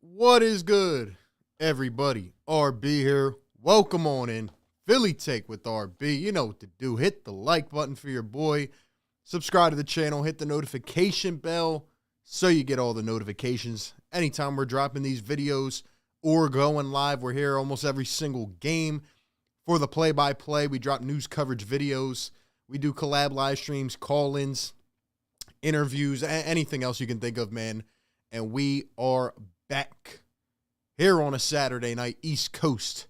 What is good, everybody? RB here. Welcome on in. Philly Take with RB. You know what to do. Hit the like button for your boy. Subscribe to the channel. Hit the notification bell so you get all the notifications anytime we're dropping these videos or going live. We're here almost every single game for the play-by-play. We drop news coverage videos. We do collab live streams, call-ins, interviews, anything else you can think of, man. And we are back here on a Saturday night, East Coast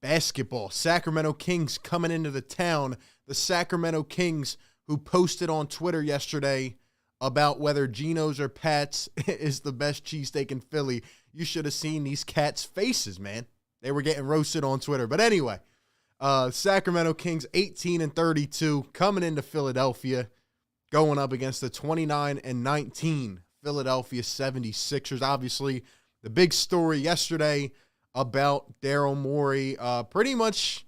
basketball. Sacramento Kings coming into the town. The Sacramento Kings who posted on Twitter yesterday about whether Geno's or Pat's is the best cheesesteak in Philly. You should have seen these cats' faces, man. They were getting roasted on Twitter. But anyway, Sacramento Kings 18-32 coming into Philadelphia, going up against the 29-19 Philadelphia 76ers. Obviously, the big story yesterday about Daryl Morey pretty much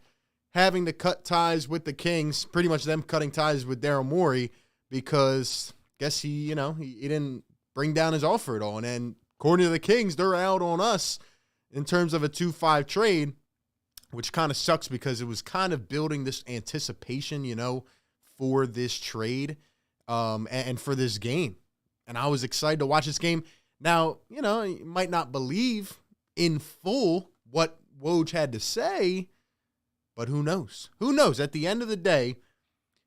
having to cut ties with the Kings, pretty much them cutting ties with Daryl Morey because I guess he didn't bring down his offer at all. And then according to the Kings, they're out on us in terms of a 2-5 trade, which kind of sucks because it was kind of building this anticipation, for this trade and for this game. And I was excited to watch this game. Now, you might not believe in full what Woj had to say, but who knows? Who knows? At the end of the day,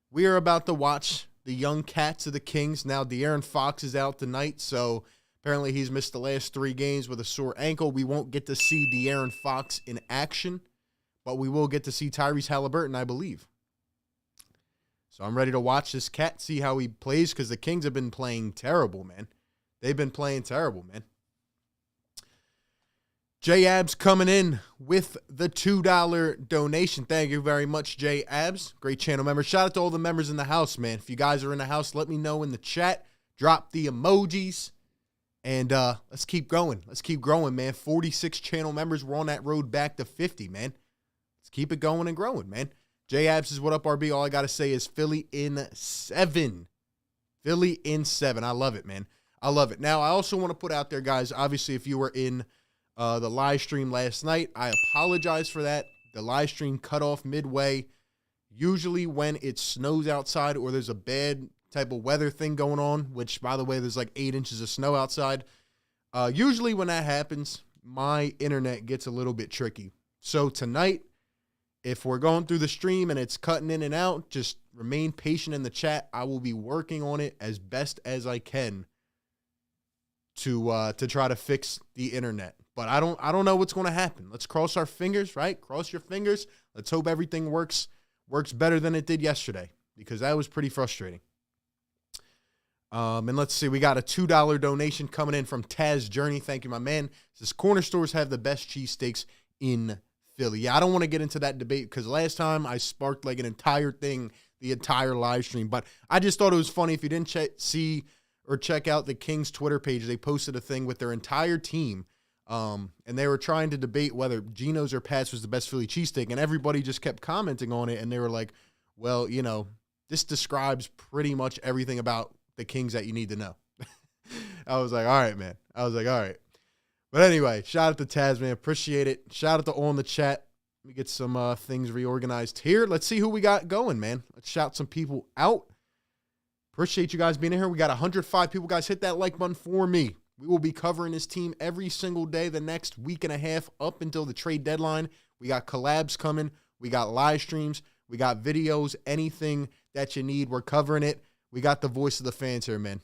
we are about to watch the young cats of the Kings. Now, De'Aaron Fox is out tonight, so apparently he's missed the last 3 games with a sore ankle. We won't get to see De'Aaron Fox in action, but we will get to see Tyrese Halliburton, I believe. So I'm ready to watch this cat, see how he plays, because the Kings have been playing terrible, man. They've been playing terrible, man. J Abs coming in with the $2 donation. Thank you very much, J Abs. Great channel member. Shout out to all the members in the house, man. If you guys are in the house, let me know in the chat. Drop the emojis. And let's keep going. Let's keep growing, man. 46 channel members. We're on that road back to 50, man. Let's keep it going and growing, man. J Abs is what up, RB. All I got to say is Philly in 7. Philly in 7. I love it, man. I love it. Now, I also want to put out there, guys, obviously, if you were in the live stream last night, I apologize for that. The live stream cut off midway. Usually when it snows outside or there's a bad type of weather thing going on, which, by the way, there's like 8 inches of snow outside. Usually when that happens, my internet gets a little bit tricky. So tonight, if we're going through the stream and it's cutting in and out, just remain patient in the chat. I will be working on it as best as I can to try to fix the internet. But I don't know what's going to happen. Let's cross our fingers, right? Cross your fingers. Let's hope everything works better than it did yesterday, because that was pretty frustrating. And let's see, we got a $2 donation coming in from Taz Journey. Thank you, my man. It says corner stores have the best cheesesteaks in Philly. Yeah, I don't want to get into that debate because last time I sparked like an entire thing, the entire live stream. But I just thought it was funny. If you didn't see or check out the Kings Twitter page, they posted a thing with their entire team. And they were trying to debate whether Geno's or Pat's was the best Philly cheesesteak. And everybody just kept commenting on it. And they were like, well, this describes pretty much everything about the Kings that you need to know. I was like, all right, man. All right. But anyway, shout out to Taz, man. Appreciate it. Shout out to all in the chat. Let me get some things reorganized here. Let's see who we got going, man. Let's shout some people out. Appreciate you guys being in here. We got 105 people. Guys, hit that like button for me. We will be covering this team every single day the next week and a half up until the trade deadline. We got collabs coming. We got live streams. We got videos. Anything that you need, we're covering it. We got the voice of the fans here, man.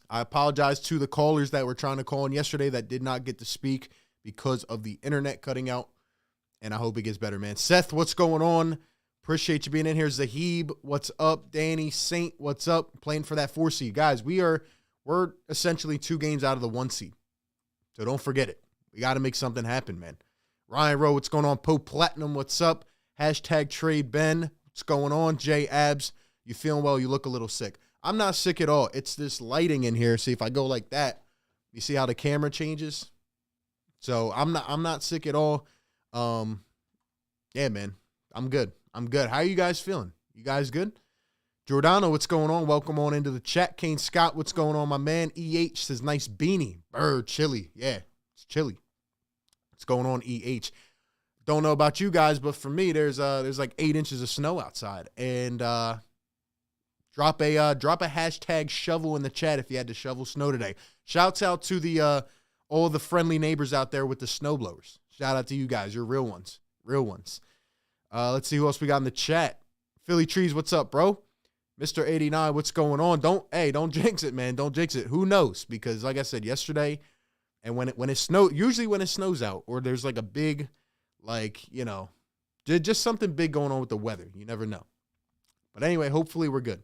I apologize to the callers that were trying to call in yesterday that did not get to speak because of the internet cutting out, and I hope it gets better, man. Seth, what's going on? Appreciate you being in here. Zahib, what's up? Danny, Saint, what's up? Playing for that 4 seed. Guys, we're essentially 2 games out of the 1 seed, so don't forget it. We got to make something happen, man. Ryan Rowe, what's going on? Pope Platinum, what's up? Hashtag Trade Ben, what's going on? J Abs, you feeling well? You look a little sick. I'm not sick at all. It's this lighting in here. See, if I go like that, you see how the camera changes? So I'm not sick at all. Yeah, man. I'm good. How are you guys feeling? You guys good? Giordano, what's going on? Welcome on into the chat. Kane Scott, what's going on, my man? EH says, nice beanie. Bird, chili. Yeah, chilly. What's going on, EH? Don't know about you guys, but for me, there's like 8 inches of snow outside. And drop a hashtag shovel in the chat if you had to shovel snow today. Shouts out to the all the friendly neighbors out there with the snowblowers. Shout out to you guys. You're real ones. Real ones. Let's see who else we got in the chat. Philly Trees, what's up, bro? Mr. 89, what's going on? Don't jinx it, man. Don't jinx it. Who knows? Because like I said yesterday, and when it snows, usually when it snows out or there's like a big, like, you know, just something big going on with the weather. You never know. But anyway, hopefully we're good.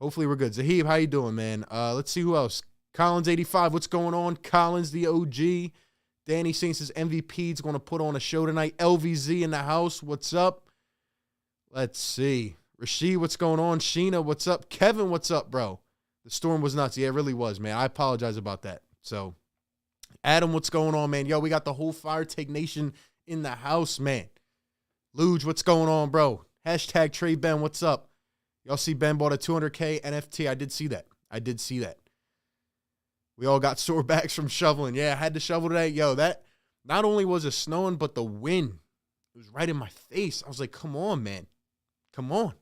Hopefully we're good. Zahib, how you doing, man? Let's see who else. Collins 85, what's going on? Collins the OG. Danny Saints says MVP is going to put on a show tonight. LVZ in the house, what's up? Let's see. Rashid, what's going on? Sheena, what's up? Kevin, what's up, bro? The storm was nuts. Yeah, it really was, man. I apologize about that. So, Adam, what's going on, man? Yo, we got the whole Fire Take Nation in the house, man. Luge, what's going on, bro? Hashtag Trey Ben, what's up? Y'all see Ben bought a 200K NFT. I did see that. We all got sore backs from shoveling. Yeah, I had to shovel today. Yo, that not only was it snowing, but the wind, it was right in my face. I was like, come on, man. Come on.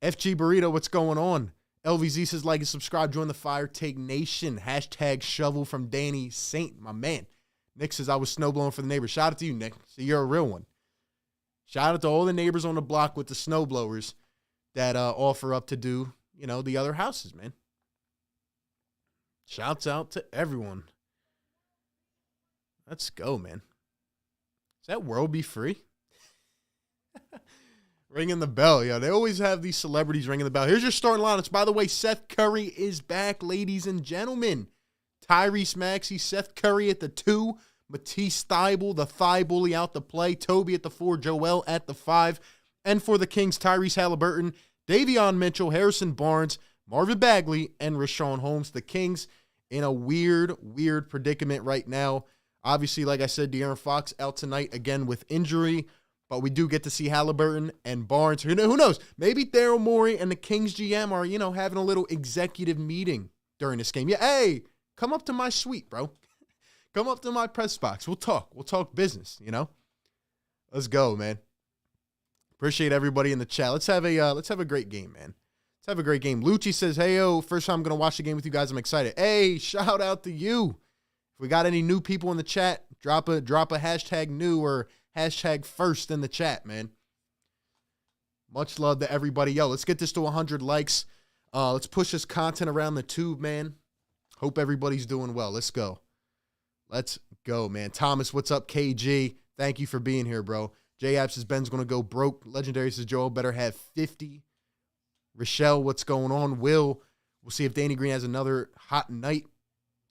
FG Burrito, what's going on? LVZ says like and subscribe. Join the Fire Take Nation. Hashtag shovel from Danny Saint, my man. Nick says I was snowblowing for the neighbors. Shout out to you, Nick. So you're a real one. Shout out to all the neighbors on the block with the snowblowers that offer up to do, you know, the other houses, man. Shouts out to everyone. Let's go, man. Is that world be free? Ringing the bell, yo. They always have these celebrities ringing the bell. Here's your starting lineups. By the way, Seth Curry is back, ladies and gentlemen. Tyrese Maxey, Seth Curry at the 2, Matisse Thybulle, the thigh bully out to play, Toby at the 4, Joel at the 5, and for the Kings, Tyrese Halliburton, Davion Mitchell, Harrison Barnes, Marvin Bagley, and Rashawn Holmes. The Kings in a weird predicament right now. Obviously, like I said, De'Aaron Fox out tonight again with injury, but we do get to see Halliburton and Barnes. Who knows? Maybe Daryl Morey and the Kings GM are, you know, having a little executive meeting during this game. Yeah, hey, come up to my suite, bro. Come up to my press box. We'll talk. We'll talk business, you know? Let's go, man. Appreciate everybody in the chat. Let's have a great game, man. Let's have a great game. Lucci says, hey, yo, first time I'm going to watch the game with you guys. I'm excited. Hey, shout out to you. If we got any new people in the chat, drop a hashtag new or hashtag first in the chat, man. Much love to everybody. Yo, let's get this to 100 likes. Let's push this content around the tube, man. Hope everybody's doing well. Let's go. Let's go, man. Thomas, what's up, KG? Thank you for being here, bro. J-App says Ben's going to go broke. Legendary says Joel better have 50. Rochelle, what's going on? We'll see if Danny Green has another hot night.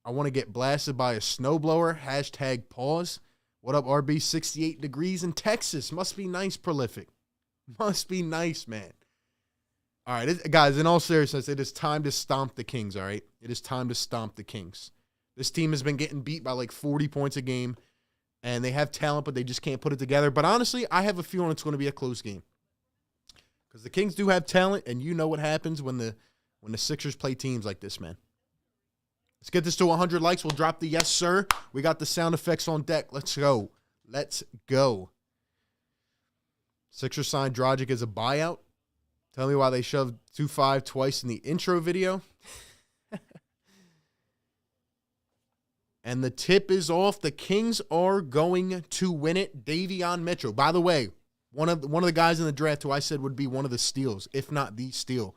I want to get blasted by a snowblower. Hashtag pause. What up, RB? 68 degrees in Texas. Must be nice, prolific. Must be nice, man. All right, guys, in all seriousness, it is time to stomp the Kings, all right? It is time to stomp the Kings. This team has been getting beat by like 40 points a game, and they have talent, but they just can't put it together. But honestly, I have a feeling it's going to be a close game. Because the Kings do have talent, and you know what happens when the Sixers play teams like this, man. Let's get this to 100 likes. We'll drop the yes, sir. We got the sound effects on deck. Let's go. Let's go. Sixers signed Dragic as a buyout. Tell me why they shoved 2-5 twice in the intro video. And the tip is off. The Kings are going to win it. Davion Mitchell. By the way, one of the guys in the draft who I said would be one of the steals, if not the steal.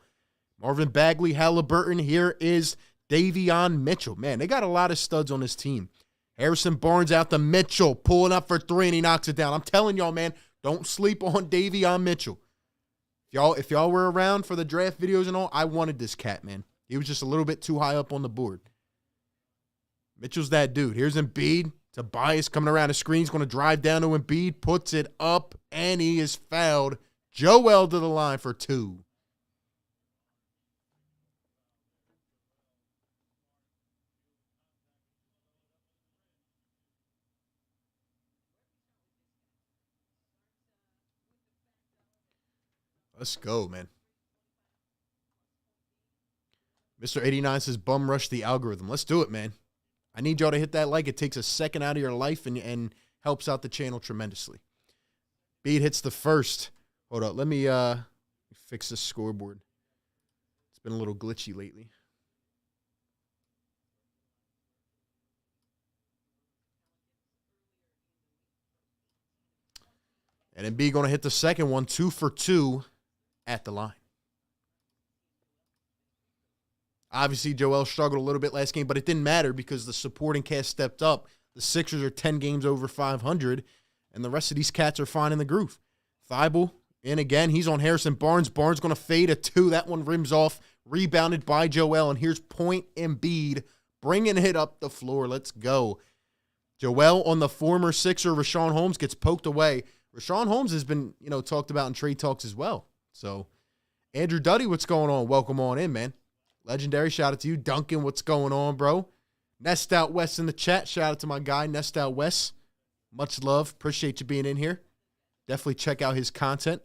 Marvin Bagley, Halliburton. Here is Davion Mitchell. Man, they got a lot of studs on this team. Harrison Barnes out to Mitchell, pulling up for 3, and he knocks it down. I'm telling y'all, man, don't sleep on Davion Mitchell. If y'all were around for the draft videos and all, I wanted this cat, man. He was just a little bit too high up on the board. Mitchell's that dude. Here's Embiid. Tobias coming around the screen. He's going to drive down to Embiid, puts it up, and he is fouled. Joel to the line for 2. Let's go, man. Mr. 89 says bum rush the algorithm. Let's do it, man. I need y'all to hit that like. It takes a second out of your life and helps out the channel tremendously. Beat hits the first. Hold up. Let me fix this scoreboard. It's been a little glitchy lately. And then B going to hit the second one, 2 for 2 at the line. Obviously, Joel struggled a little bit last game, but it didn't matter because the supporting cast stepped up. The Sixers are 10 games over 500, and the rest of these cats are fine in the groove. Thibault in again. He's on Harrison Barnes. Barnes going to fade a 2. That one rims off. Rebounded by Joel, and here's Point Embiid bringing it up the floor. Let's go. Joel on the former Sixer, Richaun Holmes, gets poked away. Richaun Holmes has been, talked about in trade talks as well. So, Andrew Duddy, what's going on? Welcome on in, man. Legendary, shout out to you. Duncan, what's going on, bro? Nest Out West in the chat. Shout out to my guy, Nest Out West. Much love. Appreciate you being in here. Definitely check out his content.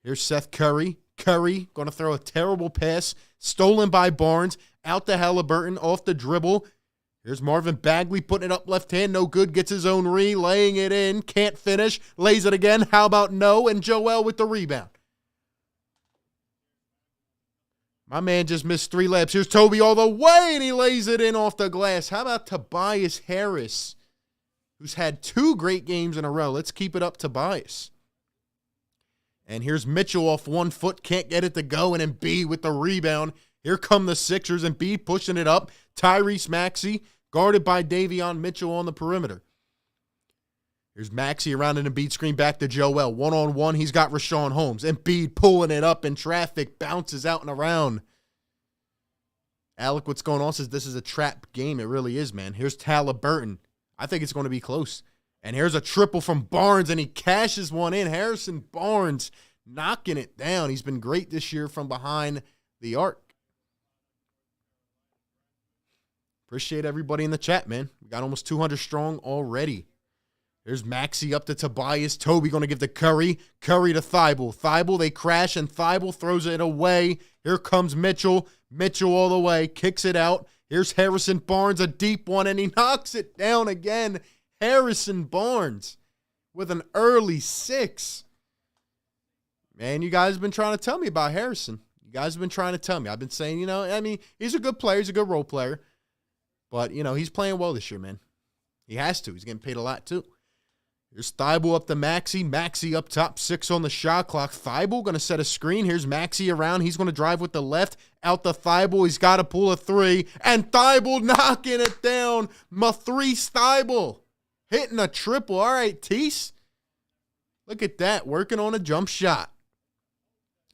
Here's Seth Curry. Curry going to throw a terrible pass. Stolen by Barnes. Out to Halliburton. Off the dribble. Here's Marvin Bagley putting it up left hand. No good. Gets his own laying it in. Can't finish. Lays it again. How about no? And Joel with the rebound. My man just missed 3 layups. Here's Toby all the way, and he lays it in off the glass. How about Tobias Harris, who's had 2 great games in a row? Let's keep it up, Tobias. And here's Mitchell off 1 foot. Can't get it to go. And Embiid with the rebound. Here come the Sixers. Embiid pushing it up. Tyrese Maxey guarded by Davion Mitchell on the perimeter. Here's Maxey around an Embiid screen back to Joel. 1-on-1. He's got Richaun Holmes. Embiid pulling it up in traffic. Bounces out and around. Alec, what's going on? Says this is a trap game. It really is, man. Here's Halliburton. I think it's going to be close. And here's a triple from Barnes, and he cashes one in. Harrison Barnes knocking it down. He's been great this year from behind the arc. Appreciate everybody in the chat, man. We got almost 200 strong already. There's Maxey up to Tobias. Toby going to give to Curry. Curry to Thibault. Thibault, they crash, and Thibault throws it away. Here comes Mitchell. Mitchell all the way. Kicks it out. Here's Harrison Barnes, a deep one, and he knocks it down again. Harrison Barnes with an early 6. Man, you guys have been trying to tell me about Harrison. You guys have been trying to tell me. I've been saying, he's a good player. He's a good role player. But, he's playing well this year, man. He has to. He's getting paid a lot, too. Here's Thibault up to Maxey. Maxey up top, 6 on the shot clock. Thibault going to set a screen. Here's Maxey around. He's going to drive with the left. Out to Thibault. He's got to pull a 3. And Thibault knocking it down. Maurice Thibault hitting a triple. All right, Tease. Look at that. Working on a jump shot.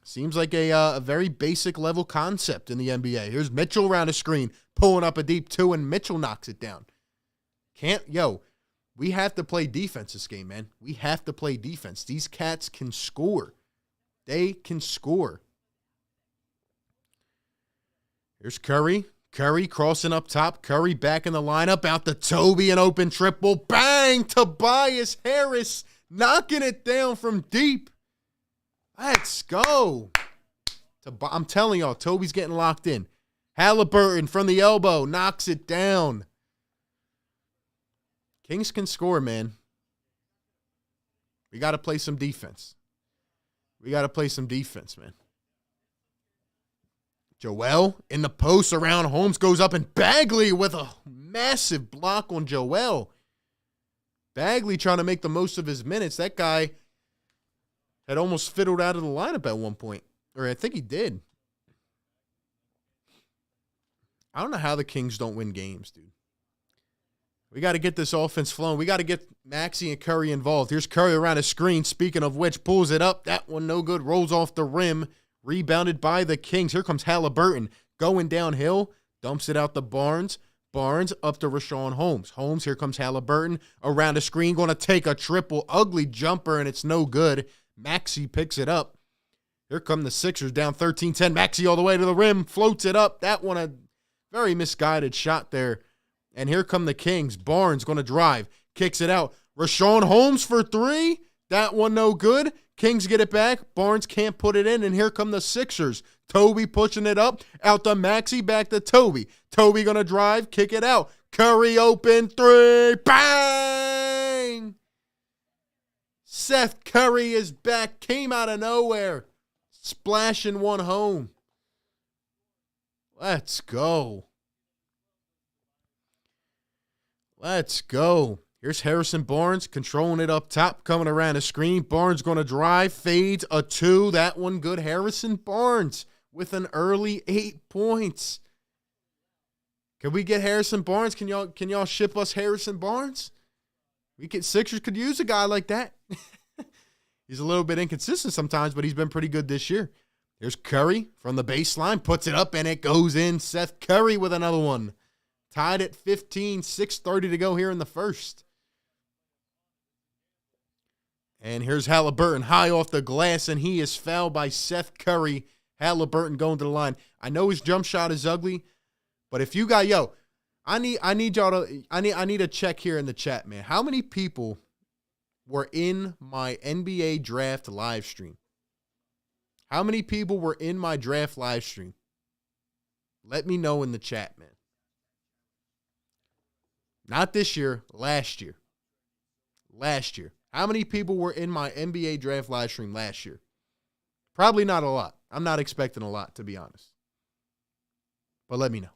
Seems like a very basic level concept in the NBA. Here's Mitchell around a screen. Pulling up a deep 2, and Mitchell knocks it down. We have to play defense this game, man. We have to play defense. These cats can score. They can score. Here's Curry. Curry crossing up top. Curry back in the lineup. Out to Toby, an open triple. Bang! Tobias Harris knocking it down from deep. Let's go. I'm telling y'all, Toby's getting locked in. Halliburton from the elbow knocks it down. Kings can score, man. We got to play some defense. Man. Joel in the post around Holmes goes up, and Bagley with a massive block on Joel. Bagley trying to make the most of his minutes. That guy had almost fiddled out of the lineup at one point. Or I think he did. I don't know how the Kings don't win games, dude. We got to get this offense flowing. We got to get Maxey and Curry involved. Here's Curry around a screen. Speaking of which, pulls it up. That one no good. Rolls off the rim. Rebounded by the Kings. Here comes Halliburton. Going downhill. Dumps it out to Barnes. Barnes up to Richaun Holmes. Holmes, here comes Halliburton. Around a screen. Going to take a triple. Ugly jumper, and it's no good. Maxey picks it up. Here come the Sixers down 13-10. Maxey all the way to the rim. Floats it up. That one a very misguided shot there. And here come the Kings. Barnes going to drive. Kicks it out. Richaun Holmes for 3. That one no good. Kings get it back. Barnes can't put it in, and here come the Sixers. Toby pushing it up. Out to Maxey, back to Toby. Toby going to drive, kick it out. Curry open three. Bang! Seth Curry is back. Came out of nowhere. Splashing one home. Let's go. Let's go. Here's Harrison Barnes controlling it up top, coming around the screen. Barnes going to drive, fades a 2. That one good. Harrison Barnes with an early 8 points. Can we get Harrison Barnes? Can y'all ship us Harrison Barnes? Sixers could use a guy like that. He's a little bit inconsistent sometimes, but he's been pretty good this year. Here's Curry from the baseline, puts it up, and it goes in. Seth Curry with another one. Tied at 15, 6:30 to go here in the first. And here's Halliburton high off the glass, and he is fouled by Seth Curry. Halliburton going to the line. I know his jump shot is ugly, but if you got, I need y'all to, I need a check here in the chat, man. How many people were in my NBA draft live stream? How many people were in my draft live stream? Let me know in the chat, man. Not this year, last year. Last year. How many people were in my NBA draft live stream last year? Probably not a lot. I'm not expecting a lot, to be honest. But let me know.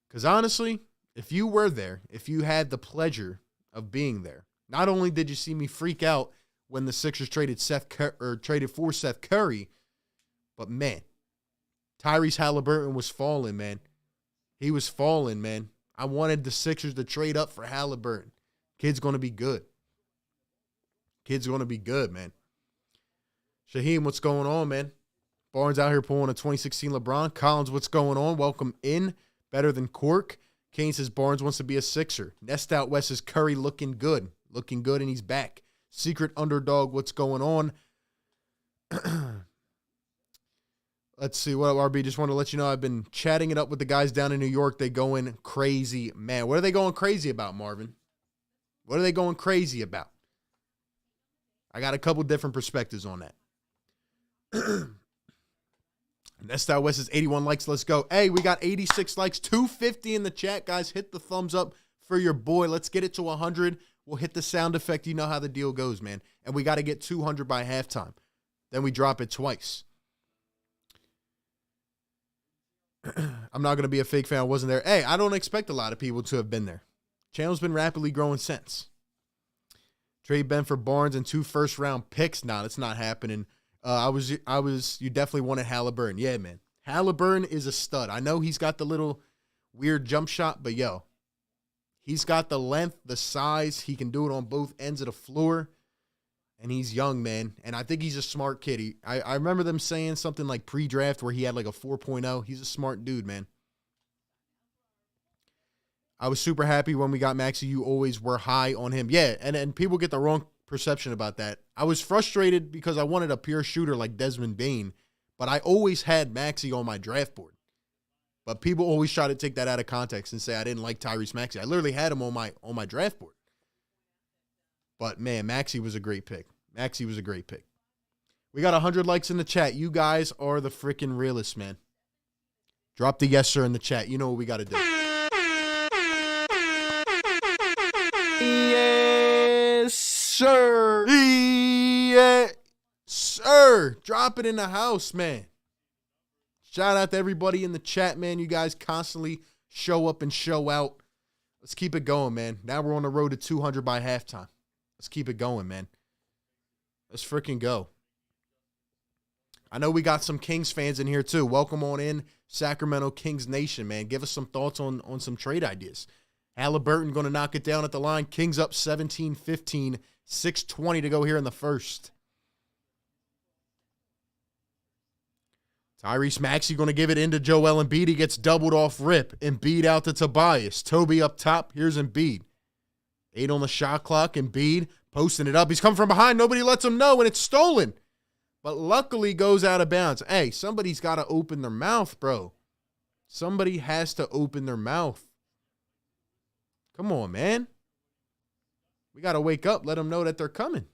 Because honestly, if you were there, if you had the pleasure of being there, not only did you see me freak out when the Sixers traded for Seth Curry, but man, Tyrese Halliburton was falling, man. He was falling, man. I wanted the Sixers to trade up for Halliburton. Kid's going to be good. Kid's going to be good, man. Shaheem, what's going on, man? Barnes out here pulling a 2016 LeBron. Collins, what's going on? Welcome in. Better than Cork. Kane says Barnes wants to be a Sixer. Nest out West says Curry looking good. Looking good, and he's back. Secret underdog, what's going on? Let's see. What RB? Just want to let you know I've been chatting it up with the guys down in New York. They going crazy. Man, what are they going crazy about, Marvin? What are they going crazy about? I got a couple different perspectives on that. Nest out West is 81 likes. Let's go. Hey, we got 86 likes. 250 in the chat, guys. Hit the thumbs up for your boy. Let's get it to 100. We'll hit the sound effect. You know how the deal goes, man. And we got to get 200 by halftime. Then we drop it twice. I'm not going to be a fake fan. I wasn't there. Hey, I don't expect a lot of people to have been there. Channel's been rapidly growing since. Trade Ben for Barnes and 2 first-round picks. Nah, that's not happening. You definitely wanted Halliburton. Yeah, man. Halliburton is a stud. I know he's got the little weird jump shot, but yo, he's got the length, the size. He can do it on both ends of the floor. And he's young, man. And I think he's a smart kid. I remember them saying something like pre-draft where he had like a 4.0. He's a smart dude, man. I was super happy when we got Maxey. You always were high on him. Yeah, and people get the wrong perception about that. I was frustrated because I wanted a pure shooter like Desmond Bane, but I always had Maxey on my draft board. But people always try to take that out of context and say I didn't like Tyrese Maxey. I literally had him on my draft board. But, man, Maxey was a great pick. Maxey was a great pick. We got 100 likes in the chat. You guys are the freaking realists, man. Drop the yes, sir, in the chat. You know what we got to do. Yes, sir. Yes, sir. Drop it in the house, man. Shout out to everybody in the chat, man. You guys constantly show up and show out. Let's keep it going, man. Now we're on the road to 200 by halftime. Let's keep it going, man. Let's freaking go. I know we got some Kings fans in here, too. Welcome on in, Sacramento Kings Nation, man. Give us some thoughts on some trade ideas. Halliburton going to knock it down at the line. Kings up 17-15, 6:20 to go here in the first. Tyrese Maxey going to give it into Joel Embiid. He gets doubled off rip. Embiid out to Tobias. Toby up top. Here's Embiid. 8 on the shot clock. Embiid posting it up. He's coming from behind. Nobody lets him know, and it's stolen. But luckily goes out of bounds. Hey, somebody's got to open their mouth, bro. Somebody has to open their mouth. Come on, man. We got to wake up. Let them know that they're coming.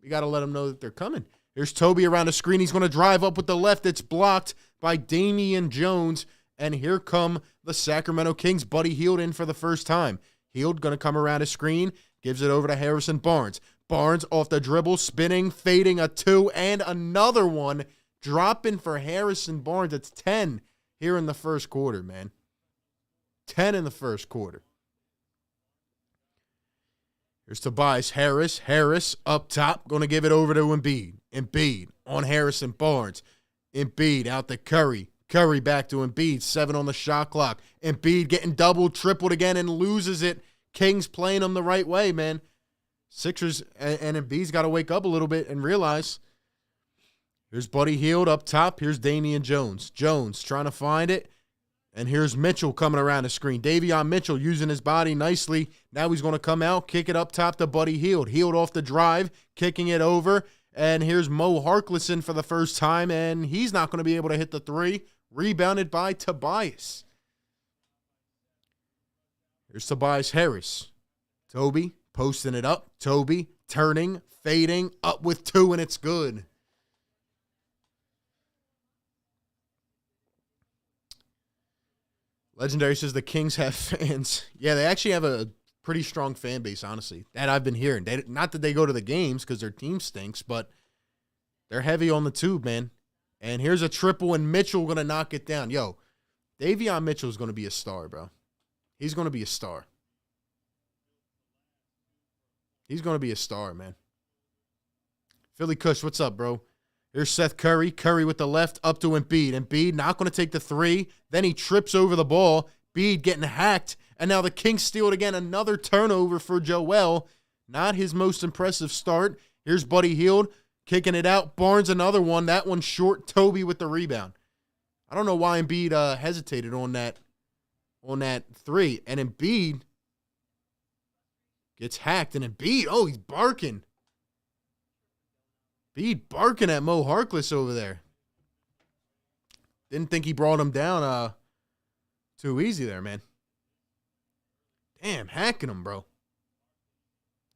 We got to let them know that they're coming. Here's Toby around the screen. He's going to drive up with the left. It's blocked by Damian Jones. And here come the Sacramento Kings. Buddy Hield in for the first time. Hield going to come around the screen. Gives it over to Harrison Barnes. Barnes off the dribble, spinning, fading a 2, and another one. Dropping for Harrison Barnes. It's 10 here in the first quarter, man. 10 in the first quarter. Here's Tobias Harris. Harris up top. Going to give it over to Embiid. Embiid on Harrison Barnes. Embiid out to Curry. Curry back to Embiid. 7 on the shot clock. Embiid getting doubled, tripled again, and loses it. Kings playing them the right way, man. Sixers and Embiid's got to wake up a little bit and realize. Here's Buddy Hield up top. Here's Damian Jones. Jones trying to find it. And here's Mitchell coming around the screen. Davion Mitchell using his body nicely. Now he's going to come out, kick it up top to Buddy Hield. Hield off the drive, kicking it over. And here's Mo Harkless in for the first time, and he's not going to be able to hit the 3. Rebounded by Tobias. Here's Tobias Harris. Toby posting it up. Toby turning, fading, up with 2, and it's good. Legendary says the Kings have fans. Yeah, they actually have a pretty strong fan base, honestly, that I've been hearing. Not that they go to the games because their team stinks, but they're heavy on the tube, man. And here's a triple, and Mitchell going to knock it down. Yo, Davion Mitchell is going to be a star, bro. He's going to be a star. He's going to be a star, man. Philly Kush, what's up, bro? Here's Seth Curry. Curry with the left up to Embiid. Embiid not going to take the 3. Then he trips over the ball. Embiid getting hacked. And now the Kings steal it again. Another turnover for Joel. Not his most impressive start. Here's Buddy Hield kicking it out. Barnes another one. That one short. Toby with the rebound. I don't know why Embiid hesitated on that 3. And Embiid gets hacked. And Embiid, oh, he's barking. Embiid barking at Mo Harkless over there. Didn't think he brought him down too easy there, man. Damn, hacking him, bro.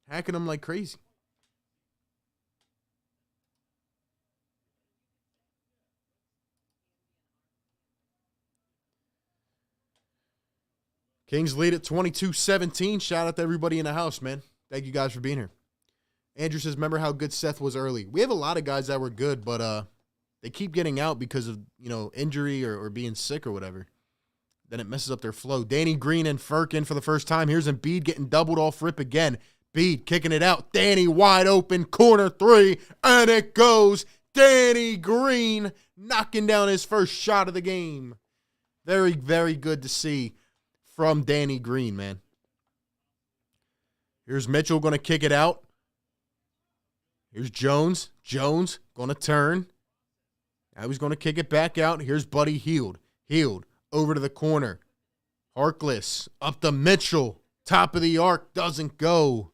Hacking him like crazy. Kings lead at 22-17. Shout out to everybody in the house, man. Thank you guys for being here. Andrew says, remember how good Seth was early. We have a lot of guys that were good, but they keep getting out because of, injury or being sick or whatever. Then it messes up their flow. Danny Green and Firkin for the first time. Here's Embiid getting doubled off rip again. Embiid kicking it out. Danny wide open, corner 3, and it goes. Danny Green knocking down his first shot of the game. Very, very good to see from Danny Green, man. Here's Mitchell going to kick it out. Here's Jones. Jones going to turn. Now he's going to kick it back out. Here's Buddy Hield. Hield over to the corner. Harkless up to Mitchell. Top of the arc. Doesn't go.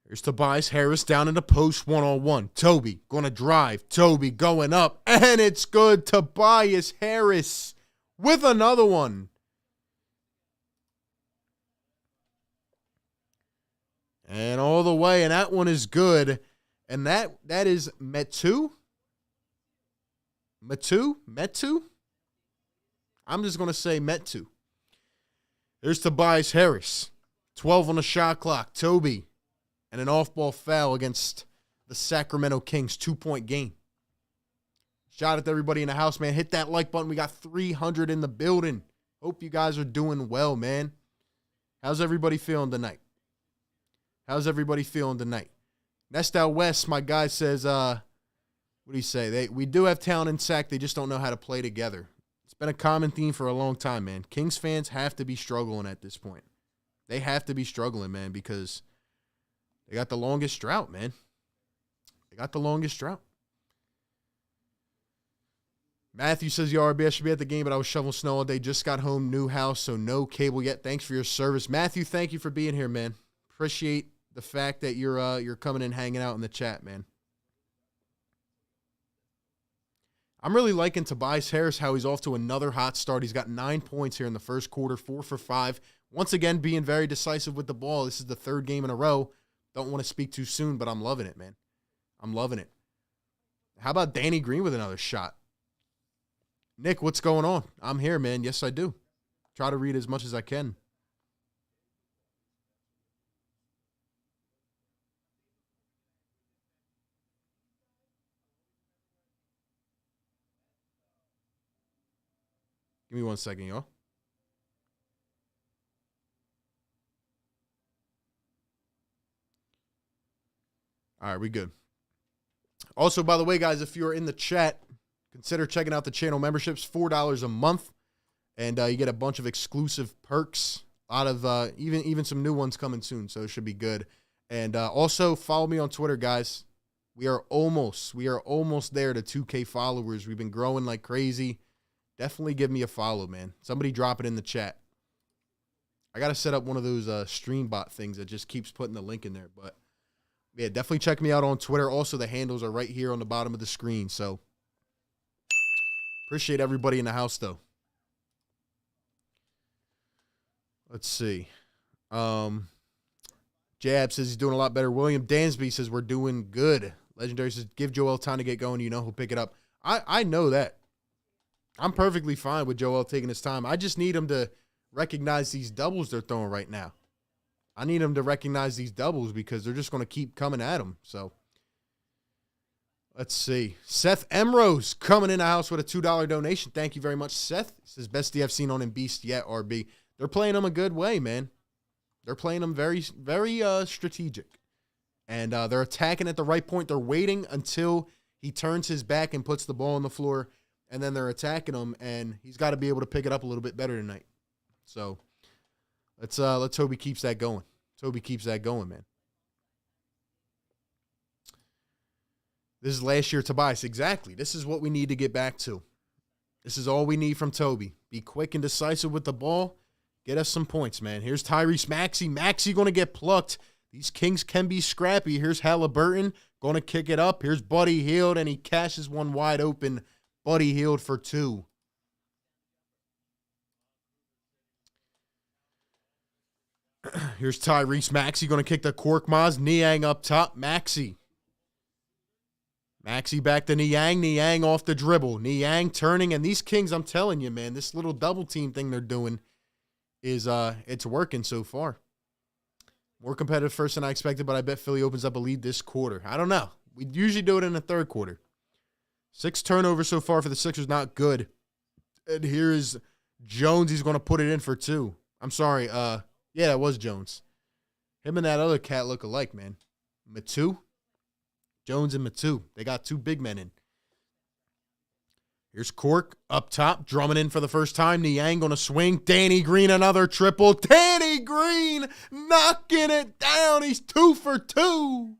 Here's Tobias Harris down in the post one-on-one. Toby going to drive. Toby going up. And it's good. Tobias Harris with another one. And all the way, and that one is good. And that is Metu? Metu? I'm just going to say Metu. There's Tobias Harris. 12 on the shot clock. Toby. And an off-ball foul against the Sacramento Kings. 2-point game. Shout out to everybody in the house, man. Hit that like button. We got 300 in the building. Hope you guys are doing well, man. How's everybody feeling tonight? How's everybody feeling tonight? Nest out west, my guy says, what do you say? We do have talent in Sac. They just don't know how to play together. It's been a common theme for a long time, man. Kings fans have to be struggling at this point. They have to be struggling, man, because they got the longest drought, man. They got the longest drought. Matthew says, yo, RB, I should be at the game, but I was shoveling snow all day. Just got home, new house, so no cable yet. Thanks for your service. Matthew, thank you for being here, man. Appreciate the fact that you're coming and hanging out in the chat, man. I'm really liking Tobias Harris, how he's off to another hot start. He's got 9 points here in the first quarter, 4 for 5 once again, being very decisive with the ball. This is the third game in a row. Don't want to speak too soon, but I'm loving it, man. I'm loving it. How about Danny Green with another shot? Nick, what's going on? I'm here, man. Yes, I do. Try to read as much as I can. Give me 1 second, y'all. All right, we good. Also, by the way, guys, if you're in the chat, consider checking out the channel memberships, $4 a month, and you get a bunch of exclusive perks. A lot of even some new ones coming soon, so it should be good. And also follow me on Twitter, guys. We are almost there to 2K followers. We've been growing like crazy. Definitely give me a follow, man. Somebody drop it in the chat. I got to set up one of those stream bot things that just keeps putting the link in there. But, yeah, definitely check me out on Twitter. Also, the handles are right here on the bottom of the screen. So, appreciate everybody in the house, though. Let's see. Jab says he's doing a lot better. William Dansby says we're doing good. Legendary says give Joel time to get going. You know he'll pick it up. I know that. I'm perfectly fine with Joel taking his time. I just need him to recognize these doubles they're throwing right now. I need him to recognize these doubles because they're just going to keep coming at him. So, let's see. Seth Emrose coming in the house with a $2 donation. Thank you very much, Seth. He says, best D I've seen on him Beast yet, RB. They're playing him a good way, man. They're playing him very, very strategic. And they're attacking at the right point. They're waiting until he turns his back and puts the ball on the floor. And then they're attacking him, and he's got to be able to pick it up a little bit better tonight. So let's hope he keeps that going. Let's hope he keeps that going, man. This is last year Tobias. Exactly. This is what we need to get back to. This is all we need from Toby. Be quick and decisive with the ball. Get us some points, man. Here's Tyrese Maxey. Maxey going to get plucked. These Kings can be scrappy. Here's Halliburton going to kick it up. Here's Buddy Hield, and he cashes one wide open. Buddy Hield for two. Here's Tyrese Maxey going to kick the cork Maz. Niang up top. Maxey. Maxey back to Niang. Niang off the dribble. Niang turning. And these Kings, I'm telling you, man, this little double team thing they're doing is it's working so far. More competitive first than I expected, but I bet Philly opens up a lead this quarter. I don't know. We usually do it in the third quarter. 6 turnovers so far for the Sixers, not good. And here is Jones. He's going to put it in for 2. I'm sorry. Yeah, that was Jones. Him and that other cat look alike, man. Matu. Jones and Matu. They got 2 big men in. Here's Cork up top, drumming in for the first time. Niang going to swing. Danny Green, another triple. Danny Green knocking it down. He's 2 for 2.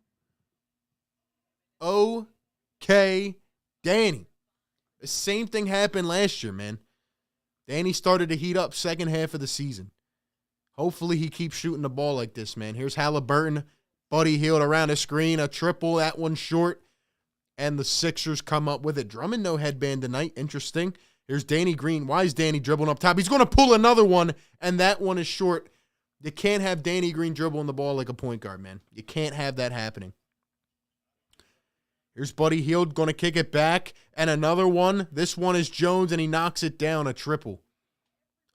Okay. Danny. The same thing happened last year, man. Danny started to heat up second half of the season. Hopefully he keeps shooting the ball like this, man. Here's Halliburton. Buddy Hield around the screen. A triple. That one short. And the Sixers come up with it. Drummond no headband tonight. Interesting. Here's Danny Green. Why is Danny dribbling up top? He's going to pull another one, and that one is short. You can't have Danny Green dribbling the ball like a point guard, man. You can't have that happening. Here's Buddy Hield going to kick it back. And another one. This one is Jones, and he knocks it down, a triple.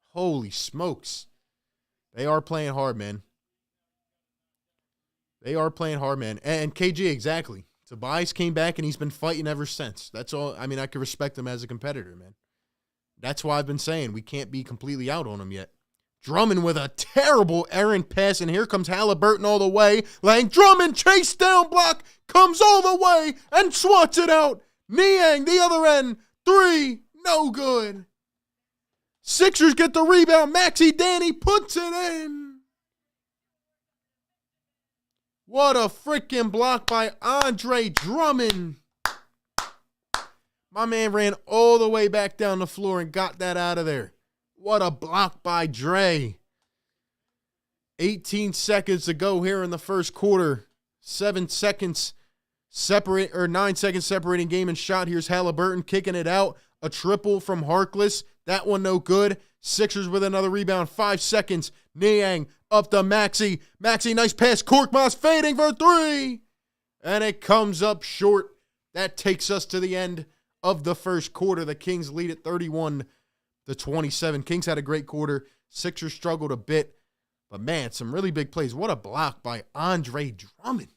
Holy smokes. They are playing hard, man. They are playing hard, man. And KG, exactly. Tobias came back, and he's been fighting ever since. That's all. I mean, I can respect him as a competitor, man. That's why I've been saying we can't be completely out on him yet. Drummond with a terrible errant pass, and here comes Halliburton all the way. Lang Drummond, chase down block, comes all the way and swats it out. Niang, the other end, 3, no good. Sixers get the rebound. Maxey Danny puts it in. What a freaking block by Andre Drummond. My man ran all the way back down the floor and got that out of there. What a block by Dre. 18 seconds to go here in the first quarter. 9 seconds separating game and shot. Here's Halliburton kicking it out. A triple from Harkless. That one no good. Sixers with another rebound. 5 seconds. Niang up to Maxey. Maxey, nice pass. Korkmaz fading for 3. And it comes up short. That takes us to the end of the first quarter. The Kings lead at 31-27. Kings had a great quarter. Sixers struggled a bit. But, man, some really big plays. What a block by Andre Drummond.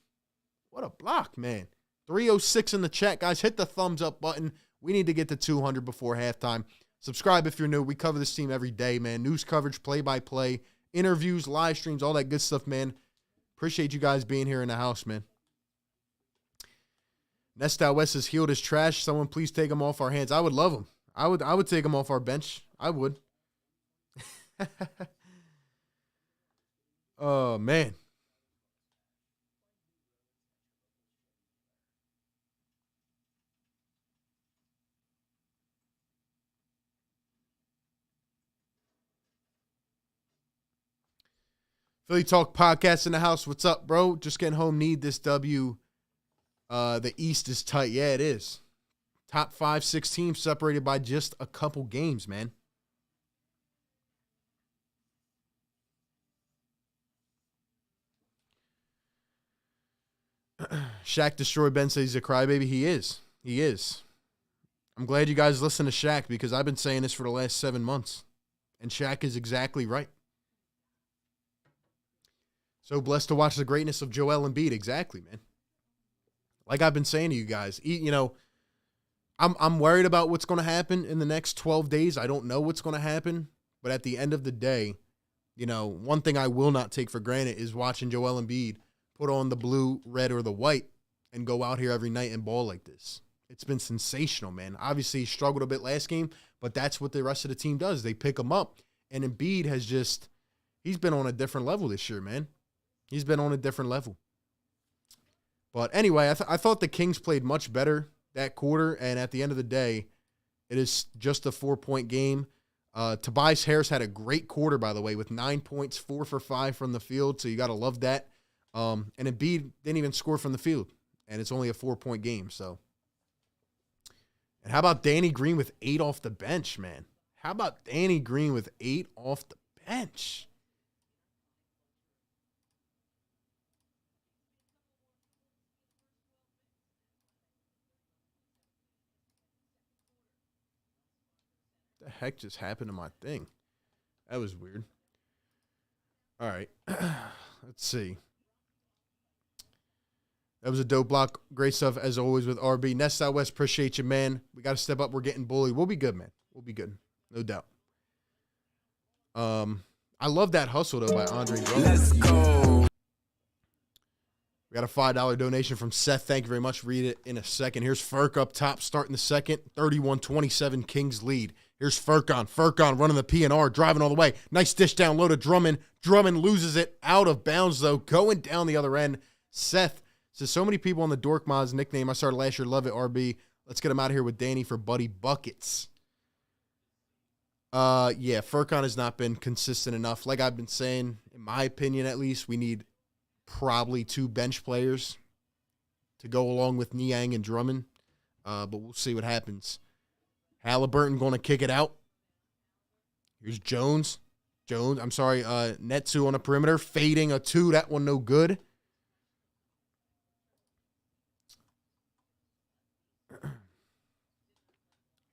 What a block, man. 306 in the chat, guys. Hit the thumbs up button. We need to get to 200 before halftime. Subscribe if you're new. We cover this team every day, man. News coverage, play-by-play, interviews, live streams, all that good stuff, man. Appreciate you guys being here in the house, man. Nestor West is healed as trash. Someone please take him off our hands. I would love him. I would take him off our bench. I would. Oh, man. Philly Talk Podcast in the house. What's up, bro? Just getting home. Need this W. The East is tight. Yeah, it is. Top 5, 6 teams separated by just a couple games, man. Shaq Destroy Ben says he's a crybaby. He is. He is. I'm glad you guys listen to Shaq because I've been saying this for the last 7 months. And Shaq is exactly right. So blessed to watch the greatness of Joel Embiid. Exactly, man. Like I've been saying to you guys, you know, I'm worried about what's going to happen in the next 12 days. I don't know what's going to happen. But at the end of the day, you know, one thing I will not take for granted is watching Joel Embiid put on the blue, red, or the white and go out here every night and ball like this. It's been sensational, man. Obviously, he struggled a bit last game, but that's what the rest of the team does. They pick him up. And Embiid has just, he's been on a different level this year, man. He's been on a different level. But anyway, I thought the Kings played much better that quarter, and at the end of the day, it is just a 4-point game. Tobias Harris had a great quarter, by the way, with 9 points, 4 for 5 from the field, so you got to love that. And Embiid didn't even score from the field, and it's only a 4-point game. So, and how about Danny Green with 8 off the bench, man? How about Danny Green with 8 off the bench? The heck just happened to my thing? That was weird. All right. Let's see. That was a dope block. Great stuff, as always, with RB. Nest Out West, appreciate you, man. We got to step up. We're getting bullied. We'll be good, man. We'll be good. No doubt. I love that hustle, though, by Andre Drummond. Let's go. We got a $5 donation from Seth. Thank you very much. Read it in a second. Here's Furk up top, starting the second. 31-27, Kings lead. Here's Furkan. Furkan running the P&R, driving all the way. Nice dish down low to Drummond. Drummond loses it out of bounds, though, going down the other end. Seth says, so many people on the Dork Mods nickname I started last year. Love it, RB. Let's get him out of here with Danny for Buddy Buckets. Yeah, Furkan has not been consistent enough. Like I've been saying, in my opinion at least, we need probably 2 bench players to go along with Niang and Drummond. But we'll see what happens. Halliburton going to kick it out. Here's Jones. Netsu on the perimeter. Fading a 2. That one no good.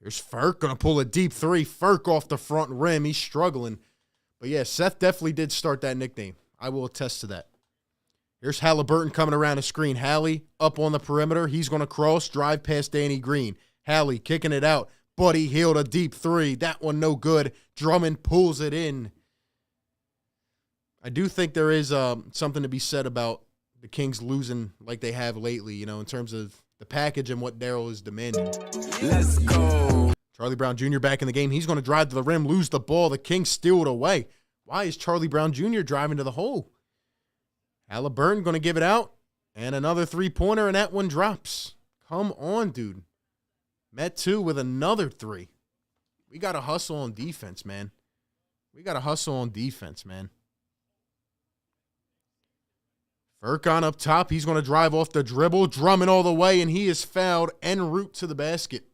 Here's Furk. Going to pull a deep 3. Furk off the front rim. He's struggling. But yeah, Seth definitely did start that nickname. I will attest to that. Here's Halliburton coming around the screen. Hallie up on the perimeter. He's going to cross, drive past Danny Green. Hallie kicking it out. Buddy Hield a deep 3. That one no good. Drummond pulls it in. I do think there is something to be said about the Kings losing like they have lately, you know, in terms of the package and what Daryl is demanding. Let's go. Charlie Brown Jr. back in the game. He's going to drive to the rim, lose the ball. The Kings steal it away. Why is Charlie Brown Jr. driving to the hole? Halliburton going to give it out. And another 3-pointer, and that one drops. Come on, dude. Metu with another 3. We got to hustle on defense, man. Furkan up top. He's going to drive off the dribble. Drummond all the way, and he is fouled en route to the basket.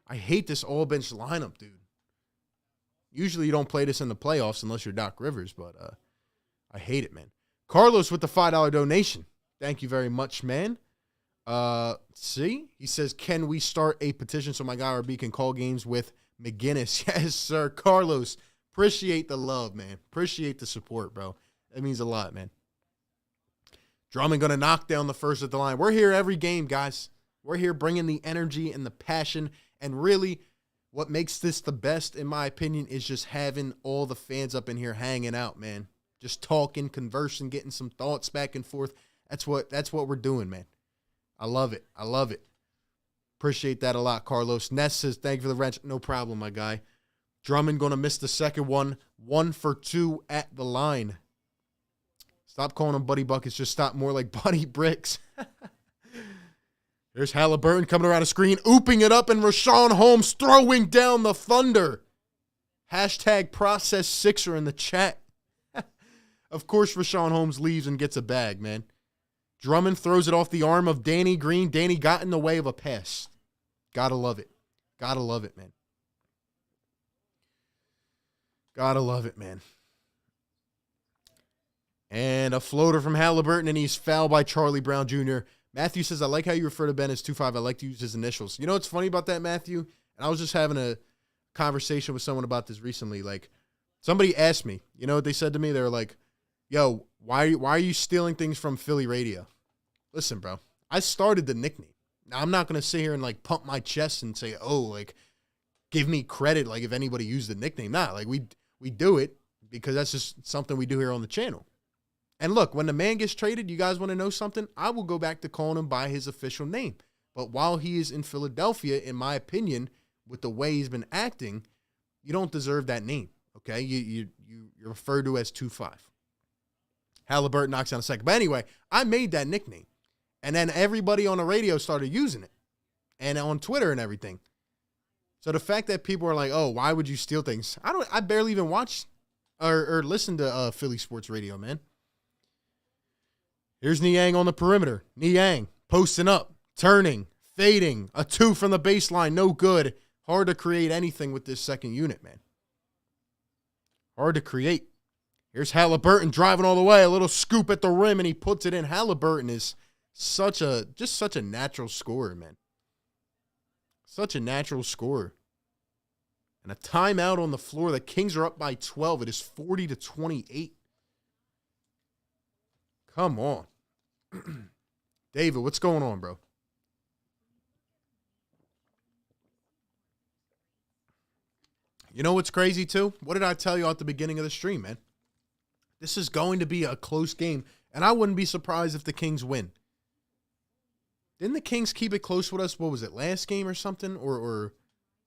I hate this all-bench lineup, dude. Usually you don't play this in the playoffs unless you're Doc Rivers, but I hate it, man. Carlos with the $5 donation. Thank you very much, man. See, he says, can we start a petition so my guy RB can call games with McGinnis? Yes, sir. Carlos, appreciate the love, man. Appreciate the support, bro. That means a lot, man. Drummond going to knock down the first at the line. We're here every game, guys. We're here bringing the energy and the passion. And really, what makes this the best, in my opinion, is just having all the fans up in here hanging out, man. Just talking, conversing, getting some thoughts back and forth. That's what we're doing, man. I love it. I love it. Appreciate that a lot, Carlos. Ness says, thank you for the wrench. No problem, my guy. Drummond going to miss the second one. 1 for 2 at the line. Stop calling him Buddy Buckets. Just stop more like Buddy Bricks. There's Halliburton coming around the screen, ooping it up, and Rashawn Holmes throwing down the thunder. Hashtag process Sixer in the chat. Of course, Rashawn Holmes leaves and gets a bag, man. Drummond throws it off the arm of Danny Green. Danny got in the way of a pass. Gotta love it. Gotta love it, man. Gotta love it, man. And a floater from Halliburton, and he's fouled by Charlie Brown Jr. Matthew says, I like how you refer to Ben as 2.5. I like to use his initials. You know what's funny about that, Matthew? And I was just having a conversation with someone about this recently. Like, somebody asked me, you know what they said to me? They were like, yo, why are you stealing things from Philly radio? Listen, bro, I started the nickname. Now, I'm not going to sit here and, like, pump my chest and say, oh, like, give me credit, like, if anybody used the nickname. Nah, like, we do it because that's just something we do here on the channel. And look, when the man gets traded, you guys want to know something? I will go back to calling him by his official name. But while he is in Philadelphia, in my opinion, with the way he's been acting, you don't deserve that name, okay? You're referred to as 2.5. Halliburton knocks down a second. But anyway, I made that nickname. And then everybody on the radio started using it. And on Twitter and everything. So the fact that people are like, oh, why would you steal things? I barely even watch or listen to Philly sports radio, man. Here's Niang on the perimeter. Niang posting up, turning, fading. A 2 from the baseline, no good. Hard to create anything with this second unit, man. Hard to create. Here's Halliburton driving all the way. A little scoop at the rim, and he puts it in. Halliburton is just such a natural scorer, man. Such a natural scorer. And a timeout on the floor. The Kings are up by 12. It is 40-28. Come on. David, what's going on, bro? You know what's crazy, too? What did I tell you at the beginning of the stream, man? This is going to be a close game, and I wouldn't be surprised if the Kings win. Didn't the Kings keep it close with us? What was it, last game or something? Or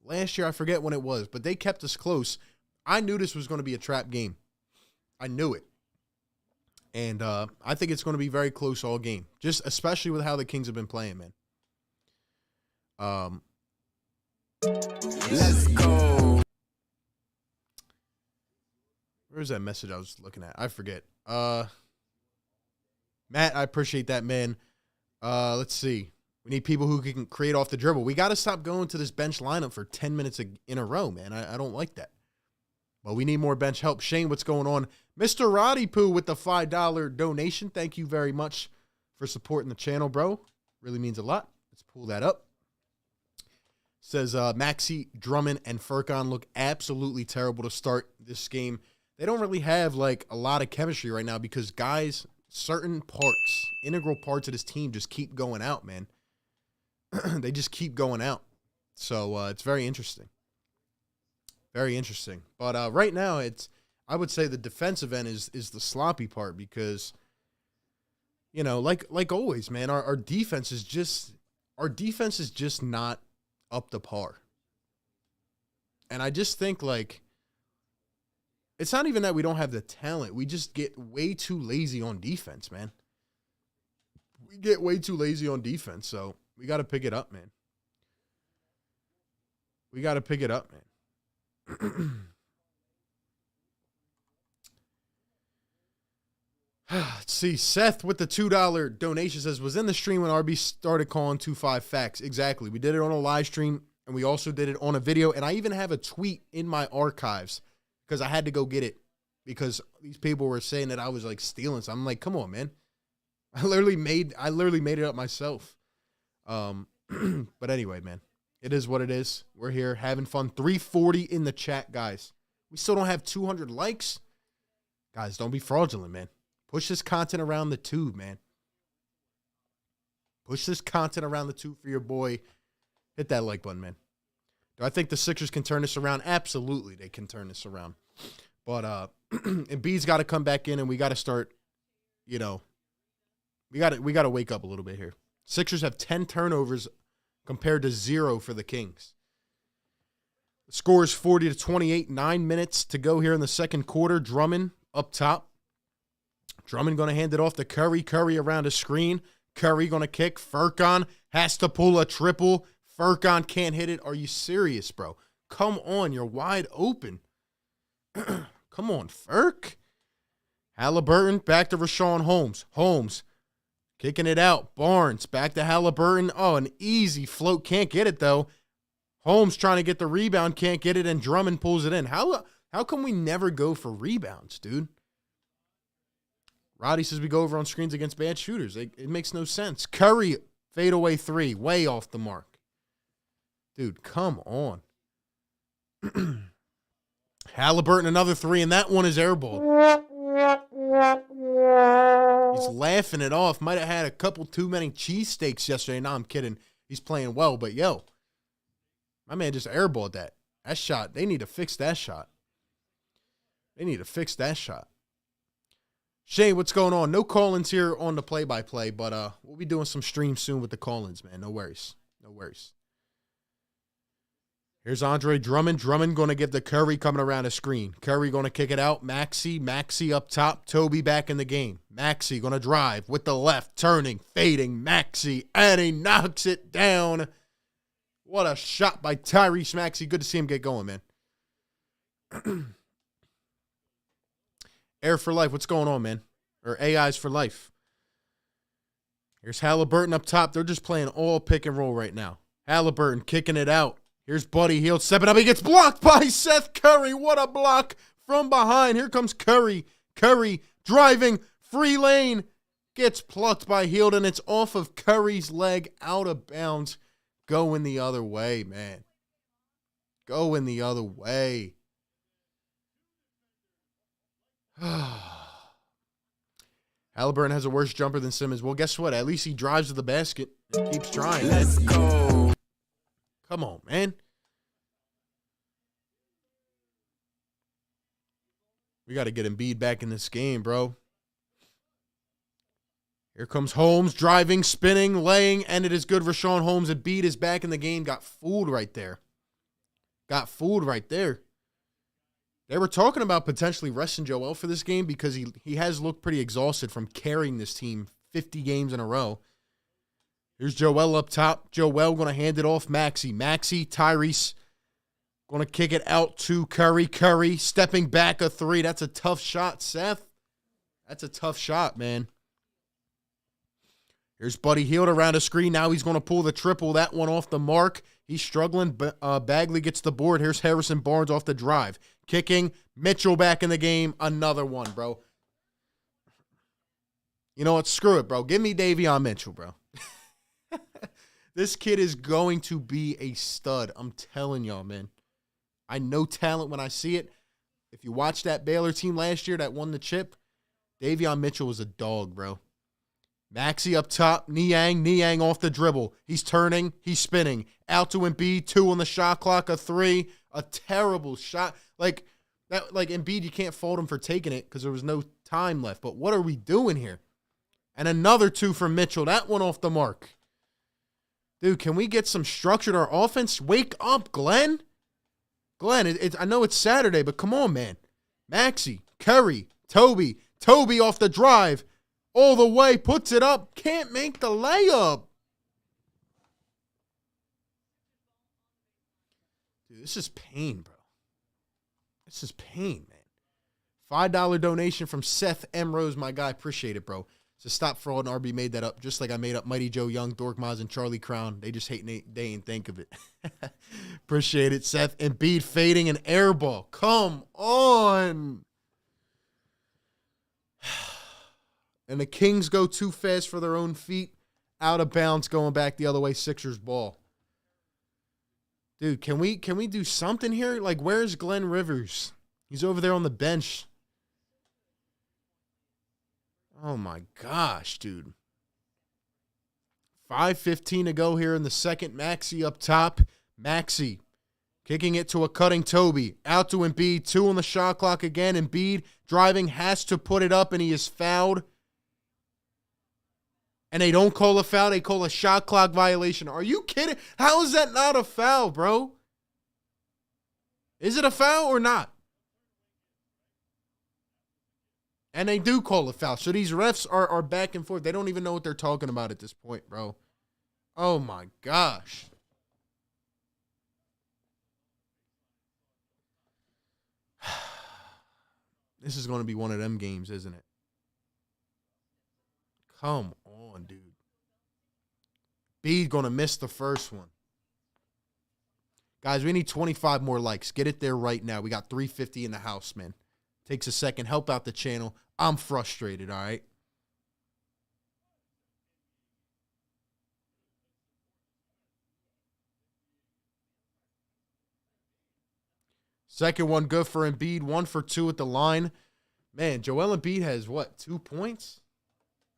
last year? I forget when it was, but they kept us close. I knew this was going to be a trap game. I knew it. And I think it's going to be very close all game, just especially with how the Kings have been playing, man. Let's go. Where's that message I was looking at? I forget. Matt, I appreciate that, man. Let's see. We need people who can create off the dribble. We got to stop going to this bench lineup for 10 minutes in a row, man. I don't like that. But we need more bench help. Shane, what's going on? Mr. Roddy Poo with the $5 donation. Thank you very much for supporting the channel, bro. Really means a lot. Let's pull that up. Says Maxey, Drummond, and Furkan look absolutely terrible to start this game. They don't really have, like, a lot of chemistry right now because guys, certain parts, integral parts of this team just keep going out, man. They just keep going out. So it's very interesting. Very interesting. But right now, I would say the defensive end is the sloppy part because, you know, like always, man, our defense is just not up to par. And I just think, like, it's not even that we don't have the talent. We just get way too lazy on defense, man. We get way too lazy on defense, so we got to pick it up, man. We got to pick it up, man. Let's see. Seth with the $2 donation says, was in the stream when RB started calling 2.5 facts. Exactly. We did it on a live stream, and we also did it on a video, and I even have a tweet in my archives because I had to go get it because these people were saying that I was like stealing. So I'm like, come on, man. I literally made it up myself. But anyway, man, it is what it is. We're here having fun. 340 in the chat, guys. We still don't have 200 likes. Guys, don't be fraudulent, man. Push this content around the tube, man. Push this content around the tube for your boy. Hit that like button, man. Do I think the Sixers can turn this around? Absolutely, they can turn this around. But Embiid's got to come back in, and we got to start, we got to wake up a little bit here. Sixers have 10 turnovers compared to 0 for the Kings. The score is 40-28, 9 minutes to go here in the second quarter. Drummond up top. Drummond going to hand it off to Curry. Curry around a screen. Curry going to kick. Furkan has to pull a triple. Furkan can't hit it. Are you serious, bro? Come on, you're wide open. Come on, Furk. Halliburton back to Rashawn Holmes. Holmes kicking it out. Barnes back to Halliburton. Oh, an easy float. Can't get it, though. Holmes trying to get the rebound. Can't get it, and Drummond pulls it in. How come we never go for rebounds, dude? Roddy says we go over on screens against bad shooters. It makes no sense. Curry, fadeaway 3, way off the mark. Dude, come on. Halliburton, another 3, and that one is airball. He's laughing it off. Might have had a couple too many cheesesteaks yesterday. No, I'm kidding. He's playing well, but yo, my man just airballed that. That shot, they need to fix that shot. They need to fix that shot. Shane, what's going on? No call-ins here on the play-by-play, but we'll be doing some streams soon with the call-ins, man. No worries. No worries. Here's Andre Drummond. Drummond going to get the Curry coming around a screen. Curry going to kick it out. Maxey up top. Toby back in the game. Maxey going to drive with the left, turning, fading. Maxey, and he knocks it down. What a shot by Tyrese Maxey. Good to see him get going, man. Air for Life, what's going on, man? Or AIs for Life. Here's Halliburton up top. They're just playing all pick and roll right now. Halliburton kicking it out. Here's Buddy Hield stepping up. He gets blocked by Seth Curry. What a block from behind. Here comes Curry. Curry driving. Free lane. Gets plucked by Hield, and it's off of Curry's leg, out of bounds. Going the other way, man. Going the other way. Halliburton has a worse jumper than Simmons. Well, guess what? At least he drives to the basket and keeps trying. Let's go. Come on, man. We got to get Embiid back in this game, bro. Here comes Holmes, driving, spinning, laying, and it is good. Rashawn Holmes, Embiid is back in the game. Got fooled right there. Got fooled right there. They were talking about potentially resting Joel for this game because he has looked pretty exhausted from carrying this team 50 games in a row. Here's Joel up top. Joel going to hand it off Maxey. Maxey, Tyrese going to kick it out to Curry. Curry stepping back a 3. That's a tough shot, Seth. That's a tough shot, man. Here's Buddy Hield around a screen. Now he's going to pull the triple. That one off the mark. He's struggling. Bagley gets the board. Here's Harrison Barnes off the drive. Kicking. Mitchell back in the game. Another one, bro. You know what? Screw it, bro. Give me Davion Mitchell, bro. This kid is going to be a stud. I'm telling y'all, man. I know talent when I see it. If you watch that Baylor team last year that won the chip, Davion Mitchell was a dog, bro. Maxey up top. Niang off the dribble. He's turning. He's spinning. Out to Embiid. 2 on the shot clock. A 3. A terrible shot. Like Embiid, you can't fault him for taking it because there was no time left. But what are we doing here? And another 2 from Mitchell. That one off the mark. Dude, can we get some structure to our offense? Wake up, Glenn. Glenn, I know it's Saturday, but come on, man. Maxey, Curry, Toby off the drive. All the way, puts it up. Can't make the layup. Dude, this is pain, bro. This is pain, man. $5 donation from Seth M. Rose, my guy. Appreciate it, bro. So stop fraud, and RB made that up, just like I made up Mighty Joe Young, Dork Maz, and Charlie Crown. They just hate Nate. They ain't think of it. Appreciate it, Seth. Embiid fading an air ball. Come on. And the Kings go too fast for their own feet. Out of bounds, going back the other way. Sixers ball. Dude, can we do something here? Like, where's Glenn Rivers? He's over there on the bench. Oh, my gosh, dude. 5:15 to go here in the second. Maxey up top. Maxey kicking it to a cutting Toby. Out to Embiid. 2 on the shot clock again. Embiid driving, has to put it up, and he is fouled. And they don't call a foul. They call a shot clock violation. Are you kidding? How is that not a foul, bro? Is it a foul or not? And they do call a foul. So these refs are back and forth. They don't even know what they're talking about at this point, bro. Oh, my gosh. This is going to be one of them games, isn't it? Come on, dude. B's going to miss the first one. Guys, we need 25 more likes. Get it there right now. We got 350 in the house, man. Takes a second. Help out the channel. I'm frustrated, all right? Second one good for Embiid. 1 for 2 at the line. Man, Joel Embiid has what? 2 points?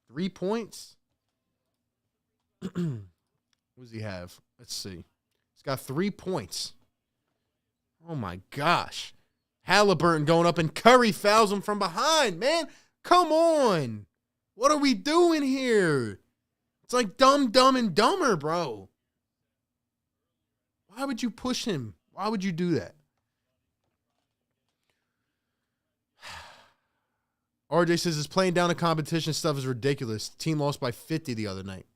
3 points? What does he have? Let's see. He's got 3 points. Oh, my gosh. Halliburton going up, and Curry fouls him from behind, man. Come on. What are we doing here? It's like Dumb and Dumber, bro. Why would you push him? Why would you do that? RJ says this playing down the competition stuff is ridiculous. Team lost by 50 the other night.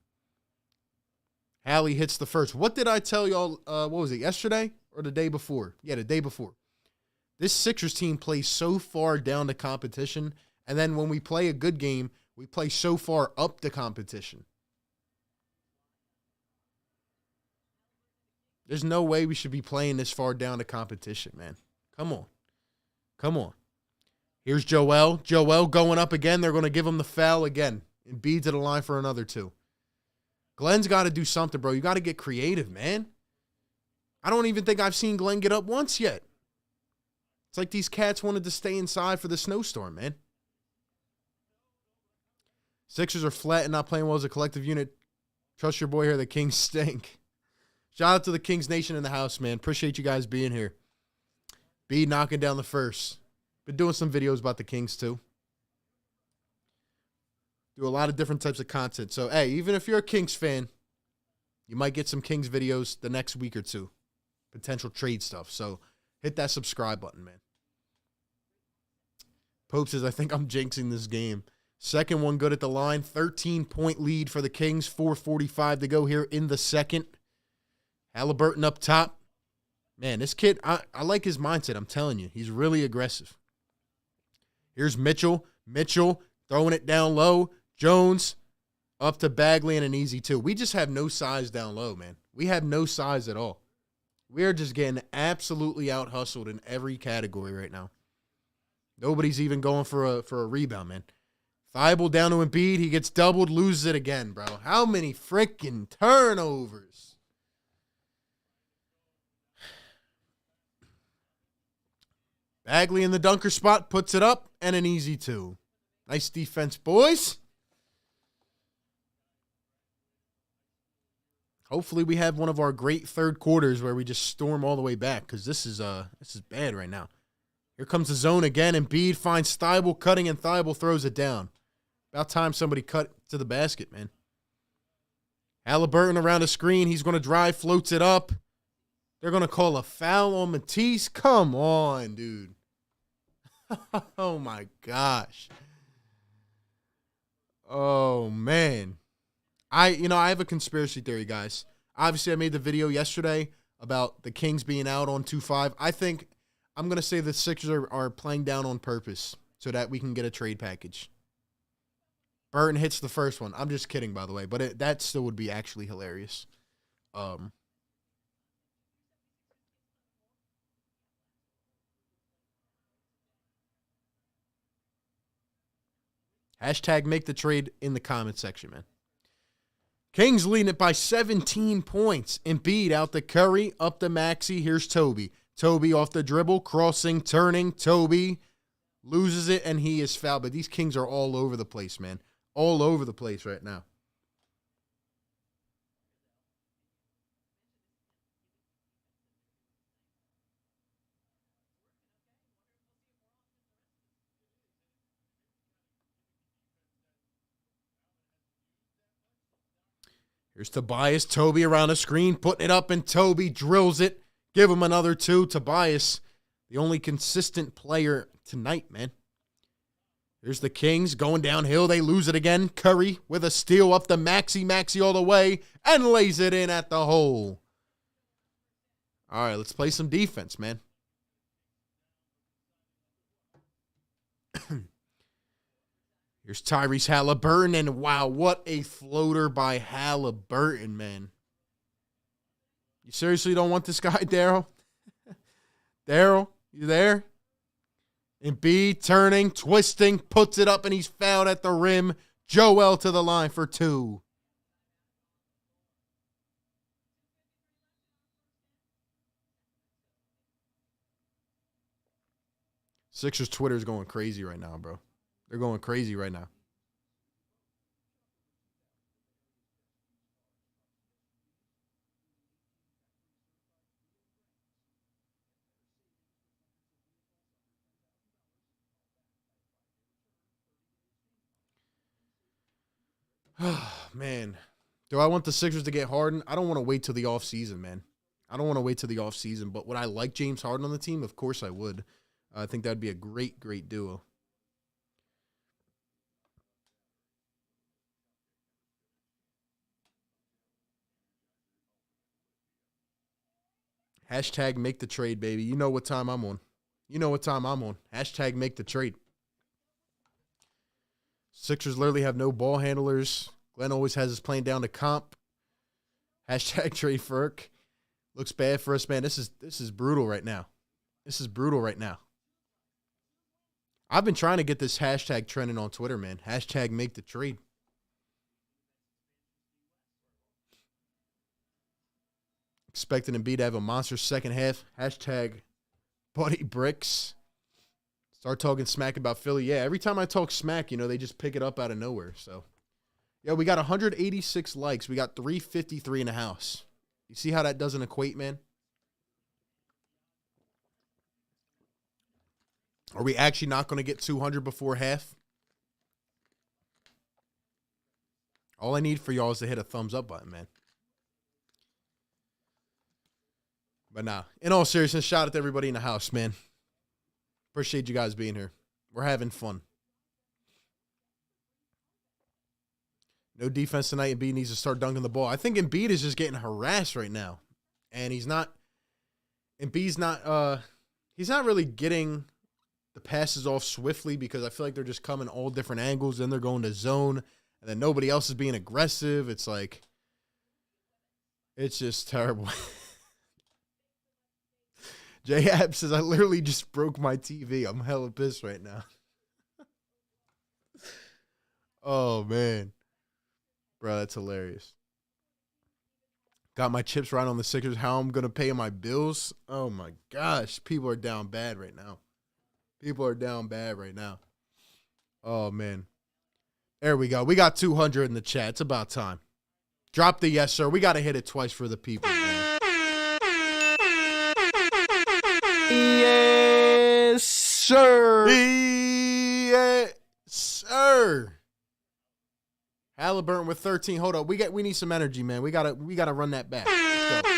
Hallie hits the first. What did I tell y'all? What was it, yesterday or the day before? Yeah, the day before. This Sixers team plays so far down the competition, and then when we play a good game, we play so far up the competition. There's no way we should be playing this far down the competition, man. Come on. Come on. Here's Joel. Joel going up again. They're going to give him the foul again. Embiid to the line for another 2. Glenn's got to do something, bro. You got to get creative, man. I don't even think I've seen Glenn get up once yet. It's like these cats wanted to stay inside for the snowstorm, man. Sixers are flat and not playing well as a collective unit. Trust your boy here. The Kings stink. Shout out to the Kings Nation in the house, man. Appreciate you guys being here. B knocking down the first. Been doing some videos about the Kings, too. Do a lot of different types of content. So, hey, even if you're a Kings fan, you might get some Kings videos the next week or 2. Potential trade stuff. So, hit that subscribe button, man. Pope says, I think I'm jinxing this game. Second one good at the line. 13-point lead for the Kings. 4:45 to go here in the second. Halliburton up top. Man, this kid, I like his mindset. I'm telling you. He's really aggressive. Here's Mitchell. Mitchell throwing it down low. Jones up to Bagley and an easy 2. We just have no size down low, man. We have no size at all. We are just getting absolutely out-hustled in every category right now. Nobody's even going for a rebound, man. Thibault down to Embiid. He gets doubled, loses it again, bro. How many freaking turnovers? Bagley in the dunker spot, puts it up, and an easy 2. Nice defense, boys. Hopefully we have one of our great third quarters where we just storm all the way back, because this is bad right now. Here comes the zone again. Embiid finds Thibault cutting, and Thibault throws it down. About time somebody cut to the basket, man. Halliburton around the screen. He's going to drive, floats it up. They're going to call a foul on Matisse. Come on, dude. Oh, my gosh. Oh, man. I have a conspiracy theory, guys. Obviously, I made the video yesterday about the Kings being out on 2-5. I think I'm going to say the Sixers are playing down on purpose so that we can get a trade package. Burton hits the first one. I'm just kidding, by the way, but that still would be actually hilarious. Hashtag make the trade in the comment section, man. Kings leading it by 17 points. Embiid out to Curry, up to Maxey. Here's Toby. Toby off the dribble, crossing, turning. Toby loses it, and he is fouled. But these Kings are all over the place, man. All over the place right now. Here's Tobias. Toby around the screen, putting it up, and Toby drills it. Give him another two. Tobias, the only consistent player tonight, man. Here's the Kings going downhill. They lose it again. Curry with a steal up to Maxey. Maxey all the way and lays it in at the hole. All right, let's play some defense, man. Here's Tyrese Halliburton, and wow, what a floater by Halliburton, man. You seriously don't want this guy, Daryl? Daryl, you there? Embiid turning, twisting, puts it up, and he's fouled at the rim. Joel to the line for two. Sixers Twitter is going crazy right now, bro. They're going crazy right now. Man, do I want the Sixers to get Harden? I don't want to wait till the offseason, man. I don't want to wait till the offseason, but would I like James Harden on the team? Of course I would. I think that would be a great, great duo. Hashtag make the trade, baby. You know what time I'm on. You know what time I'm on. Hashtag make the trade. Sixers literally have no ball handlers. Glenn always has us playing down to comp. Hashtag trade Ferk. Looks bad for us, man. This is brutal right now. This is brutal right now. I've been trying to get this hashtag trending on Twitter, man. Hashtag make the trade. Expecting Embiid to have a monster second half. Hashtag Buddy Bricks. Start talking smack about Philly. Yeah, every time I talk smack, they just pick it up out of nowhere. So, yeah, we got 186 likes. We got 353 in the house. You see how that doesn't equate, man? Are we actually not going to get 200 before half? All I need for y'all is to hit a thumbs up button, man. But nah, in all seriousness, shout out to everybody in the house, man. Appreciate you guys being here. We're having fun. No defense tonight. Embiid needs to start dunking the ball. I think Embiid is just getting harassed right now. And he's not really getting the passes off swiftly because I feel like they're just coming all different angles. Then they're going to zone. And then nobody else is being aggressive. It's just terrible. J-Ab says, I literally just broke my TV. I'm hella pissed right now. Oh, man. Bro, that's hilarious. Got my chips right on the Sixers. How I'm going to pay my bills? Oh, my gosh. People are down bad right now. Oh, man. There we go. We got 200 in the chat. It's about time. Drop the yes, sir. We got to hit it twice for the people, man. Yes, sir. Yes, sir. Halliburton with 13. Hold up. We need some energy, man. We gotta run that back. Let's go.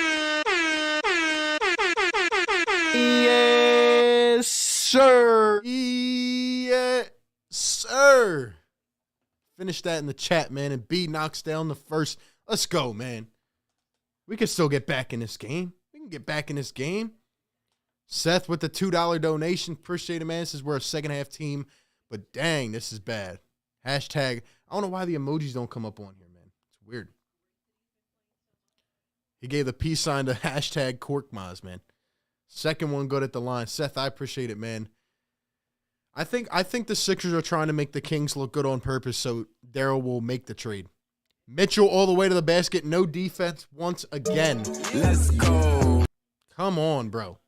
Yes, sir. Yes, sir. Finish that in the chat, man. And B knocks down the first. Let's go, man. We can still get back in this game. Seth with the $2 donation. Appreciate it, man. This is we're a second half team. But dang, this is bad. Hashtag, I don't know why the emojis don't come up on here, man. It's weird. He gave the peace sign to hashtag Korkmaz, man. Second one good at the line. Seth, I appreciate it, man. I think the Sixers are trying to make the Kings look good on purpose so Daryl will make the trade. Mitchell all the way to the basket. No defense once again. Let's go. Come on, bro.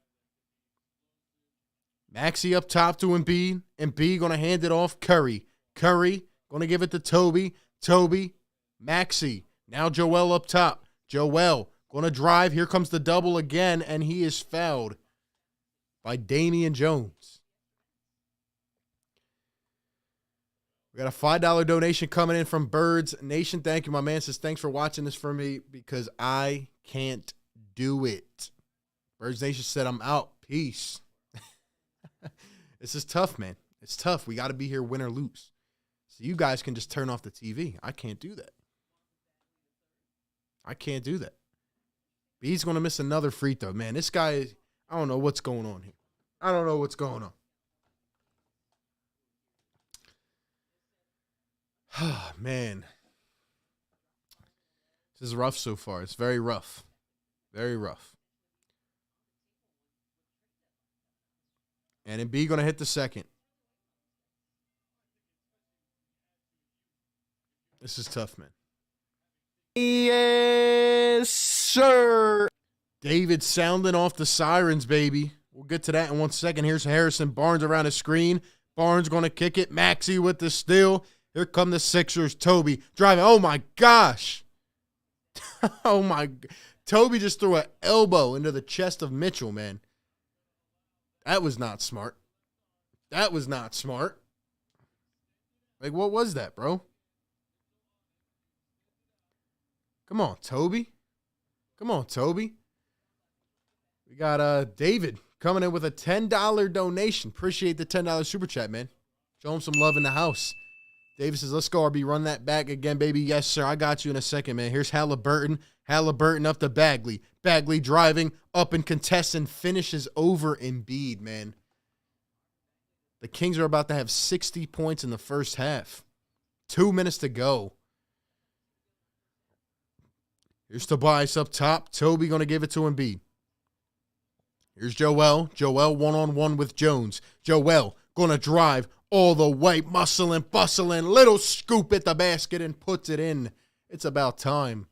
Maxey up top to Embiid. Embiid going to hand it off. Curry going to give it to Toby. Maxey. Now Joel up top. Joel going to drive. Here comes the double again, and he is fouled by Damian Jones. We got a $5 donation coming in from Birds Nation. Thank you, my man. Says, thanks for watching this for me because I can't do it. Birds Nation said, I'm out. Peace. This is tough, man. It's tough. We got to be here win or lose. So you guys can just turn off the TV. I can't do that. B's going to miss another free throw. Man, this guy, I don't know what's going on here. I don't know what's going on. Man. This is rough so far. It's very rough. Very rough. And Embiid going to hit the second. This is tough, man. Yes, sir. David sounding off the sirens, baby. We'll get to that in 1 second. Here's Harrison Barnes around the screen. Barnes going to kick it. Maxey with the steal. Here come the Sixers. Toby driving. Oh, my gosh. Oh, my. Toby just threw an elbow into the chest of Mitchell, man. That was not smart. Like, what was that, bro? Come on, Toby. We got David coming in with a $10 donation. Appreciate the $10 super chat, man. Show him some love in the house. David says, let's go, RB. Run that back again, baby. Yes, sir. I got you in a second, man. Here's Halliburton. Halliburton up to Bagley. Bagley driving up and contesting. Finishes over Embiid, man. The Kings are about to have 60 points in the first half. 2 minutes to go. Here's Tobias up top. Toby going to give it to Embiid. Here's Joel. Joel one-on-one with Jones. Joel going to drive all the way. Muscling, bustling. Little scoop at the basket and puts it in. It's about time.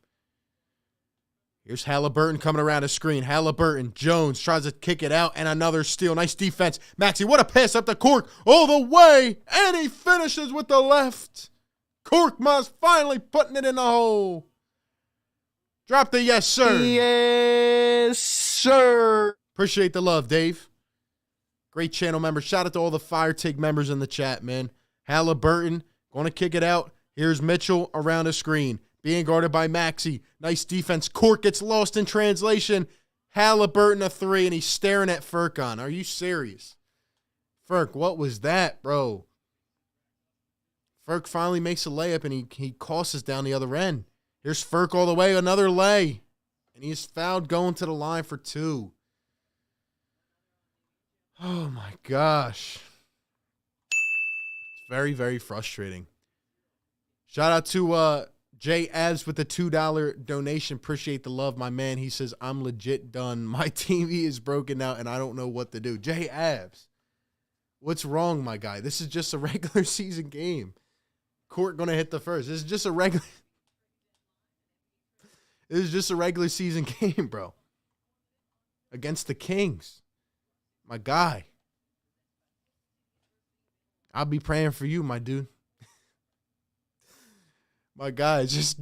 Here's Halliburton coming around the screen. Halliburton. Jones tries to kick it out and another steal. Nice defense. Maxey, what a pass up the court. All the way. And he finishes with the left. Korkmaz finally putting it in the hole. Drop the yes, sir. Yes, sir. Appreciate the love, Dave. Great channel member. Shout out to all the Fire Take members in the chat, man. Halliburton going to kick it out. Here's Mitchell around the screen. Being guarded by Maxey. Nice defense. Court gets lost in translation. Halliburton a three, and he's staring at Furkan. Are you serious? Furk, what was that, bro? Furk finally makes a layup, and he tosses down the other end. Here's Furk all the way, another lay. And he's fouled going to the line for two. Oh, my gosh. It's very, very frustrating. Shout out to Jay Abs with the $2 donation. Appreciate the love, my man. He says, I'm legit done. My TV is broken out, and I don't know what to do. Jay Abs, what's wrong, my guy? This is just a regular season game. Court going to hit the first. This is just a regular... This is just a regular season game, bro. Against the Kings. My guy. I'll be praying for you, my dude. My guy, just...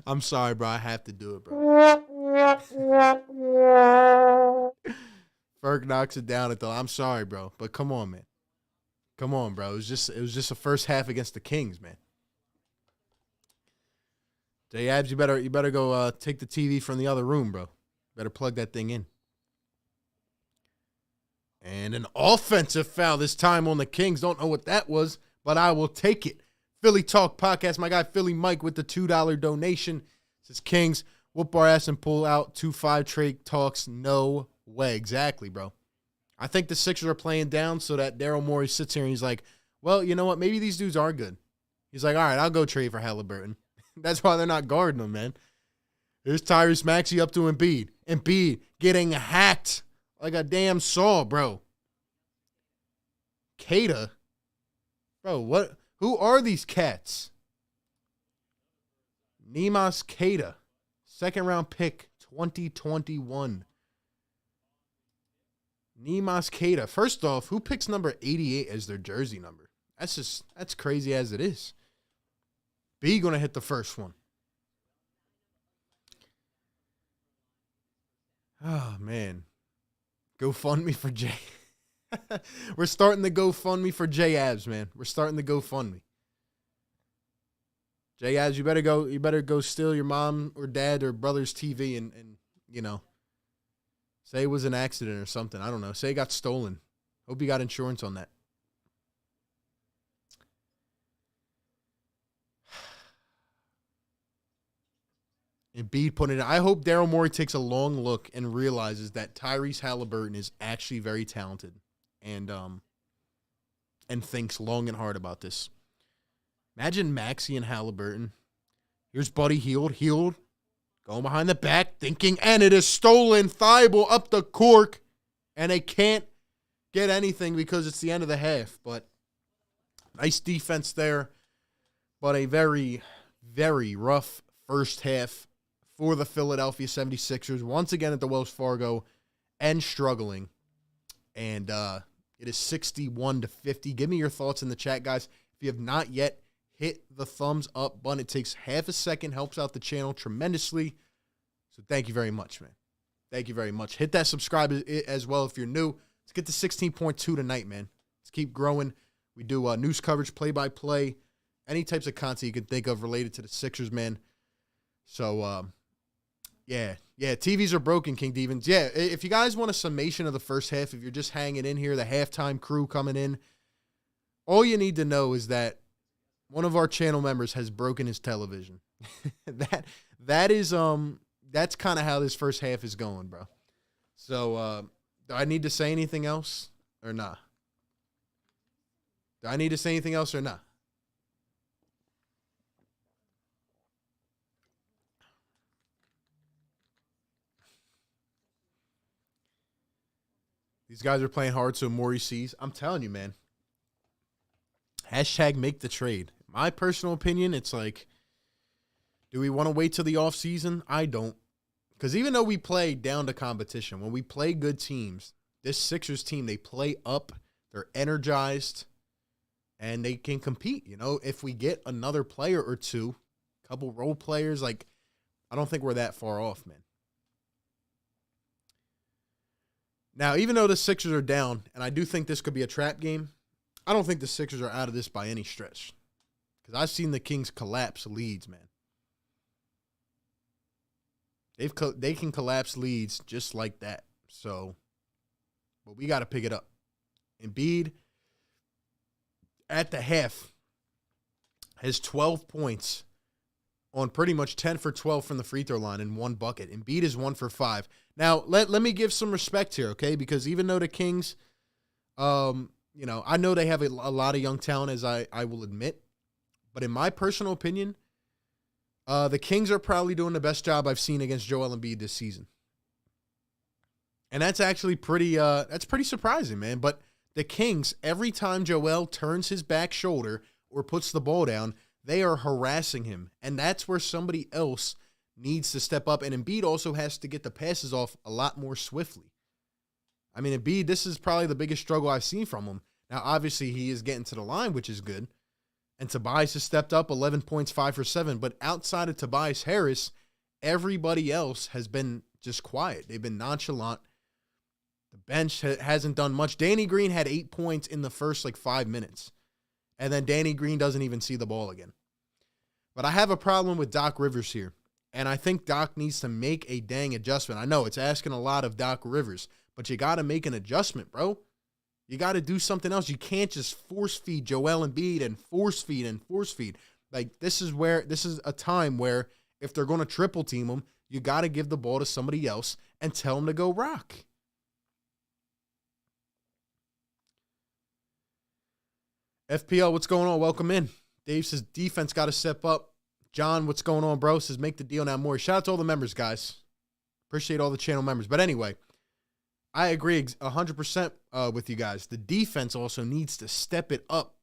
I'm sorry, bro. I have to do it, bro. Ferg knocks it down at the... I'm sorry, bro. But come on, man. Come on, bro. It was just the first half against the Kings, man. Jay Abs, you better go take the TV from the other room, bro. Better plug that thing in. And an offensive foul this time on the Kings. Don't know what that was, but I will take it. Philly Talk Podcast, my guy Philly Mike with the $2 donation. Says Kings, whoop our ass and pull out 2-5 trade talks. No way. Exactly, bro. I think the Sixers are playing down so that Daryl Morey sits here and he's like, well, you know what? Maybe these dudes are good. He's like, all right, I'll go trade for Halliburton. That's why they're not guarding him, man. Here's Tyrese Maxey up to Embiid. Embiid getting hacked like a damn saw, bro. Keita? Bro, what? Who are these cats? Nemas Keita. Second round pick, 2021. Nemas Keita. First off, who picks number 88 as their jersey number? That's crazy as it is. B going to hit the first one. Oh, man. GoFundMe for Jay. We're starting the GoFundMe for Jay Abs, man. We're starting the GoFundMe. Jay Abs, you better go steal your mom or dad or brother's TV and you know, say it was an accident or something. I don't know. Say it got stolen. Hope you got insurance on that. Embiid put it in. I hope Daryl Morey takes a long look and realizes that Tyrese Halliburton is actually very talented and thinks long and hard about this. Imagine Maxey and Halliburton. Here's Buddy Hield, going behind the back, thinking, and it is stolen. Thibault up the cork, and they can't get anything because it's the end of the half. But nice defense there, but a very, very rough first half for the Philadelphia 76ers, once again at the Wells Fargo, and struggling. And it is 61-50. Give me your thoughts in the chat, guys. If you have not yet, hit the thumbs up button. It takes half a second, helps out the channel tremendously. So thank you very much, man. Thank you very much. Hit that subscribe as well if you're new. Let's get to 16.2 tonight, man. Let's keep growing. We do news coverage, play-by-play, any types of content you can think of related to the Sixers, man. So, yeah, TVs are broken, King Devens. Yeah, if you guys want a summation of the first half, if you're just hanging in here, the halftime crew coming in, all you need to know is that one of our channel members has broken his television. That's kind of how this first half is going, bro. So, do I need to say anything else or not? Do I need to say anything else or not? These guys are playing hard, so Morey sees. I'm telling you, man. Hashtag make the trade. My personal opinion, it's like, do we want to wait till the offseason? I don't. Because even though we play down to competition, when we play good teams, this Sixers team, they play up, they're energized, and they can compete. You know, if we get another player or two, a couple role players, like, I don't think we're that far off, man. Now, even though the Sixers are down, and I do think this could be a trap game, I don't think the Sixers are out of this by any stretch. Because I've seen the Kings collapse leads, man. They can collapse leads just like that. So, but we got to pick it up. Embiid, at the half, has 12 points on pretty much 10 for 12 from the free throw line in one bucket. Embiid is 1 for 5. Now, let me give some respect here, okay? Because even though the Kings, you know, I know they have a lot of young talent, as I will admit. But in my personal opinion, the Kings are probably doing the best job I've seen against Joel Embiid this season. And that's actually pretty surprising, man. But the Kings, every time Joel turns his back shoulder or puts the ball down, they are harassing him. And that's where somebody else needs to step up. And Embiid also has to get the passes off a lot more swiftly. I mean, Embiid, this is probably the biggest struggle I've seen from him. Now, obviously, he is getting to the line, which is good. And Tobias has stepped up 11 points, 5 for 7. But outside of Tobias Harris, everybody else has been just quiet. They've been nonchalant. The bench hasn't done much. Danny Green had 8 points in the first, 5 minutes. And then Danny Green doesn't even see the ball again. But I have a problem with Doc Rivers here. And I think Doc needs to make a dang adjustment. I know it's asking a lot of Doc Rivers, but you got to make an adjustment, bro. You got to do something else. You can't just force feed Joel Embiid and force feed and force feed. This is a time where if they're going to triple team them, you got to give the ball to somebody else and tell them to go rock. FPL, what's going on? Welcome in. Dave says defense got to step up. John, what's going on, bro? Says make the deal now more. Shout out to all the members, guys. Appreciate all the channel members. But anyway, I agree 100% with you guys. The defense also needs to step it up.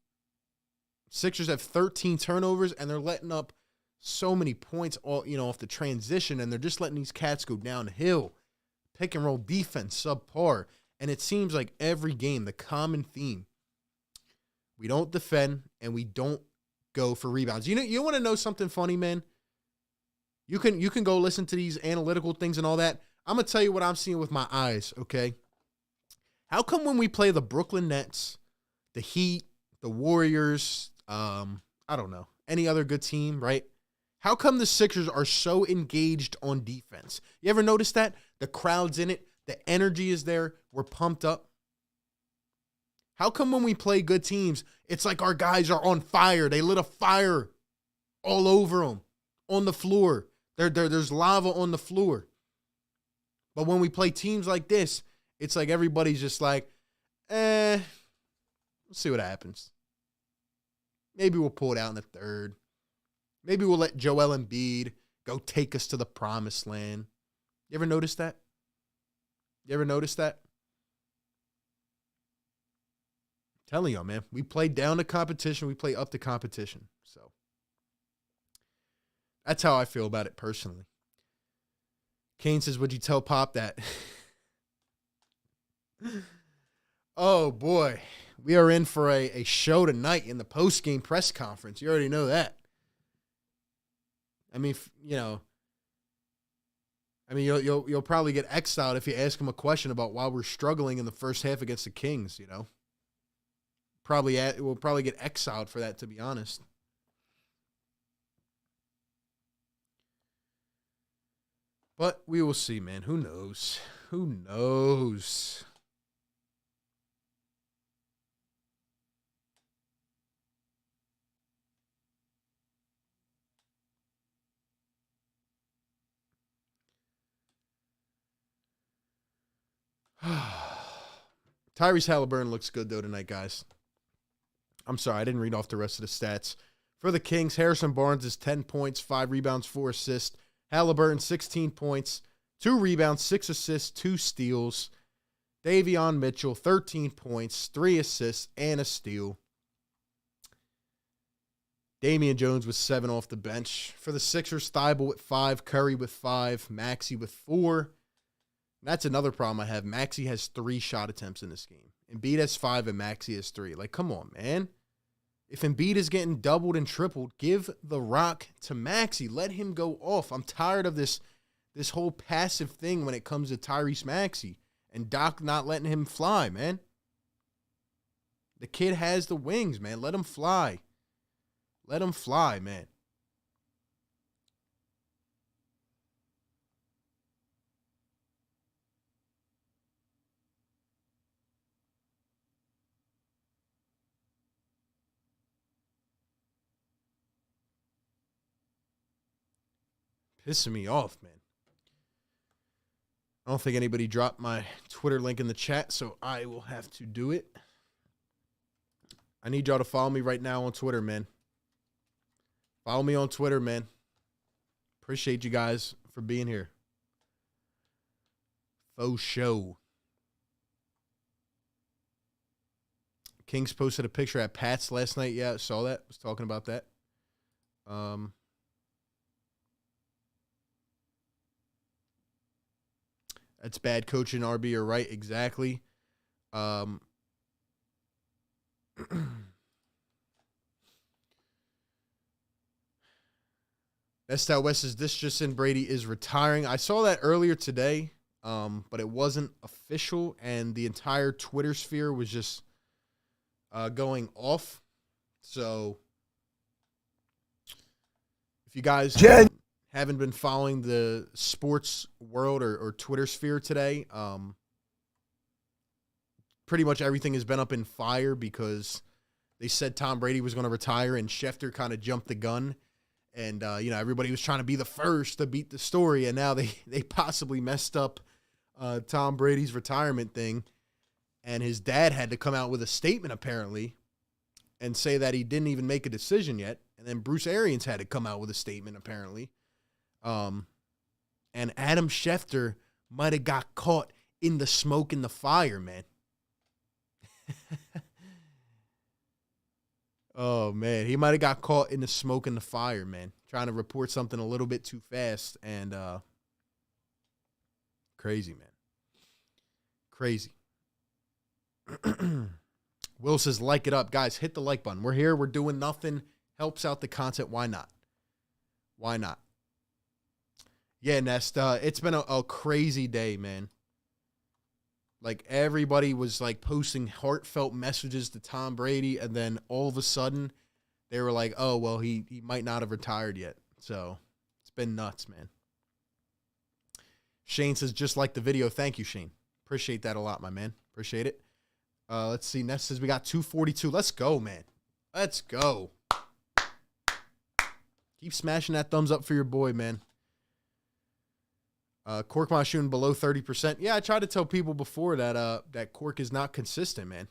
Sixers have 13 turnovers, and they're letting up so many points off the transition, and they're just letting these cats go downhill. Pick and roll defense, subpar. And it seems like every game, the common theme, we don't defend and we don't go for rebounds. You want to know something funny, man? You can go listen to these analytical things and all that. I'm going to tell you what I'm seeing with my eyes, okay? How come when we play the Brooklyn Nets, the Heat, the Warriors, I don't know, any other good team, right? How come the Sixers are so engaged on defense? You ever notice that? The crowd's in it. The energy is there. We're pumped up. How come when we play good teams, it's like our guys are on fire? They lit a fire all over them, on the floor. There's lava on the floor. But when we play teams like this, it's like everybody's just like, let's see what happens. Maybe we'll pull it out in the third. Maybe we'll let Joel Embiid go take us to the promised land. You ever notice that? Telling y'all, man, we play down the competition, we play up the competition. So that's how I feel about it personally. Kane says, would you tell Pop that? Oh, boy. We are in for a show tonight in the post-game press conference. You already know that. I mean, you'll probably get exiled if you ask him a question about why we're struggling in the first half against the Kings, We'll probably get exiled for that, to be honest. But we will see, man. Who knows? Tyrese Halliburton looks good, though, tonight, guys. I'm sorry, I didn't read off the rest of the stats. For the Kings, Harrison Barnes is 10 points, 5 rebounds, 4 assists. Halliburton, 16 points, 2 rebounds, 6 assists, 2 steals. Davion Mitchell, 13 points, 3 assists, and a steal. Damian Jones with 7 off the bench. For the Sixers, Thibault with 5, Curry with 5, Maxey with 4. That's another problem I have. Maxey has 3 shot attempts in this game. Embiid has 5 and Maxey has 3. Like, come on, man. If Embiid is getting doubled and tripled, give the rock to Maxey. Let him go off. I'm tired of this whole passive thing when it comes to Tyrese Maxey and Doc not letting him fly, man. The kid has the wings, man. Let him fly. Let him fly, man. Pissing me off, man. I don't think anybody dropped my Twitter link in the chat, so I will have to do it. I need y'all to follow me right now on Twitter, man. Follow me on Twitter, man. Appreciate you guys for being here. Faux show. Kings posted a picture at Pat's last night. Yeah, I saw that. Was talking about that. That's bad coaching, RB. You're right. Exactly. Estel West says this just in, Brady is retiring. I saw that earlier today, but it wasn't official, and the entire Twitter sphere was just going off. So if you guys haven't been following the sports world or Twitter sphere today, pretty much everything has been up in fire because they said Tom Brady was going to retire, and Schefter kind of jumped the gun. And, everybody was trying to be the first to beat the story, and now they possibly messed up Tom Brady's retirement thing. And his dad had to come out with a statement, apparently. and say that he didn't even make a decision yet. And then Bruce Arians had to come out with a statement, apparently. And Adam Schefter might have got caught in the smoke and the fire, man. Oh, man. He might have got caught in the smoke and the fire, man. Trying to report something a little bit too fast. And crazy, man. Crazy. Will says, like it up. Guys, hit the like button. We're here. We're doing nothing. Helps out the content. Why not? Why not? Yeah, Nest. It's been a crazy day, man. Like, everybody was, like, posting heartfelt messages to Tom Brady, and then all of a sudden, they were like, oh, well, he might not have retired yet. So, it's been nuts, man. Shane says, just like the video. Thank you, Shane. Appreciate that a lot, my man. Appreciate it. Let's see. Nest says we got 242. Let's go, man. Let's go. Keep smashing that thumbs up for your boy, man. Corkmont shooting below 30%. Yeah, I tried to tell people before that that Cork is not consistent, man.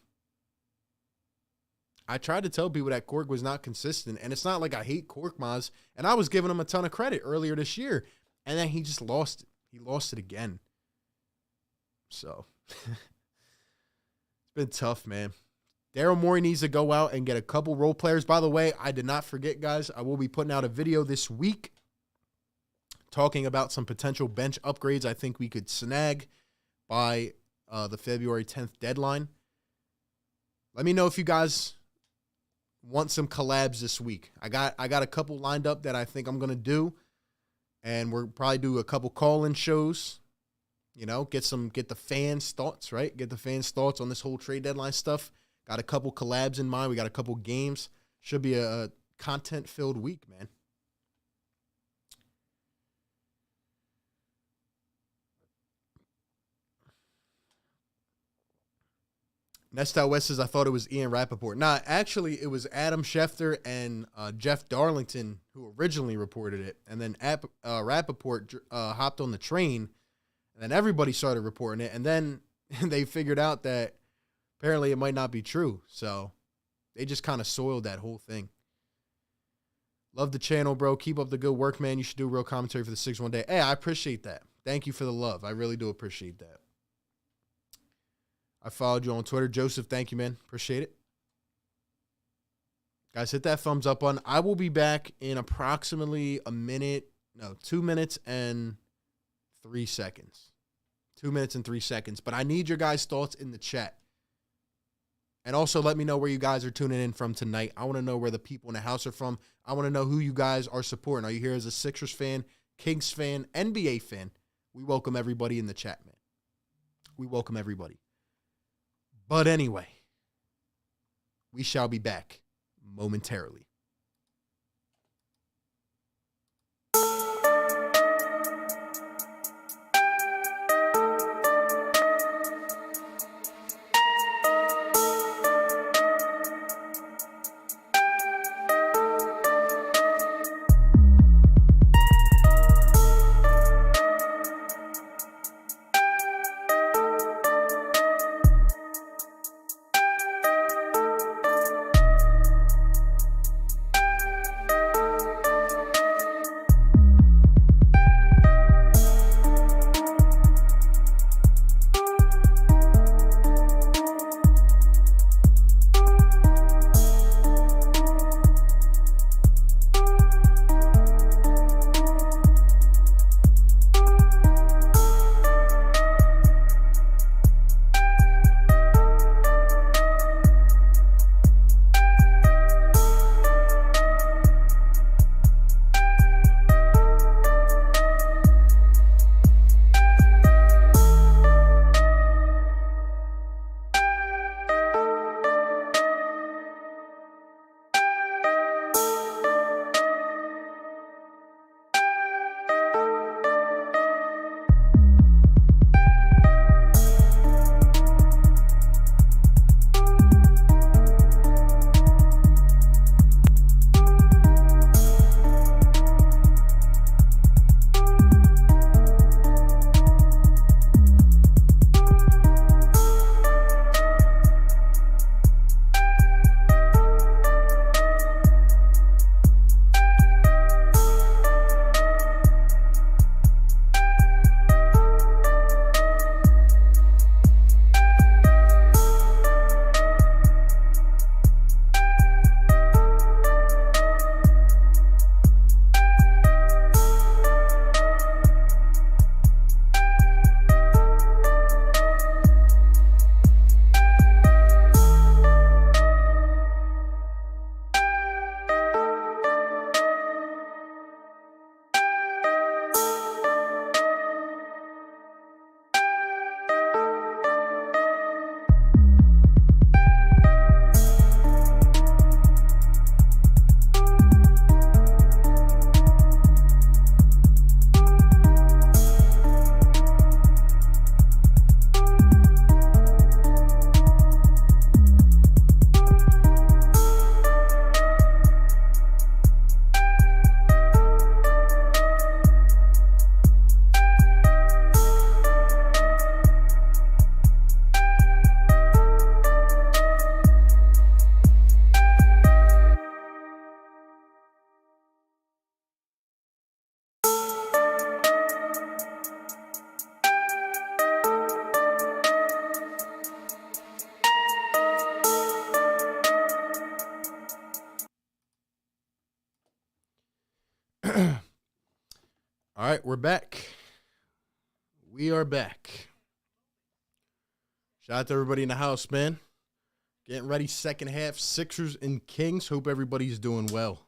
I tried to tell people that Cork was not consistent, and it's not like I hate Korkmaz, and I was giving him a ton of credit earlier this year, and then he just lost it. He lost it again. So, it's been tough, man. Daryl Morey needs to go out and get a couple role players. By the way, I did not forget, guys. I will be putting out a video this week talking about some potential bench upgrades I think we could snag by the February 10th deadline. Let me know if you guys want some collabs this week. I got a couple lined up that I think I'm going to do, and we'll probably do a couple call-in shows. You know, get the fans' thoughts, right? Get the fans' thoughts on this whole trade deadline stuff. Got a couple collabs in mind. We got a couple games. Should be a content-filled week, man. Nest Out West says, I thought it was Ian Rappaport. Nah, actually, it was Adam Schefter and Jeff Darlington who originally reported it. And then Rappaport hopped on the train, and then everybody started reporting it. And then they figured out that apparently it might not be true. So they just kind of soiled that whole thing. Love the channel, bro. Keep up the good work, man. You should do real commentary for the 6-1 day. Hey, I appreciate that. Thank you for the love. I really do appreciate that. I followed you on Twitter. Joseph, thank you, man. Appreciate it. Guys, hit that thumbs up button. I will be back in approximately 2 minutes and 3 seconds. 2 minutes and 3 seconds. But I need your guys' thoughts in the chat. And also let me know where you guys are tuning in from tonight. I want to know where the people in the house are from. I want to know who you guys are supporting. Are you here as a Sixers fan, Kings fan, NBA fan? We welcome everybody in the chat, man. We welcome everybody. But anyway, we shall be back momentarily. right, we're back. We are back. Shout out to everybody in the house, man. Getting ready, second half, Sixers and Kings. Hope everybody's doing well.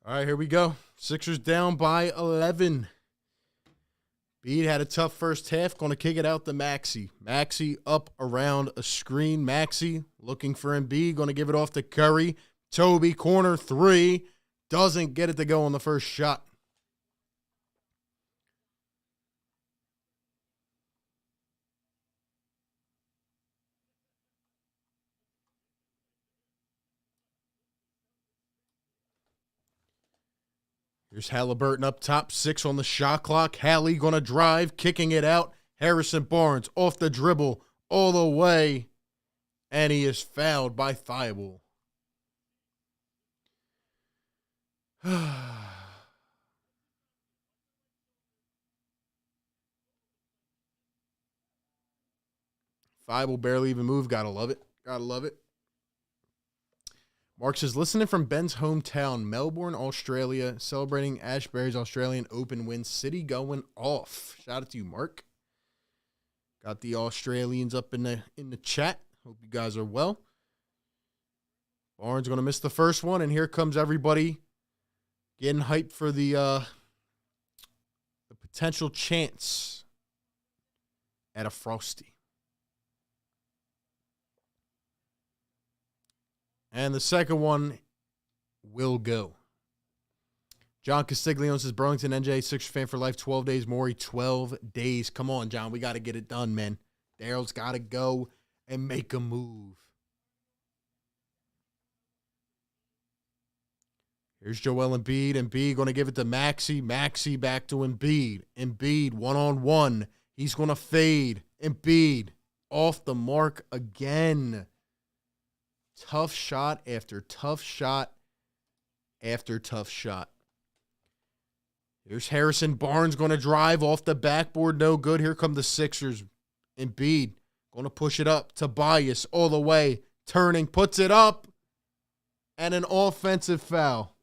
All right, here we go. Sixers down by 11. Bede had a tough first half. Going to kick it out to Maxey. Maxey up around a screen. Maxey looking for Embiid. Going to give it off to Curry. Toby, corner three. Doesn't get it to go on the first shot. Here's Halliburton up top, 6 on the shot clock. Hallie going to drive, kicking it out. Harrison Barnes off the dribble all the way, and he is fouled by Thibault. Thibault barely even moved. Gotta love it. Gotta love it. Mark says, listening from Ben's hometown, Melbourne, Australia, celebrating Ashbury's Australian Open win. City going off. Shout out to you, Mark. Got the Australians up in the chat. Hope you guys are well. Barnes going to miss the first one, and here comes everybody getting hyped for the potential chance at a Frosty. And the second one will go. John Castiglione says, Burlington NJ, Sixers fan for life, 12 days. Maury, 12 days. Come on, John. We got to get it done, man. Daryl's got to go and make a move. Here's Joel Embiid. Embiid going to give it to Maxey. Maxey back to Embiid. Embiid one-on-one. He's going to fade. Embiid off the mark again. Tough shot after tough shot after tough shot. Here's Harrison Barnes going to drive off the backboard. No good. Here come the Sixers. Embiid going to push it up. Tobias all the way. Turning. Puts it up. And an offensive foul.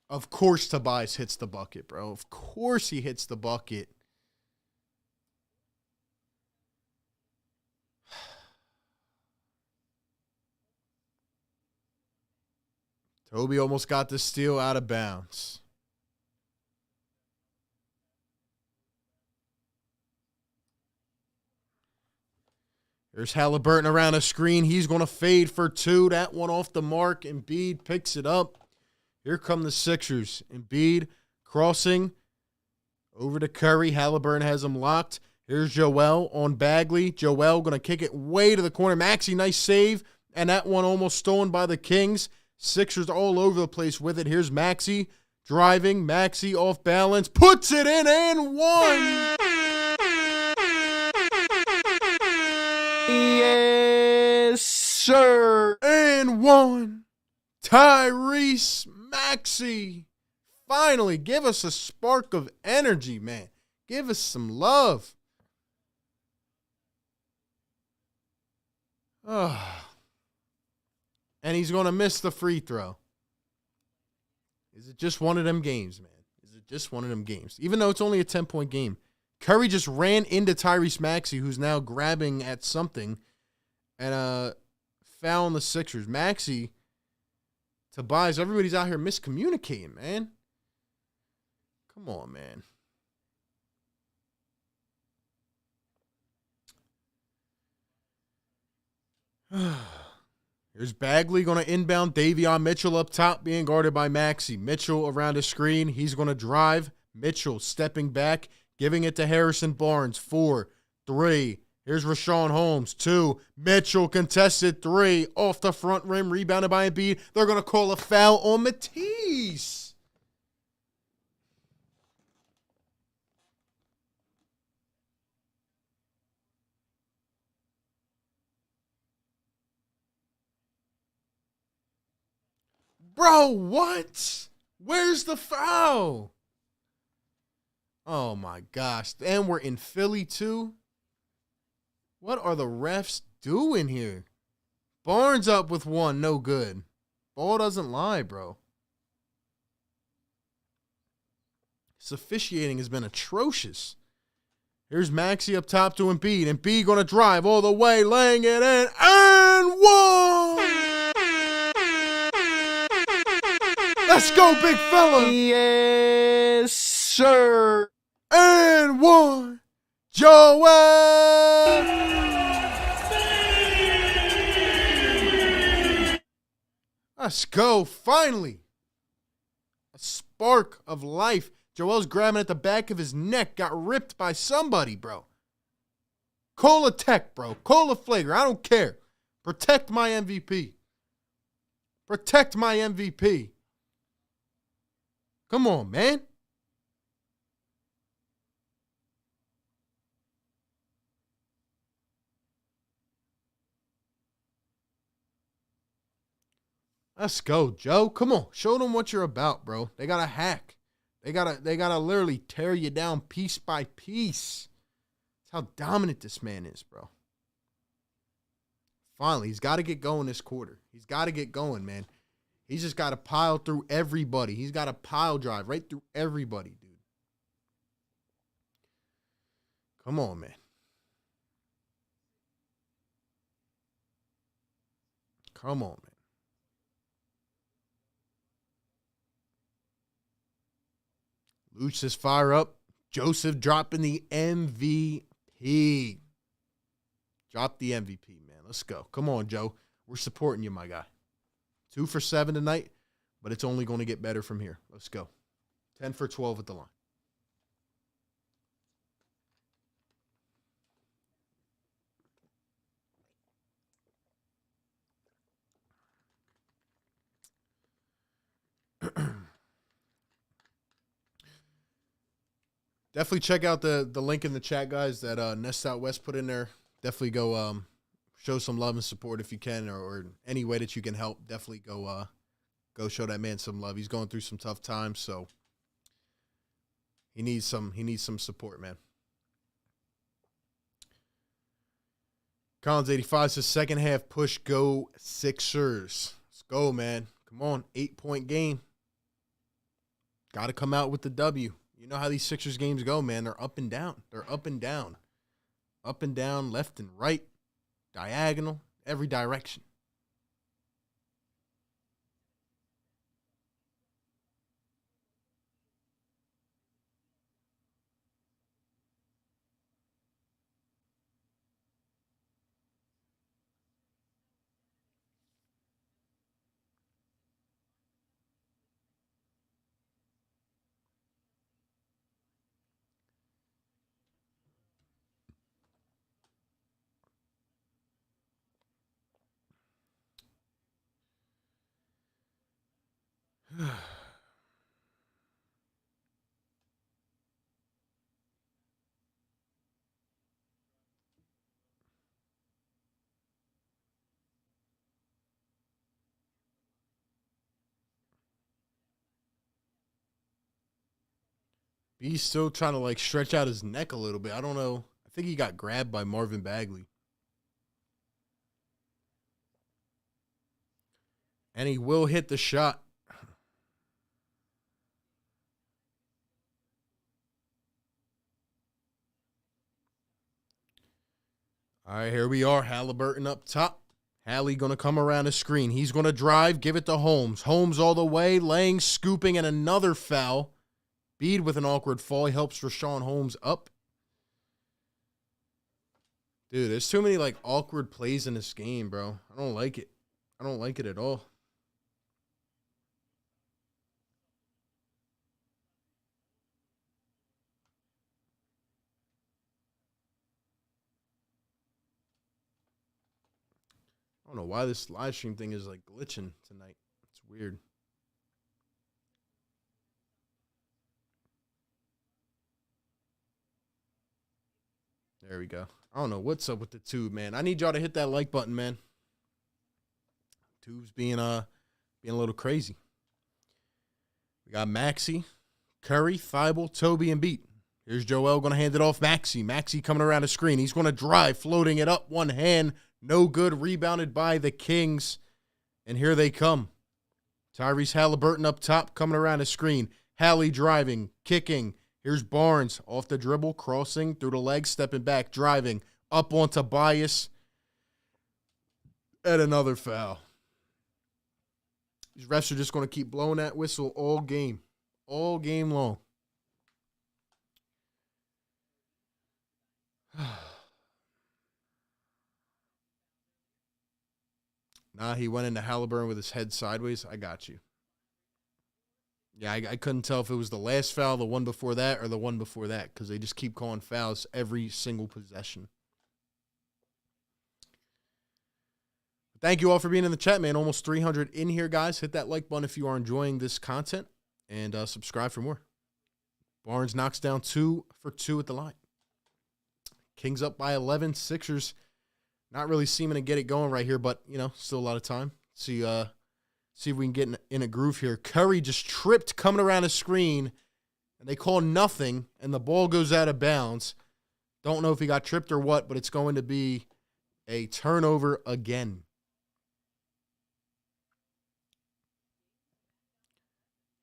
Of course Tobias hits the bucket, bro. Of course he hits the bucket. Toby almost got the steal out of bounds. There's Halliburton around a screen. He's going to fade for two. That one off the mark. Embiid picks it up. Here come the Sixers. Embiid crossing over to Curry. Halliburton has him locked. Here's Joel on Bagley. Joel going to kick it way to the corner. Maxey, nice save. And that one almost stolen by the Kings. Sixers all over the place with it. Here's Maxey driving. Maxey off balance. Puts it in and one. Yes, sir. And one. Tyrese Maxey. Finally, give us a spark of energy, man. Give us some love. Oh. And he's going to miss the free throw. Is it just one of them games, man? Is it just one of them games? Even though it's only a 10-point game. Curry just ran into Tyrese Maxey, who's now grabbing at something, and fouling the Sixers. Maxey, Tobias, everybody's out here miscommunicating, man. Come on, man. Here's Bagley going to inbound. Davion Mitchell up top being guarded by Maxey. Mitchell around a screen. He's going to drive. Mitchell stepping back, giving it to Harrison Barnes. 4, 3. Here's Rashawn Holmes. 2. Mitchell contested 3. Off the front rim. Rebounded by Embiid. They're going to call a foul on Matisse. Bro, what? Where's the foul? Oh, my gosh. And we're in Philly, too? What are the refs doing here? Barnes up with one. No good. Ball doesn't lie, bro. This officiating has been atrocious. Here's Maxey up top to Embiid. Embiid going to drive all the way, laying it in, and one! Let's go, big fella! Yes, sir. And one! Joel! Let's go, finally! A spark of life. Joel's grabbing at the back of his neck. Got ripped by somebody, bro. Call a tech, bro. Call a flagrant. I don't care. Protect my MVP. Protect my MVP. Come on, man. Let's go, Joe. Come on. Show them what you're about, bro. They got a hack. They gotta literally tear you down piece by piece. That's how dominant this man is, bro. Finally, he's got to get going this quarter. He's got to get going, man. He's just got to pile through everybody. He's got to pile drive right through everybody, dude. Come on, man. Come on, man. Luch says fire up. Joseph dropping the MVP. Drop the MVP, man. Let's go. Come on, Joe. We're supporting you, my guy. 2 for 7 tonight, but it's only going to get better from here. Let's go. 10 for 12 at the line. Definitely check out the link in the chat, guys, that Nest Out West put in there. Definitely go show some love and support if you can, or any way that you can help. Definitely go show that man some love. He's going through some tough times, so he needs some support, man. Collins 85 says second half push, go Sixers. Let's go, man. Come on, 8-point game. Got to come out with the W. You know how these Sixers games go, man. They're up and down. They're up and down. Up and down, left and right, diagonal, every direction. He's still trying to, like, stretch out his neck a little bit. I don't know. I think he got grabbed by Marvin Bagley. And he will hit the shot. All right, here we are. Halliburton up top. Hallie going to come around the screen. He's going to drive, give it to Holmes. Holmes all the way, laying, scooping, and another foul. Bede with an awkward fall. He helps Rashawn Holmes up. Dude, there's too many, like, awkward plays in this game, bro. I don't like it. I don't like it at all. I don't know why this live stream thing is, like, glitching tonight. It's weird. There we go. I don't know what's up with the tube, man. I need y'all to hit that like button, man. Tube's being a little crazy. We got Maxey, Curry, Thibault, Toby, and Beat. Here's Joel going to hand it off Maxey. Maxey coming around the screen. He's going to drive, floating it up one hand. No good. Rebounded by the Kings. And here they come. Tyrese Halliburton up top, coming around the screen. Hallie driving, kicking. Here's Barnes off the dribble, crossing through the legs, stepping back, driving. Up on Tobias. And another foul. These refs are just going to keep blowing that whistle all game long. Nah, he went into Halliburton with his head sideways. I got you. Yeah, I couldn't tell if it was the last foul, the one before that, or the one before that, because they just keep calling fouls every single possession. Thank you all for being in the chat, man. Almost 300 in here, guys. Hit that like button if you are enjoying this content, and subscribe for more. Barnes knocks down 2 for 2 at the line. Kings up by 11. Sixers not really seeming to get it going right here, but, you know, still a lot of time. See if we can get in a groove here. Curry just tripped coming around the screen, and they call nothing, and the ball goes out of bounds. Don't know if he got tripped or what, but it's going to be a turnover again.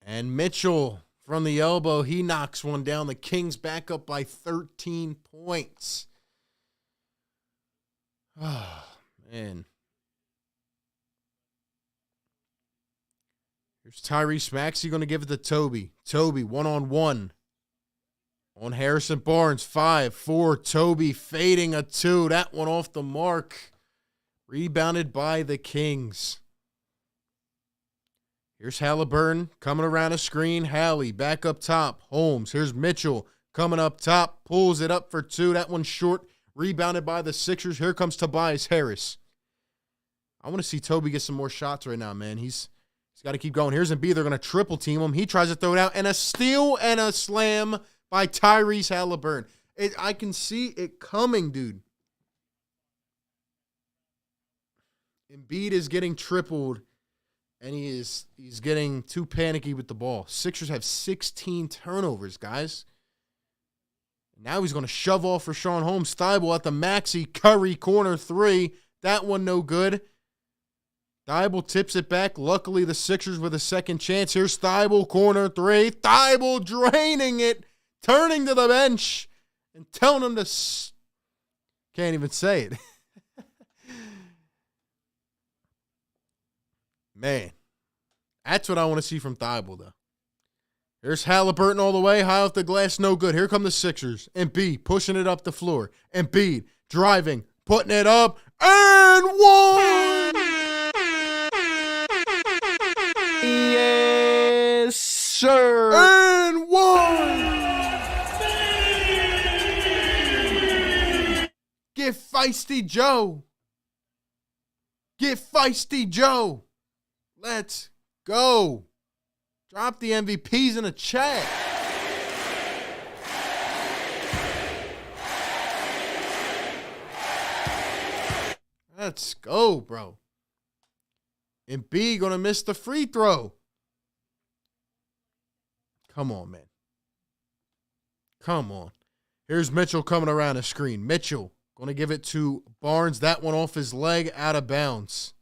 And Mitchell from the elbow, he knocks one down. The Kings back up by 13 points. Oh, man. Here's Tyrese Maxey going to give it to Toby. Toby, one-on-one. On Harrison Barnes, 5-4. Toby fading a 2. That one off the mark. Rebounded by the Kings. Here's Halliburton coming around a screen. Hallie back up top. Holmes. Here's Mitchell coming up top. Pulls it up for 2. That one's short. Rebounded by the Sixers. Here comes Tobias Harris. I want to see Toby get some more shots right now, man. He's got to keep going. Here's Embiid. They're going to triple team him. He tries to throw it out. And a steal and a slam by Tyrese Halliburton. I can see it coming, dude. Embiid is getting tripled. And he's getting too panicky with the ball. Sixers have 16 turnovers, guys. Now he's going to shove off for Sean Holmes. Thibault at the Maxey. Curry, corner 3. That one no good. Thibault tips it back. Luckily, the Sixers with a second chance. Here's Thibault, corner 3. Thibault draining it. Turning to the bench. And telling him to... Can't even say it. Man, that's what I want to see from Thibault, though. Here's Halliburton all the way, high off the glass, no good. Here come the Sixers. Embiid pushing it up the floor. Embiid driving, putting it up, and one! Yes, sir. And one! Get feisty, Joe. Get feisty, Joe. Let's go. Drop the MVPs in the chat. Let's go, bro. Embiid gonna miss the free throw. Come on, man. Come on. Here's Mitchell coming around the screen. Mitchell gonna give it to Barnes. That one off his leg, out of bounds.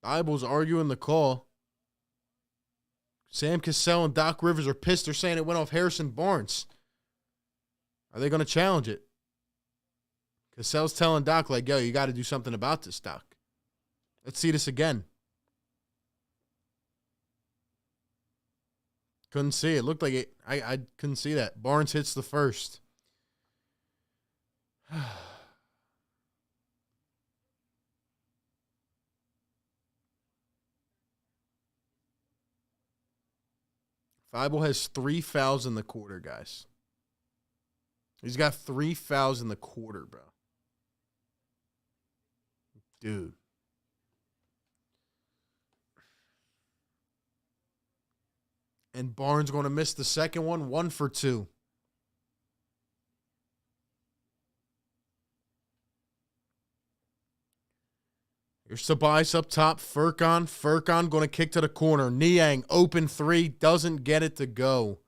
Thibault's arguing the call. Sam Cassell and Doc Rivers are pissed. They're saying it went off Harrison Barnes. Are they going to challenge it? Cassell's telling Doc, like, yo, you got to do something about this, Doc. Let's see this again. Couldn't see it. Looked like it. I couldn't see that. Barnes hits the first. Thibault has 3 fouls in the quarter, guys. He's got 3 fouls in the quarter, bro. Dude. And Barnes going to miss the second one, 1 for 2. Here's Tobias up top. Furkan. Furkan going to kick to the corner. Niang, open three. Doesn't get it to go.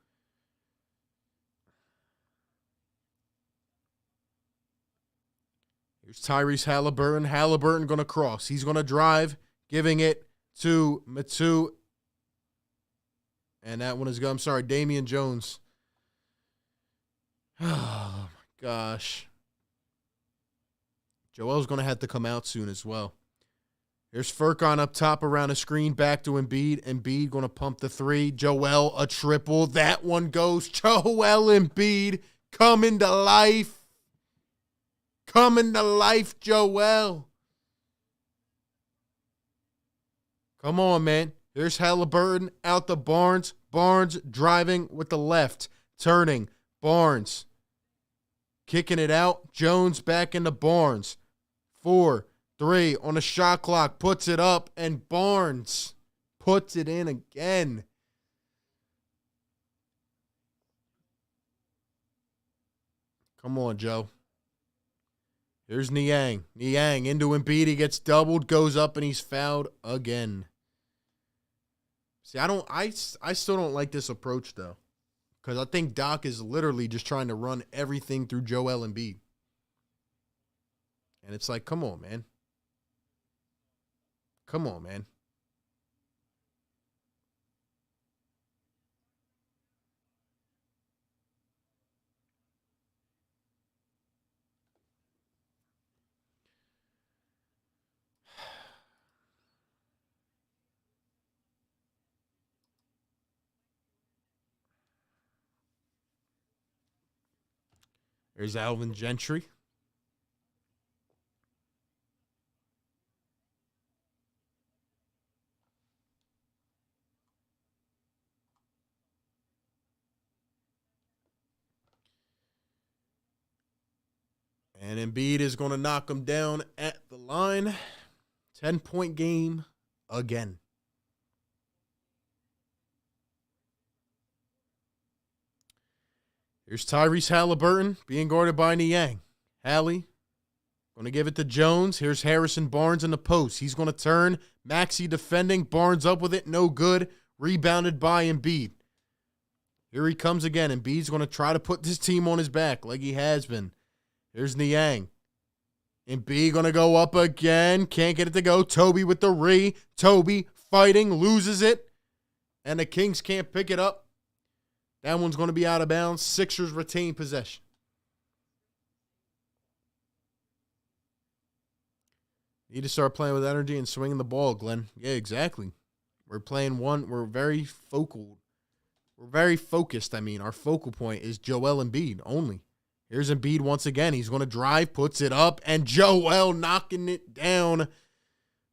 Here's Tyrese Halliburton. Halliburton going to cross. He's going to drive, giving it to Matu. And that one is good. I'm sorry, Damian Jones. Oh, my gosh. Joel's going to have to come out soon as well. Here's Furkan up top around the screen. Back to Embiid. Embiid going to pump the three. Joel, a triple. That one goes. Joel Embiid coming to life. Coming to life, Joel. Come on, man. Here's Halliburton out to Barnes. Barnes driving with the left. Turning. Barnes. Kicking it out. Jones back into Barnes. 4-3 on the shot clock. Puts it up. And Barnes puts it in again. Come on, Joe. Here's Niang. Niang into Embiid. He gets doubled, goes up, and he's fouled again. See, I still don't like this approach, though. Because I think Doc is literally just trying to run everything through Joel Embiid. And it's like, come on, man. Come on, man. There's Alvin Gentry. And Embiid is going to knock him down at the line. 10-point game again. Here's Tyrese Halliburton being guarded by Niang. Hallie going to give it to Jones. Here's Harrison Barnes in the post. He's going to turn. Maxey defending. Barnes up with it. No good. Rebounded by Embiid. Here he comes again. Embiid's going to try to put this team on his back like he has been. Here's Niang. Embiid going to go up again. Can't get it to go. Toby with the re. Toby fighting. Loses it. And the Kings can't pick it up. That one's going to be out of bounds. Sixers retain possession. Need to start playing with energy and swinging the ball, Glenn. Yeah, exactly. We're playing one. We're very focal. We're very focused. I mean, our focal point is Joel Embiid only. Here's Embiid once again. He's going to drive, puts it up, and Joel knocking it down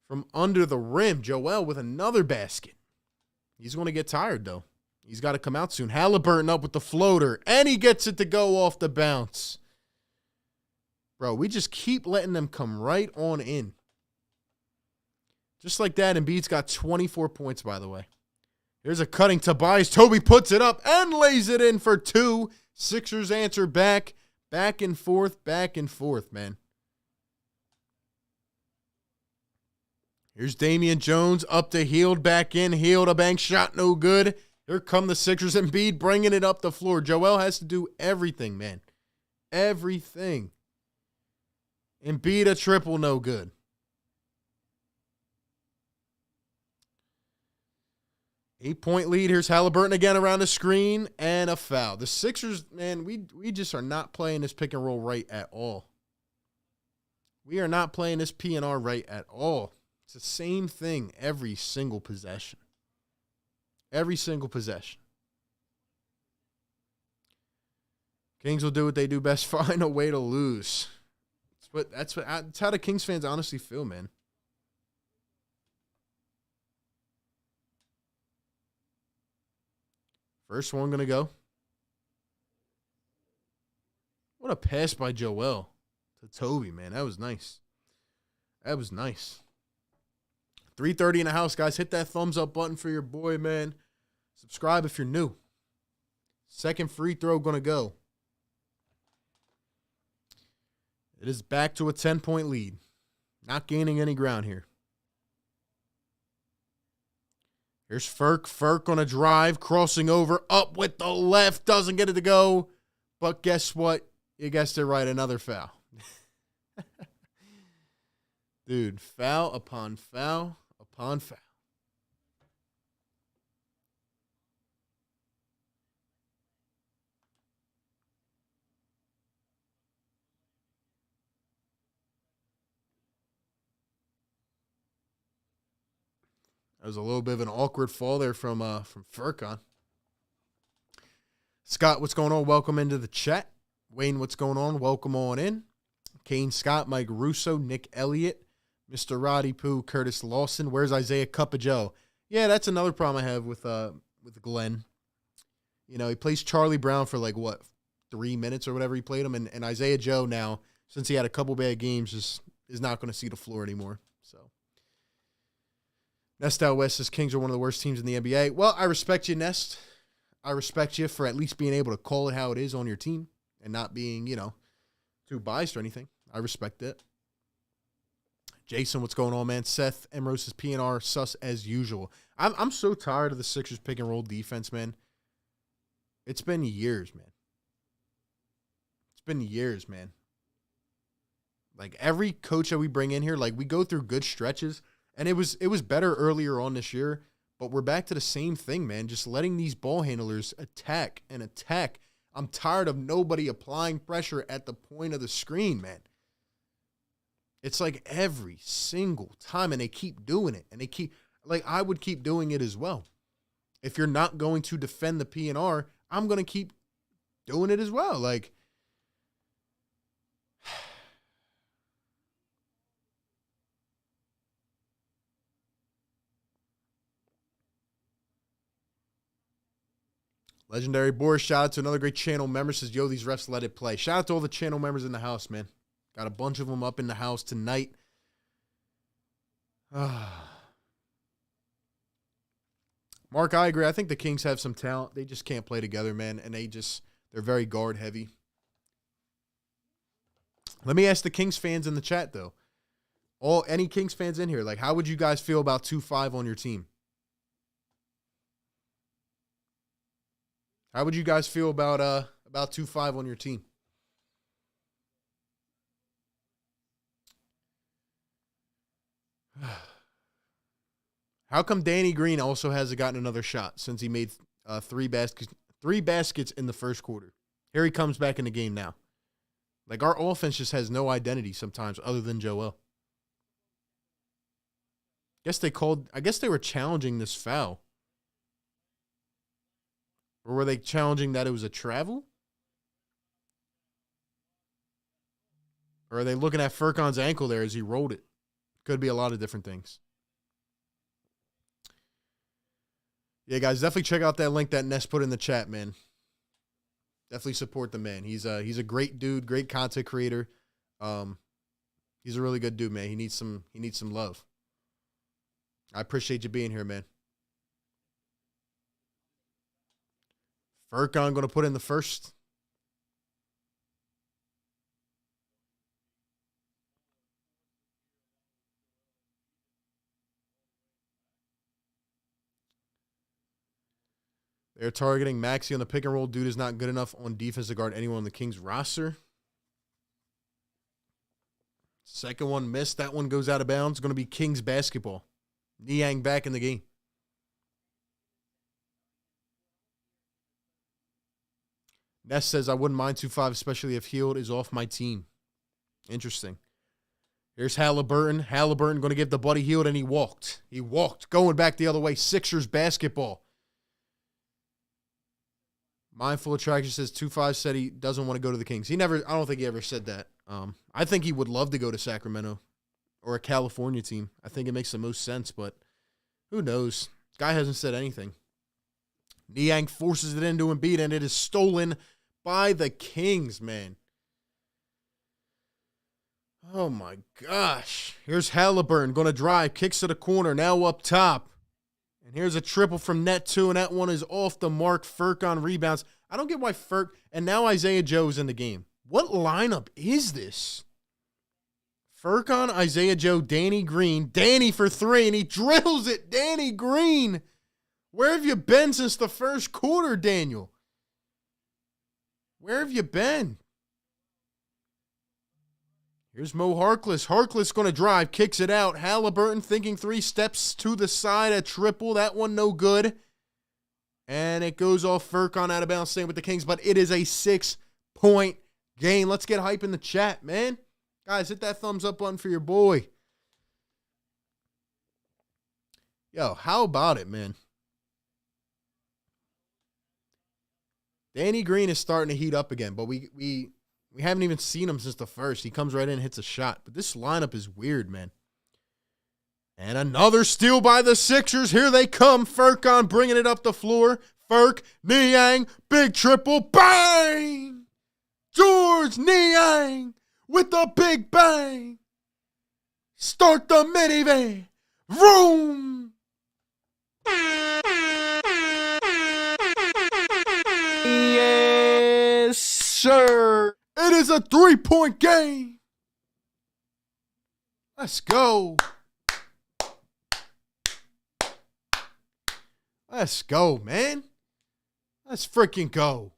from under the rim. Joel with another basket. He's going to get tired, though. He's got to come out soon. Halliburton up with the floater, and he gets it to go off the bounce. Bro, we just keep letting them come right on in. Just like that, Embiid's got 24 points, by the way. Here's a cutting Tobias. Toby puts it up and lays it in for two. Sixers answer back. Back and forth, man. Here's Damian Jones up to Hield, back in. Hield, a bank shot, no good. Here come the Sixers. Embiid bringing it up the floor. Joel has to do everything, man. Everything. Embiid a triple, no good. Eight-point lead. Here's Halliburton again around the screen, and a foul. The Sixers, man, we just are not playing this pick and roll right at all. We are not playing this P&R right at all. It's the same thing every single possession. Every single possession. Kings will do what they do best, find a way to lose. That's how the Kings fans honestly feel, man. First one going to go. What a pass by Joel to Toby, man. That was nice. That was nice. 3:30 in the house, guys. Hit that thumbs up button for your boy, man. Subscribe if you're new. Second free throw going to go. It is back to a 10-point lead. Not gaining any ground here. Here's Furk. Furk on a drive, crossing over, up with the left, doesn't get it to go. But guess what? You guessed it right, another foul. Dude, foul upon foul upon foul. That was a little bit of an awkward fall there from Furkan. Scott, what's going on? Welcome into the chat. Wayne, what's going on? Welcome on in. Kane Scott, Mike Russo, Nick Elliott, Mr. Roddy Poo, Curtis Lawson. Where's Isaiah Cup of Joe? Yeah, that's another problem I have with Glenn. You know, he plays Charlie Brown for 3 minutes or whatever he played him, and Isaiah Joe now, since he had a couple bad games, is not going to see the floor anymore. So Nest out west says Kings are one of the worst teams in the NBA. Well, I respect you, Nest. I respect you for at least being able to call it how it is on your team and not being, too biased or anything. I respect it. Jason, what's going on, man? Seth, Emrose's PNR, sus as usual. I'm so tired of the Sixers pick and roll defense, man. It's been years, man. It's been years, man. Like, every coach that we bring in here, we go through good stretches, and it was better earlier on this year, but we're back to the same thing, man. Just letting these ball handlers attack and attack. I'm tired of nobody applying pressure at the point of the screen, man. It's like every single time, and they keep doing it. And they keep, I would keep doing it as well. If you're not going to defend the PNR, I'm going to keep doing it as well. Legendary Boris, shout out to another great channel member. Says, yo, these refs let it play. Shout out to all the channel members in the house, man. Got a bunch of them up in the house tonight. Mark, I agree. I think the Kings have some talent. They just can't play together, man. And they're very guard heavy. Let me ask the Kings fans in the chat, though. Any Kings fans in here, how would you guys feel about 2-5 on your team? How would you guys feel about 2-5 on your team? How come Danny Green also hasn't gotten another shot since he made three baskets in the first quarter? Here he comes back in the game now. Our offense just has no identity sometimes other than Joel. I guess they were challenging this foul. Or were they challenging that it was a travel? Or are they looking at Furkan's ankle there as he rolled it? Could be a lot of different things. Yeah, guys, definitely check out that link that Ness put in the chat, man. Definitely support the man. He's a great dude, great content creator. He's a really good dude, man. He needs some love. I appreciate you being here, man. Furkan going to put in the first. They're targeting Maxey on the pick and roll. Dude is not good enough on defense to guard anyone on the Kings roster. Second one missed. That one goes out of bounds. It's going to be Kings basketball. Niang back in the game. Ness says, I wouldn't mind 2-5, especially if Hield is off my team. Interesting. Here's Halliburton. Halliburton going to give the Buddy Hield, and he walked. He walked, going back the other way. Sixers basketball. Mindful Attraction says 2-5 said he doesn't want to go to the Kings. I don't think he ever said that. I think he would love to go to Sacramento or a California team. I think it makes the most sense, but who knows? Guy hasn't said anything. Niang forces it into Embiid, and it is stolen by the Kings, man. Oh, my gosh. Here's Halliburton going to drive, kicks to the corner, now up top. And here's a triple from net two, and that one is off the mark. Furkan rebounds. I don't get why and now Isaiah Joe's in the game. What lineup is this? Furkan, Isaiah Joe, Danny Green. Danny for three, and he drills it. Danny Green. Where have you been since the first quarter, Daniel? Where have you been? Here's Mo Harkless. Harkless going to drive, kicks it out. Halliburton thinking 3 steps to the side, a triple. That one no good. And it goes off Furkan out of bounds, staying with the Kings. But it is a 6-point game. Let's get hype in the chat, man. Guys, hit that thumbs up button for your boy. Yo, how about it, man? Danny Green is starting to heat up again, but we haven't even seen him since the first. He comes right in and hits a shot. But this lineup is weird, man. And another steal by the Sixers. Here they come. Furkan bringing it up the floor. Furk, Niang, big triple, bang! George Niang with the big bang. Start the minivan. Vroom! Yes, sir. It is a 3-point game. Let's go. Let's go, man. Let's freaking go.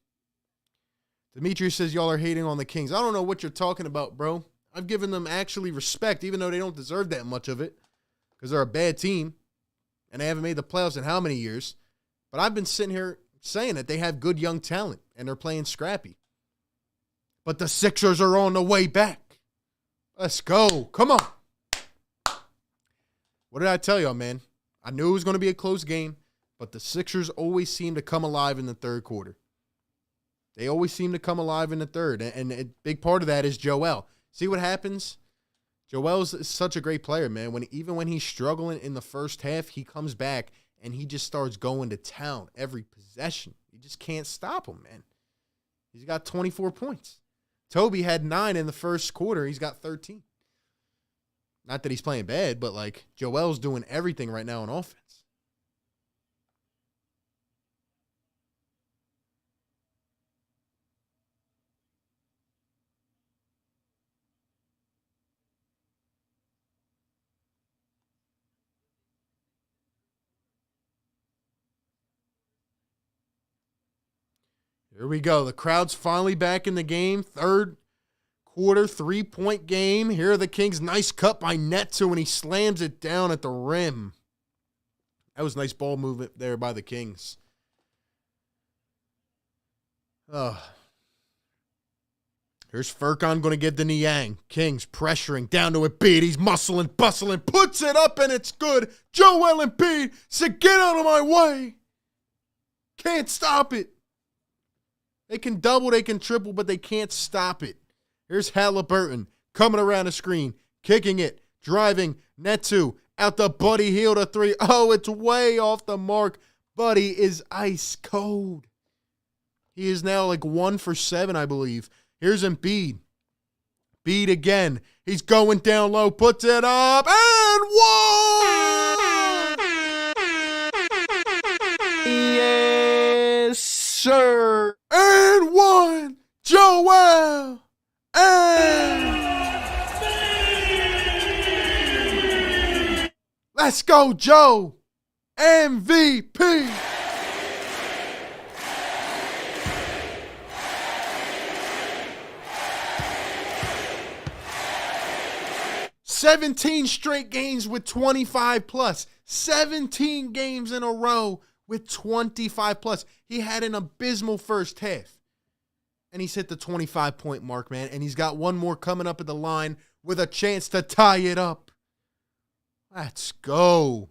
Demetrius says y'all are hating on the Kings. I don't know what you're talking about, bro. I've given them actually respect, even though they don't deserve that much of it, because they're a bad team, and they haven't made the playoffs in how many years. But I've been sitting here saying that they have good young talent, and they're playing scrappy. But the Sixers are on the way back. Let's go. Come on. What did I tell y'all, man? I knew it was going to be a close game, but the Sixers always seem to come alive in the third quarter. They always seem to come alive in the third, and a big part of that is Joel. See what happens? Joel's such a great player, man. Even when he's struggling in the first half, he comes back and he just starts going to town every possession. You just can't stop him, man. He's got 24 points. Toby had 9 in the first quarter. He's got 13. Not that he's playing bad, but like Joel's doing everything right now on offense. Here we go. The crowd's finally back in the game. Third quarter, 3-point game. Here are the Kings. Nice cut by Neto, and he slams it down at the rim. That was nice ball movement there by the Kings. Here's Furkan going to get the Niang. Kings pressuring down to Embiid. He's muscling, bustling, puts it up, and it's good. Joel Embiid said, get out of my way. Can't stop it. They can double, they can triple, but they can't stop it. Here's Halliburton coming around the screen, kicking it, driving, Neto, out the Buddy Hield a 3. Oh, it's way off the mark. Buddy is ice cold. He is now like 1 for 7, I believe. Here's Embiid. Embiid again. He's going down low, puts it up, and one! Yes, sir. And one, Joel, and let's go, Joe, MVP. "17 straight games with 25 plus. 17 games in a row with 25 plus. He had an abysmal first half. And he's hit the 25-point mark, man. And he's got one more coming up at the line with a chance to tie it up. Let's go.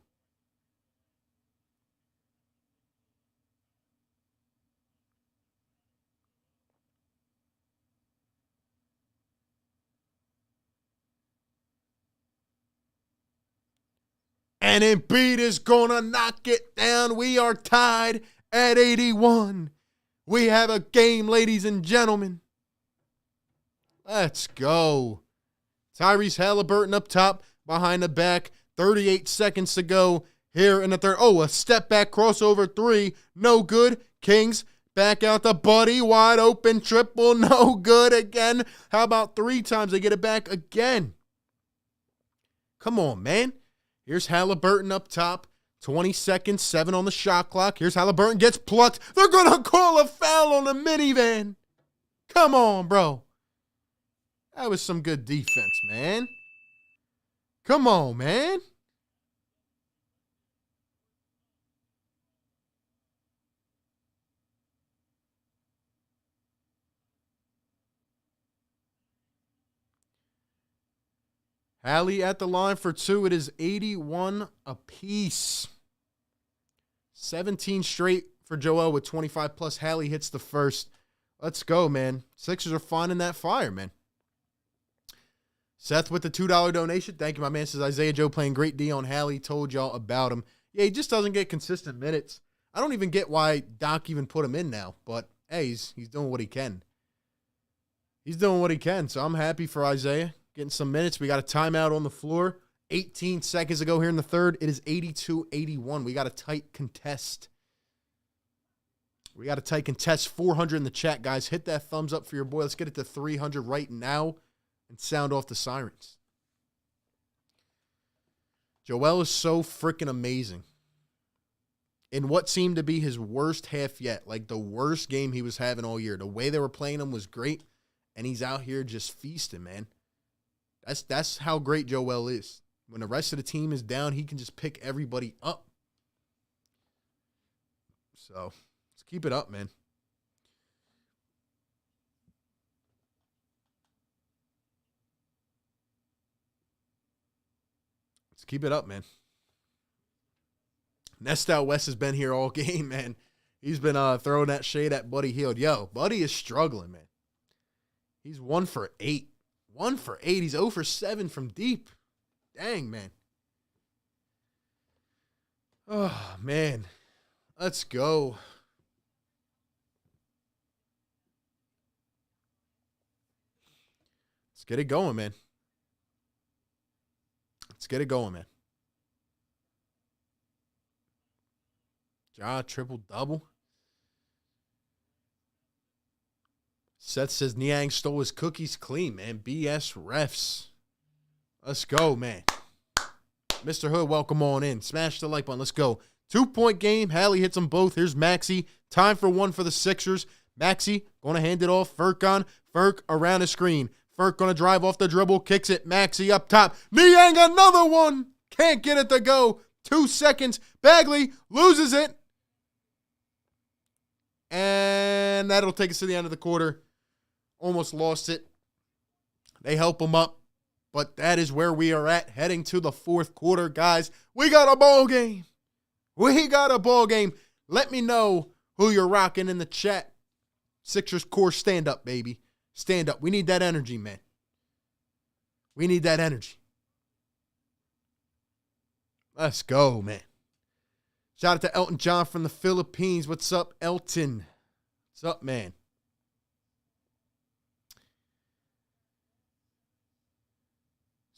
And Embiid is going to knock it down. We are tied at 81. We have a game, ladies and gentlemen. Let's go. Tyrese Halliburton up top, behind the back. 38 seconds to go here in the third. Oh, a step back crossover 3. No good. Kings back out to Buddy. Wide open triple. No good again. How about 3 times they get it back again? Come on, man. Here's Halliburton up top. 20 seconds, 7 on the shot clock. Here's Halliburton, gets plucked. They're going to call a foul on the minivan. Come on, bro. That was some good defense, man. Come on, man. Hallie at the line for 2. It is 81 apiece. 17 straight for Joel with 25 plus. Hallie hits the first. Let's go, man. Sixers are finding that fire, man. Seth with the $2 donation. Thank you, my man. Says Isaiah Joe playing great D on Hallie. Told y'all about him. Yeah, he just doesn't get consistent minutes. I don't even get why Doc even put him in now. But, hey, he's doing what he can. He's doing what he can. So I'm happy for Isaiah getting some minutes. We got a timeout on the floor. 18 seconds ago here in the third. It is 82-81. We got a tight contest. 400 in the chat, guys. Hit that thumbs up for your boy. Let's get it to 300 right now and sound off the sirens. Joel is so freaking amazing. In what seemed to be his worst half yet, like the worst game he was having all year. The way they were playing him was great, and he's out here just feasting, man. That's how great Joel is. When the rest of the team is down, he can just pick everybody up. So, let's keep it up, man. Let's keep it up, man. Nest Out West has been here all game, man. He's been throwing that shade at Buddy Hield. Yo, Buddy is struggling, man. He's 1 for 8. 1 for 8. He's 0 for 7 from deep. Dang, man. Oh, man. Let's go. Let's get it going, man. Let's get it going, man. Ja, triple-double. Seth says Niang stole his cookies clean, man. BS refs. Let's go, man. Mr. Hood, welcome on in. Smash the like button. Let's go. 2-point game. Hallie hits them both. Here's Maxey. Time for one for the Sixers. Maxey going to hand it off. Furkan. Furk around the screen. Furk going to drive off the dribble. Kicks it. Maxey up top. Niang another one. Can't get it to go. 2 seconds. Bagley loses it. And that'll take us to the end of the quarter. Almost lost it. They help him up. But that is where we are at, heading to the fourth quarter, guys. We got a ball game. We got a ball game. Let me know who you're rocking in the chat. Sixers core, stand up, baby. Stand up. We need that energy, man. We need that energy. Let's go, man. Shout out to Elton John from the Philippines. What's up, Elton? What's up, man?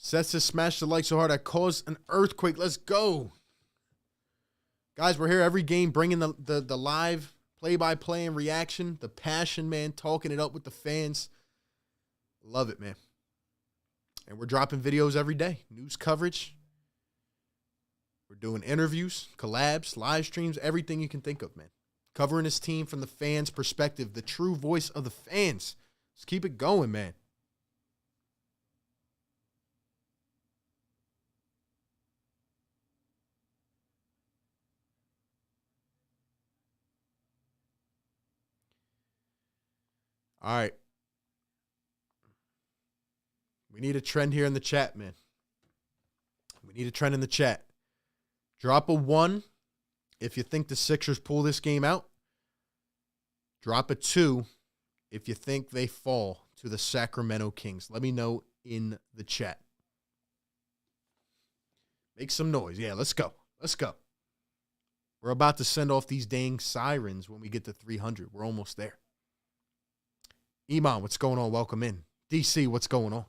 Seth says, smash the like so hard I caused an earthquake. Let's go. Guys, we're here every game bringing the live play-by-play and reaction, the passion, man, talking it up with the fans. Love it, man. And we're dropping videos every day. News coverage. We're doing interviews, collabs, live streams, everything you can think of, man. Covering this team from the fans' perspective, the true voice of the fans. Let's keep it going, man. All right. We need a trend here in the chat, man. We need a trend in the chat. Drop a 1 if you think the Sixers pull this game out. Drop a 2 if you think they fall to the Sacramento Kings. Let me know in the chat. Make some noise. Yeah, let's go. Let's go. We're about to send off these dang sirens when we get to 300. We're almost there. Iman, what's going on? Welcome in. DC, what's going on?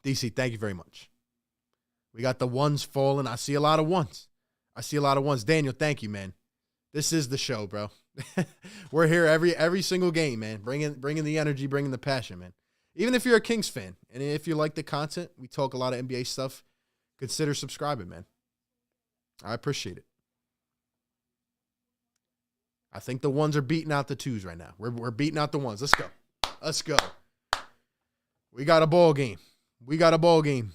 DC, thank you very much. We got the ones falling. I see a lot of ones. Daniel, thank you, man. This is the show, bro. We're here every single game, man. Bringing the energy, bringing the passion, man. Even if you're a Kings fan, and if you like the content, we talk a lot of NBA stuff, consider subscribing, man. I appreciate it. I think the ones are beating out the twos right now. We're beating out the ones. Let's go. Let's go. We got a ball game. We got a ball game.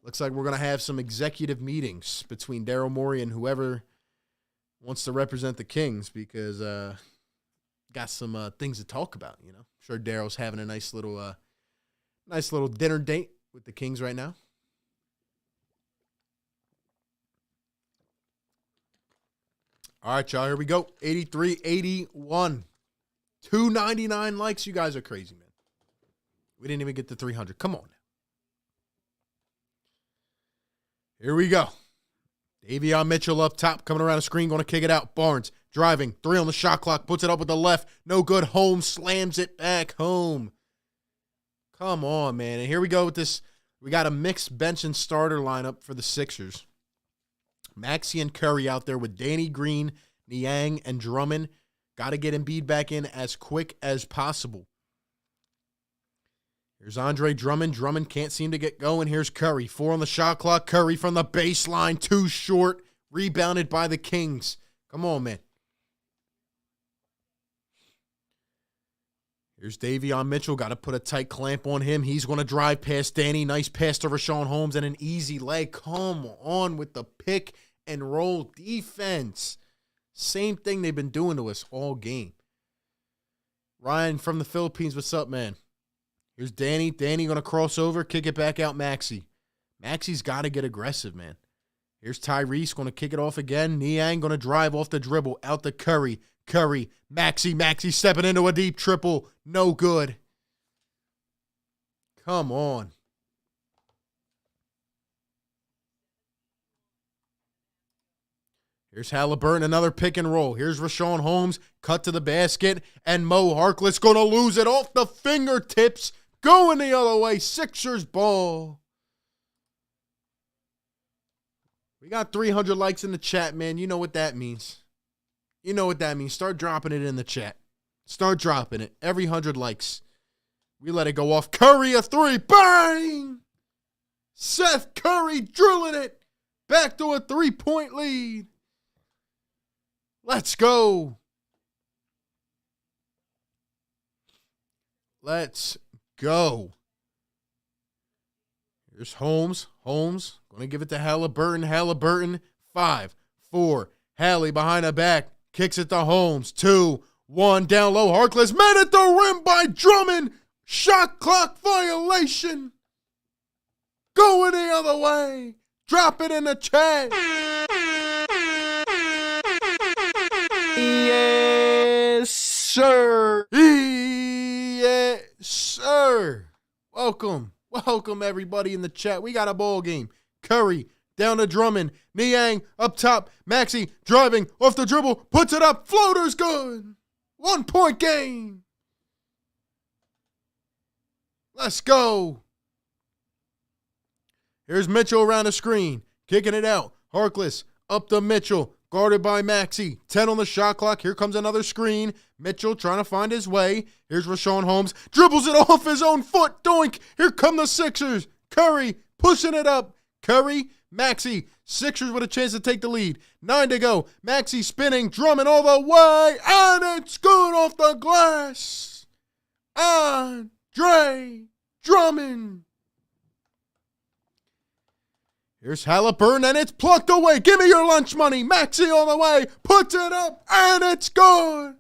Looks like we're going to have some executive meetings between Daryl Morey and whoever wants to represent the Kings because got some things to talk about, you know. I'm sure Daryl's having a nice little dinner date with the Kings right now. All right, y'all, here we go. 83-81. 299 likes. You guys are crazy, man. We didn't even get to 300. Come on. Here we go. Davion Mitchell up top, coming around the screen, going to kick it out. Barnes driving, 3 on the shot clock, puts it up with the left. No good. Holmes slams it back home. Come on, man. And here we go with this. We got a mixed bench and starter lineup for the Sixers. Maxey and Curry out there with Danny Green, Niang, and Drummond. Got to get Embiid back in as quick as possible. Here's Andre Drummond. Drummond can't seem to get going. Here's Curry. 4 on the shot clock. Curry from the baseline. Too short. Rebounded by the Kings. Come on, man. Here's Davion Mitchell. Got to put a tight clamp on him. He's going to drive past Danny. Nice pass to Rashawn Holmes and an easy leg. Come on with the pick and roll defense. Same thing they've been doing to us all game. Ryan from the Philippines, what's up, man? Here's Danny. Danny going to cross over, kick it back out Maxey. Maxey's got to get aggressive, man. Here's Tyrese going to kick it off again. Niang going to drive off the dribble, out to Curry. Curry, Maxey stepping into a deep triple. No good. Come on. Here's Halliburton, another pick and roll. Here's Rashawn Holmes, cut to the basket, and Mo Harkless going to lose it off the fingertips. Going the other way, Sixers ball. We got 300 likes in the chat, man. You know what that means. You know what that means. Start dropping it in the chat. Start dropping it. Every 100 likes. We let it go off. Curry, a 3. Bang! Seth Curry drilling it. Back to a 3-point lead. Let's go. Let's go. Here's Holmes. Holmes going to give it to Halliburton. Halliburton, 5, 4. Hallie behind the back. Kicks it to Holmes. 2, 1. Down low. Harkless met at the rim by Drummond. Shot clock violation. Going the other way. Drop it in the chat. Yes, sir. Yes, sir. Welcome. Welcome, everybody in the chat. We got a ball game. Curry down to Drummond. Niang up top. Maxey driving off the dribble. Puts it up. Floater's good. 1-point game. Let's go. Here's Mitchell around the screen. Kicking it out. Harkless up to Mitchell. Guarded by Maxey. 10 on the shot clock. Here comes another screen. Mitchell trying to find his way. Here's Rashawn Holmes. Dribbles it off his own foot. Doink. Here come the Sixers. Curry pushing it up. Curry, Maxey. Sixers with a chance to take the lead. 9 to go. Maxey spinning. Drummond all the way. And it's good off the glass. Andre Drummond. Here's Halliburton, and it's plucked away. Give me your lunch money. Maxey all the way. Puts it up, and it's good.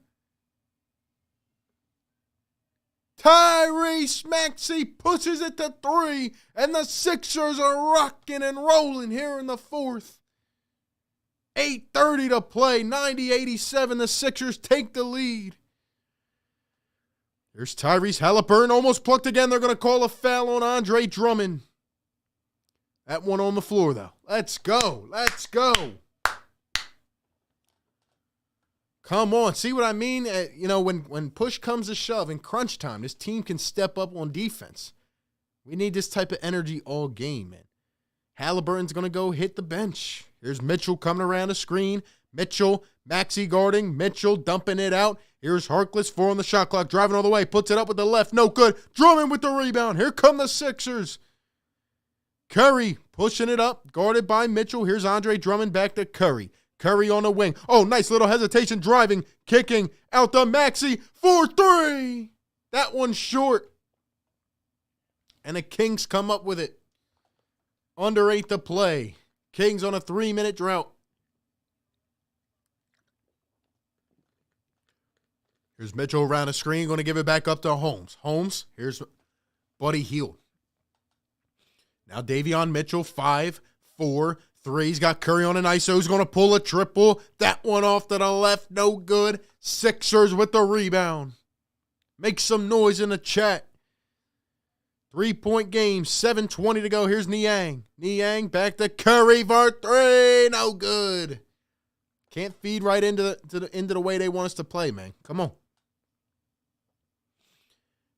Tyrese Maxey pushes it to 3, and the Sixers are rocking and rolling here in the fourth. 8:30 to play. 90-87. The Sixers take the lead. Here's Tyrese Halliburton, almost plucked again. They're going to call a foul on Andre Drummond. That one on the floor, though. Let's go. Let's go. Come on. See what I mean? When push comes to shove in crunch time, this team can step up on defense. We need this type of energy all game, man. Halliburton's going to go hit the bench. Here's Mitchell coming around the screen. Mitchell, Maxey guarding. Mitchell dumping it out. Here's Harkless, 4 on the shot clock, driving all the way, puts it up with the left, no good. Drummond with the rebound. Here come the Sixers. Curry pushing it up, guarded by Mitchell. Here's Andre Drummond back to Curry. Curry on the wing. Oh, nice little hesitation, driving, kicking, out the Maxey for 3. That one's short. And the Kings come up with it. Under 8 to play. Kings on a 3-minute drought. Here's Mitchell around the screen, going to give it back up to Holmes. Holmes, here's Buddy Hield. Now Davion Mitchell, 5, 4, 3. He's got Curry on an ISO. He's going to pull a triple. That one off to the left, no good. Sixers with the rebound. Make some noise in the chat. 3-point game, 7:20 to go. Here's Niang. Niang back to Curry for 3. No good. Can't feed right into the way they want us to play, man. Come on.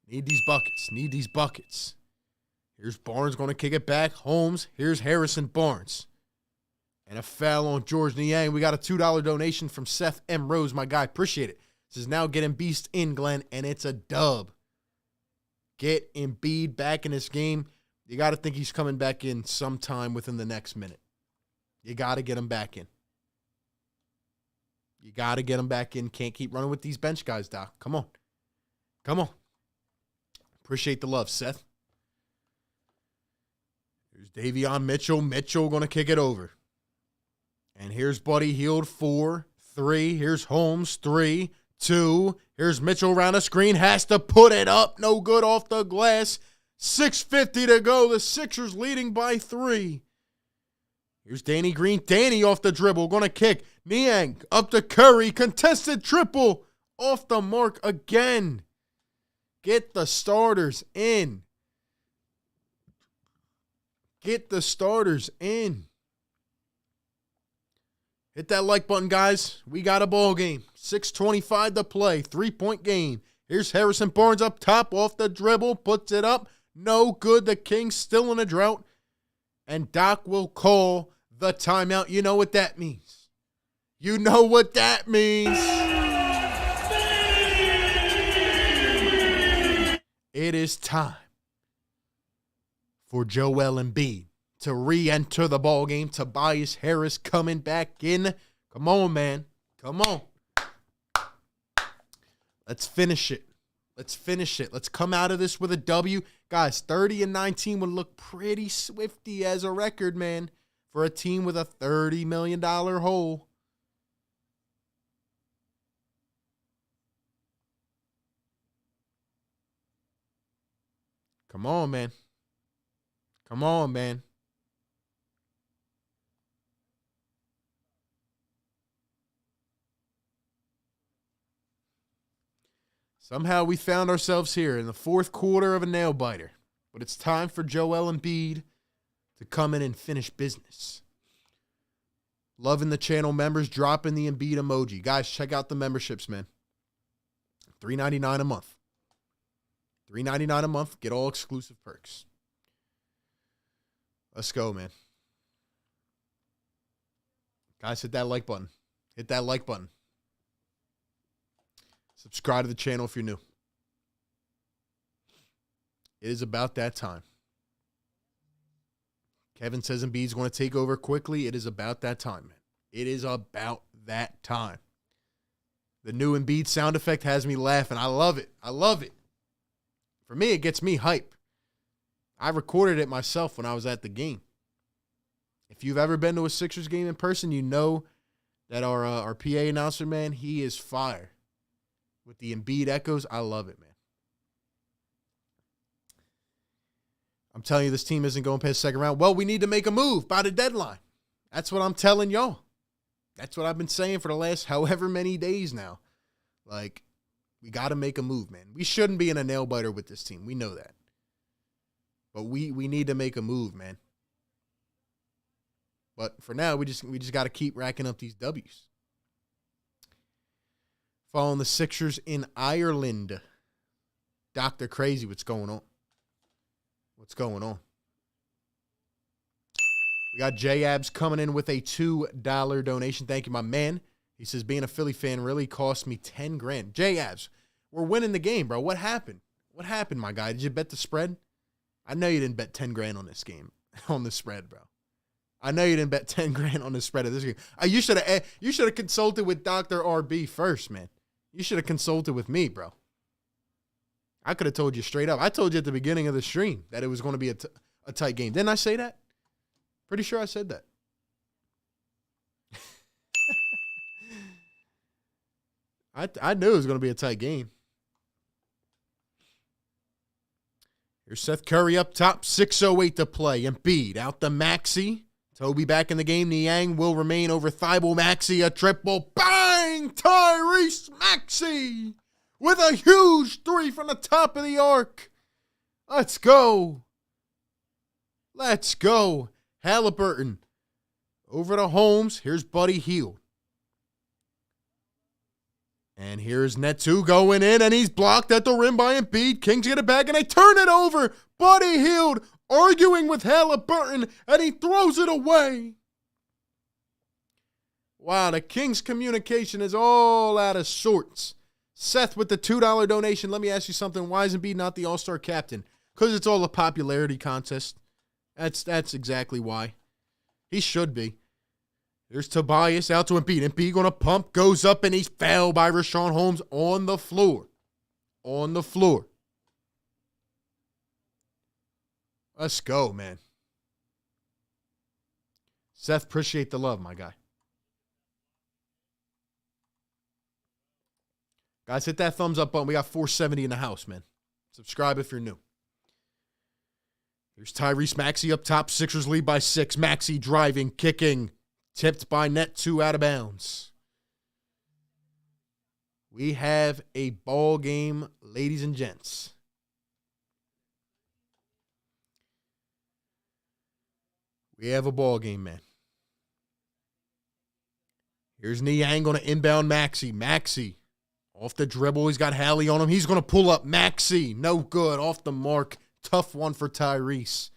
Need these buckets. Need these buckets. Here's Barnes going to kick it back. Holmes. Here's Harrison Barnes. And a foul on George Niang. We got a $2 donation from Seth M. Rose, my guy. Appreciate it. This is now getting Beast in, Glenn, and it's a dub. Get Embiid back in this game. You got to think he's coming back in sometime within the next minute. You got to get him back in. You got to get him back in. Can't keep running with these bench guys, Doc. Come on. Come on. Appreciate the love, Seth. Here's Davion Mitchell. Mitchell going to kick it over. And here's Buddy Hield, 4, 3. Here's Holmes, 3, 2. Here's Mitchell around the screen. Has to put it up. No good off the glass. 6:50 to go. The Sixers leading by 3. Here's Danny Green. Danny off the dribble. Going to kick. Niang up to Curry. Contested triple. Off the mark again. Get the starters in. Get the starters in. Hit that like button, guys. We got a ball game. 6:25 to play. 3-point game. Here's Harrison Barnes up top off the dribble. Puts it up. No good. The Kings still in a drought. And Doc will call the timeout. You know what that means. You know what that means. It is time for Joel Embiid to re-enter the ballgame. Tobias Harris coming back in. Come on, man. Come on. Let's finish it. Let's finish it. Let's come out of this with a W. Guys, 30-19 would look pretty swifty as a record, man, for a team with a $30 million hole. Come on, man. Come on, man. Somehow we found ourselves here in the fourth quarter of a nail-biter. But it's time for Joel Embiid to come in and finish business. Loving the channel members, dropping the Embiid emoji. Guys, check out the memberships, man. $3.99 a month. $3.99 a month. Get all exclusive perks. Let's go, man. Guys, hit that like button. Hit that like button. Subscribe to the channel if you're new. It is about that time. Kevin says Embiid's going to take over quickly. It is about that time, man. It is about that time. The new Embiid sound effect has me laughing. I love it. I love it. For me, it gets me hype. I recorded it myself when I was at the game. If you've ever been to a Sixers game in person, you know that our PA announcer, man, he is fire. With the Embiid echoes, I love it, man. I'm telling you, this team isn't going past the second round. Well, we need to make a move by the deadline. That's what I'm telling y'all. That's what I've been saying for the last however many days now. Like, we got to make a move, man. We shouldn't be in a nail-biter with this team. We know that. But we need to make a move, man. But for now, we just got to keep racking up these W's. Following the Sixers in Ireland. Dr. Crazy, what's going on? What's going on? We got J-Abs coming in with a $2 donation. Thank you, my man. He says, being a Philly fan really cost me 10 grand. J-Abs, we're winning the game, bro. What happened? What happened, my guy? Did you bet the spread? I know you didn't bet 10 grand on this game, on the spread, bro. I know you didn't bet 10 grand on the spread of this game. You should have consulted with Dr. RB first, man. You should have consulted with me, bro. I could have told you straight up. I told you at the beginning of the stream that it was going to be a tight game. Didn't I say that? Pretty sure I said that. I knew it was going to be a tight game. Here's Seth Curry up top, 6:08 to play. Embiid out to Maxey. Toby back in the game. Niang will remain over Thibault. Maxey, a triple. Bang! Tyrese Maxey with a huge three from the top of the arc. Let's go. Let's go. Halliburton over to Holmes. Here's Buddy Hield. And here's Netu going in, and he's blocked at the rim by Embiid. Kings get it back, and they turn it over. Buddy Hield arguing with Halliburton, and he throws it away. Wow, the Kings' communication is all out of sorts. Seth with the $2 donation. Let me ask you something. Why is Embiid not the All-Star captain? Because it's all a popularity contest. That's exactly why. He should be. There's Tobias out to Embiid. Embiid going to pump, goes up, and he's fouled by Richaun Holmes on the floor. On the floor. Let's go, man. Seth, appreciate the love, my guy. Guys, hit that thumbs up button. We got 470 in the house, man. Subscribe if you're new. There's Tyrese Maxey up top. Sixers lead by 6. Maxey driving, kicking. Tipped by Netu out of bounds. We have a ball game, ladies and gents. We have a ball game, man. Here's Niang going to inbound Maxey. Maxey off the dribble. He's got Hallie on him. He's going to pull up Maxey. No good. Off the mark. Tough one for Tyrese.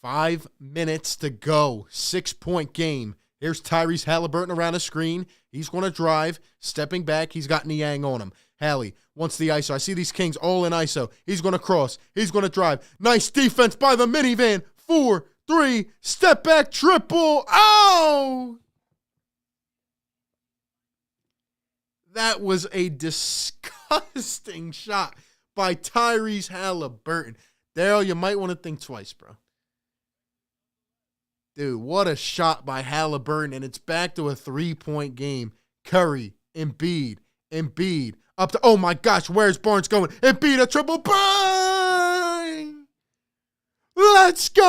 5 minutes to go. 6-point game. Here's Tyrese Halliburton around the screen. He's going to drive. Stepping back. He's got Niang on him. Hallie wants the ISO. I see these Kings all in ISO. He's going to cross. He's going to drive. Nice defense by the minivan. 4-3. Step back triple. Oh! That was a disgusting shot by Tyrese Halliburton. Daryl, you might want to think twice, bro. Dude, what a shot by Halliburton, and it's back to a 3-point game. Curry, Embiid, up to, oh my gosh, where's Barnes going? Embiid, a triple, bang! Let's go!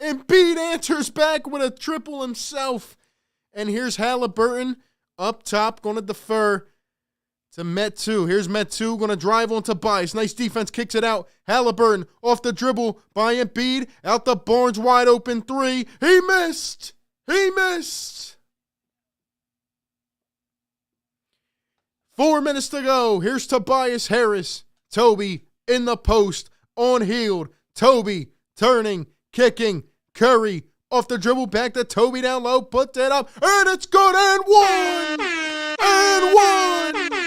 Embiid answers back with a triple himself. And here's Halliburton up top, going to defer to Metu. Here's Metu going to drive on Tobias. Nice defense, kicks it out. Halliburton off the dribble by Embiid. Out the Barnes, wide open three. He missed. He missed. 4 minutes to go. Here's Tobias Harris. Toby in the post on Hield. Toby turning, kicking. Curry off the dribble, back to Toby down low. Put that up, and it's good. And one. And one.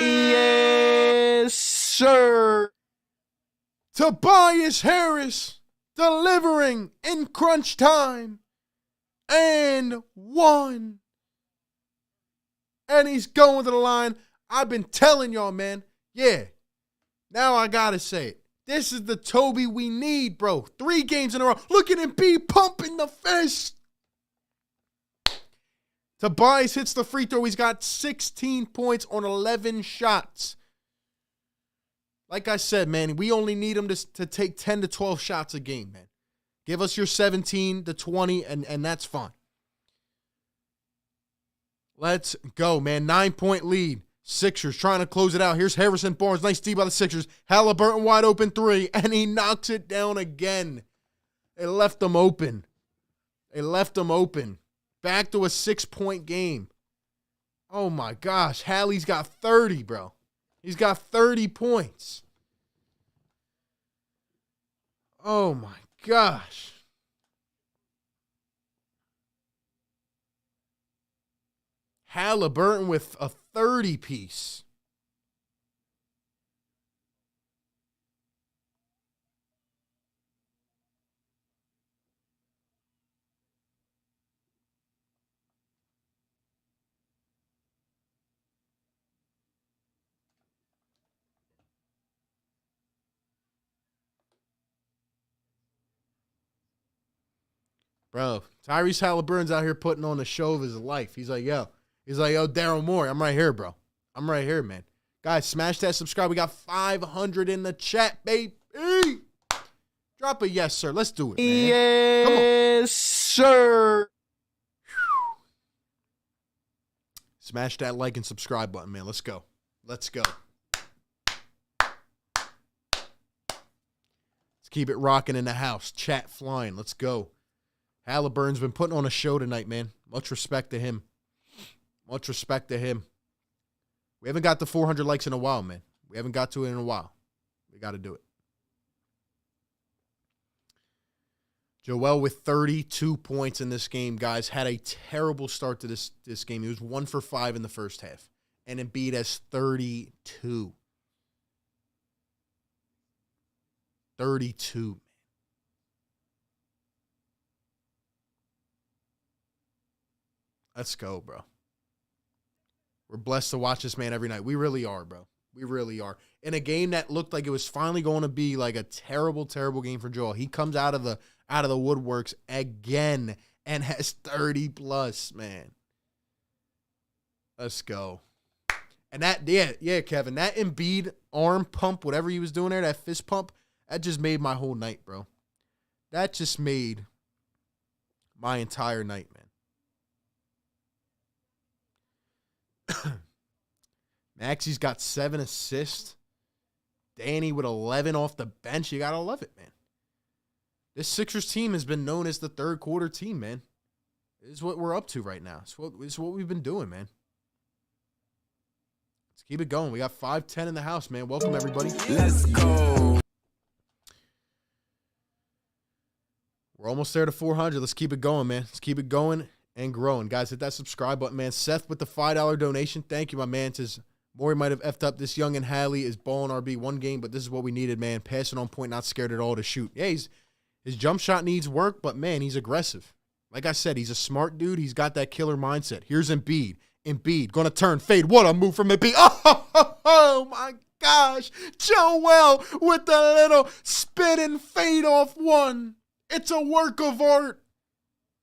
Yes, sir. Tobias Harris delivering in crunch time. And one. And he's going to the line. I've been telling y'all, man. Yeah. Now I got to say it. This is the Toby we need, bro. 3 games in a row. Look at him be pumping the fist. Tobias hits the free throw. He's got 16 points on 11 shots. Like I said, man, we only need him to take 10 to 12 shots a game, man. Give us your 17 to 20, and that's fine. Let's go, man. 9-point lead. Sixers trying to close it out. Here's Harrison Barnes. Nice D by the Sixers. Halliburton wide open three, and he knocks it down again. They left them open. They left them open. Back to a 6-point game. Oh, my gosh. Hallie's got 30, bro. He's got 30 points. Oh, my gosh. Halliburton with a 30-piece. Bro, Tyrese Halliburton's out here putting on the show of his life. He's like, yo, Daryl Morey, I'm right here, bro. I'm right here, man. Guys, smash that subscribe. We got 500 in the chat, baby. Drop a yes, sir. Let's do it, man. Yes, sir. Smash that like and subscribe button, man. Let's go. Let's go. Let's keep it rocking in the house. Chat flying. Let's go. Halliburton's been putting on a show tonight, man. Much respect to him. Much respect to him. We haven't got the 400 likes in a while, man. We haven't got to it in a while. We got to do it. Joel with 32 points in this game, guys. Had a terrible start to this game. He was 1 for 5 in the first half. And Embiid has 32. 32, man. Let's go, bro. We're blessed to watch this man every night. We really are, bro. We really are. In a game that looked like it was finally going to be like a terrible, terrible game for Joel, he comes out of the woodworks again and has 30 plus, man. Let's go. And that, yeah, Kevin, that Embiid arm pump, whatever he was doing there, that fist pump, that just made my whole night, bro. That just made my entire night, man. Maxey's got 7 assists. Danny with 11 off the bench. You got to love it, man. This Sixers team has been known as the third quarter team, man. This is what we're up to right now. This is what we've been doing, man. Let's keep it going. We got 5-10 in the house, man. Welcome, everybody. Let's go. We're almost there to 400. Let's keep it going, man. Let's keep it going and growing. Guys, hit that subscribe button, man. Seth with the $5 donation. Thank you, my man. Says Maury might have effed up. This young and Halley is balling RB one game, but this is what we needed, man. Passing on point, not scared at all to shoot. Yeah, his jump shot needs work, but, man, he's aggressive. Like I said, he's a smart dude. He's got that killer mindset. Here's Embiid. Embiid going to turn fade. What a move from Embiid. Oh, my gosh. Joel with the little spin and fade off one. It's a work of art.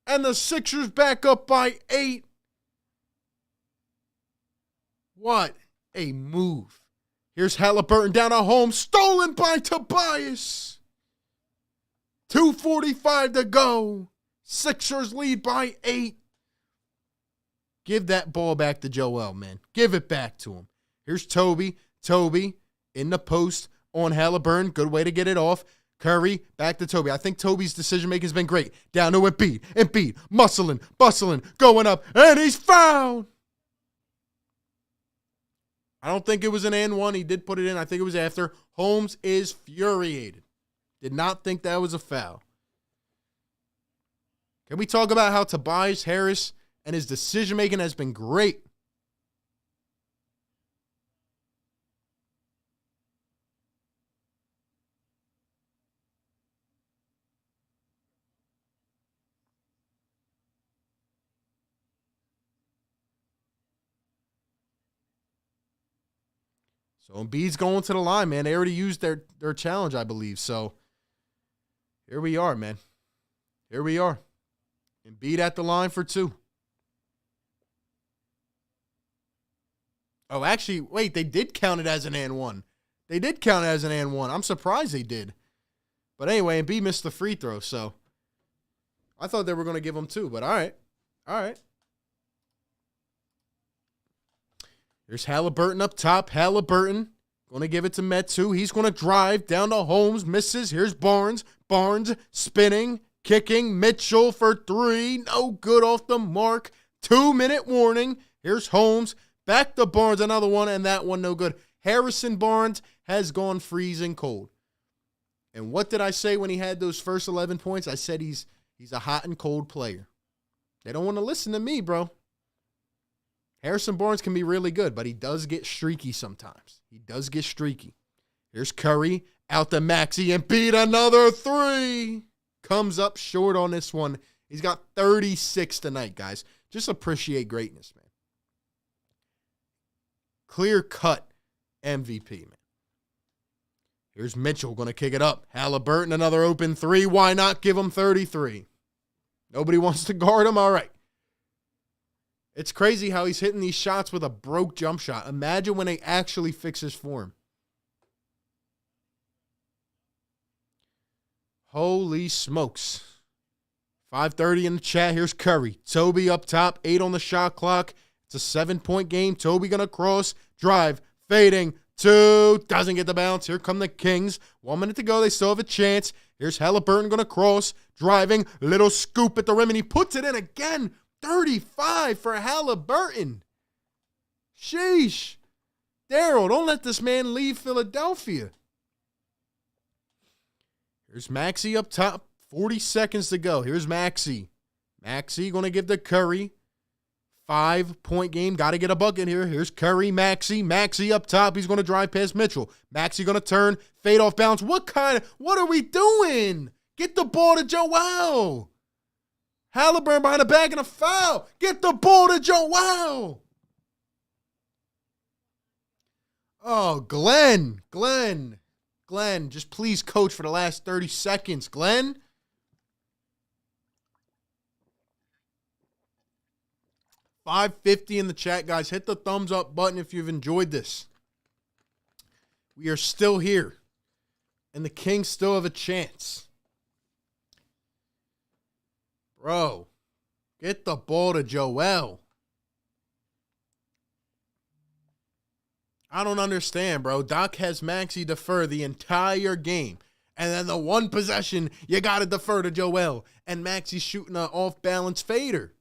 And the Sixers back up by 8. What a move. Here's Halliburton down at home. Stolen by Tobias. 2:45 to go. Sixers lead by 8. Give that ball back to Joel, man. Give it back to him. Here's Toby. Toby in the post on Halliburton. Good way to get it off. Curry, back to Toby. I think Toby's decision-making has been great. Down to Embiid. Embiid, muscling, bustling, going up, and he's fouled. I don't think it was an and one. He did put it in. I think it was after. Holmes is furiated. Did not think that was a foul. Can we talk about how Tobias Harris and his decision-making has been great? So Embiid's going to the line, man. They already used their challenge, I believe. So here we are, man. Here we are. Embiid at the line for 2. Oh, actually, wait, they did count it as an and one. They did count it as an and one. I'm surprised they did. But anyway, Embiid missed the free throw, so I thought they were going to give him 2, but all right. All right. There's Halliburton up top. Halliburton going to give it to Metu. He's going to drive down to Holmes. Misses. Here's Barnes. Barnes spinning, kicking. Mitchell for 3. No good off the mark. 2-minute warning. Here's Holmes. Back to Barnes. Another one, and that one no good. Harrison Barnes has gone freezing cold. And what did I say when he had those first 11 points? I said he's a hot and cold player. They don't want to listen to me, bro. Harrison Barnes can be really good, but he does get streaky sometimes. He does get streaky. Here's Curry out to Maxey and beat another three. Comes up short on this one. He's got 36 tonight, guys. Just appreciate greatness, man. Clear cut MVP, man. Here's Mitchell going to kick it up. Halliburton, another open three. Why not give him 33? Nobody wants to guard him? All right. It's crazy how he's hitting these shots with a broke jump shot. Imagine when they actually fix his form. Holy smokes. 5:30 in the chat. Here's Curry. Toby up top. 8 on the shot clock. It's a 7-point game. Toby going to cross. Drive. Fading. 2. Doesn't get the bounce. Here come the Kings. 1 minute to go. They still have a chance. Here's Halliburton going to cross. Driving. Little scoop at the rim. And he puts it in again. 35 for Halliburton. Sheesh. Daryl, don't let this man leave Philadelphia. Here's Maxey up top. 40 seconds to go. Here's Maxey. Maxey going to give to Curry. 5-point game. Got to get a bucket here. Here's Curry, Maxey. Maxey up top. He's going to drive past Mitchell. Maxey going to turn. Fade off bounds. What are we doing? Get the ball to Joel. Halliburton behind the back and a foul. Get the ball to Joel. Oh, Glenn, just please coach for the last 30 seconds. Glenn. $5.50 in the chat, guys. Hit the thumbs up button if you've enjoyed this. We are still here, and the Kings still have a chance. Bro, get the ball to Joel. I don't understand, bro. Doc has Maxey defer the entire game. And then the one possession, you got to defer to Joel. And Maxey's shooting an off-balance fader.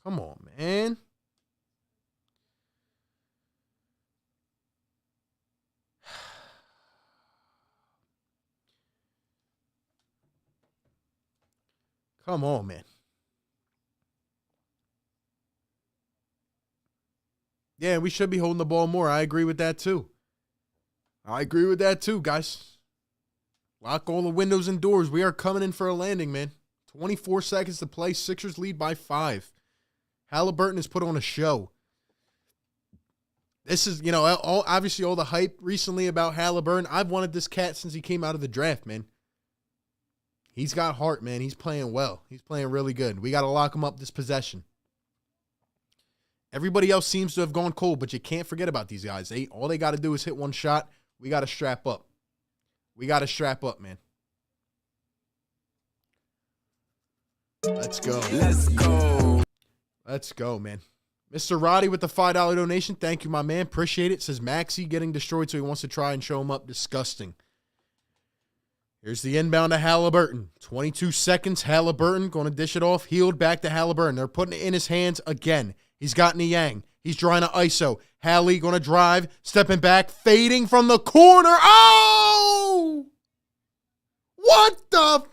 Come on, man. Come on, man. Yeah, we should be holding the ball more. I agree with that, too. Guys. Lock all the windows and doors. We are coming in for a landing, man. 24 seconds to play. Sixers lead by 5. Halliburton has put on a show. This is, obviously all the hype recently about Halliburton. I've wanted this cat since he came out of the draft, man. He's got heart, man. He's playing well. He's playing really good. We got to lock him up this possession. Everybody else seems to have gone cold, but you can't forget about these guys. All they got to do is hit one shot. We got to strap up. Man. Let's go. Let's go, man. Mr. Roddy with the $5 donation. Thank you, my man. Appreciate it. Says Maxey getting destroyed, so he wants to try and show him up. Disgusting. Here's the inbound to Halliburton. 22 seconds. Halliburton going to dish it off. Healed back to Halliburton. They're putting it in his hands again. He's got Niang. He's drawing an ISO. Hallie going to drive. Stepping back. Fading from the corner. Oh! What the?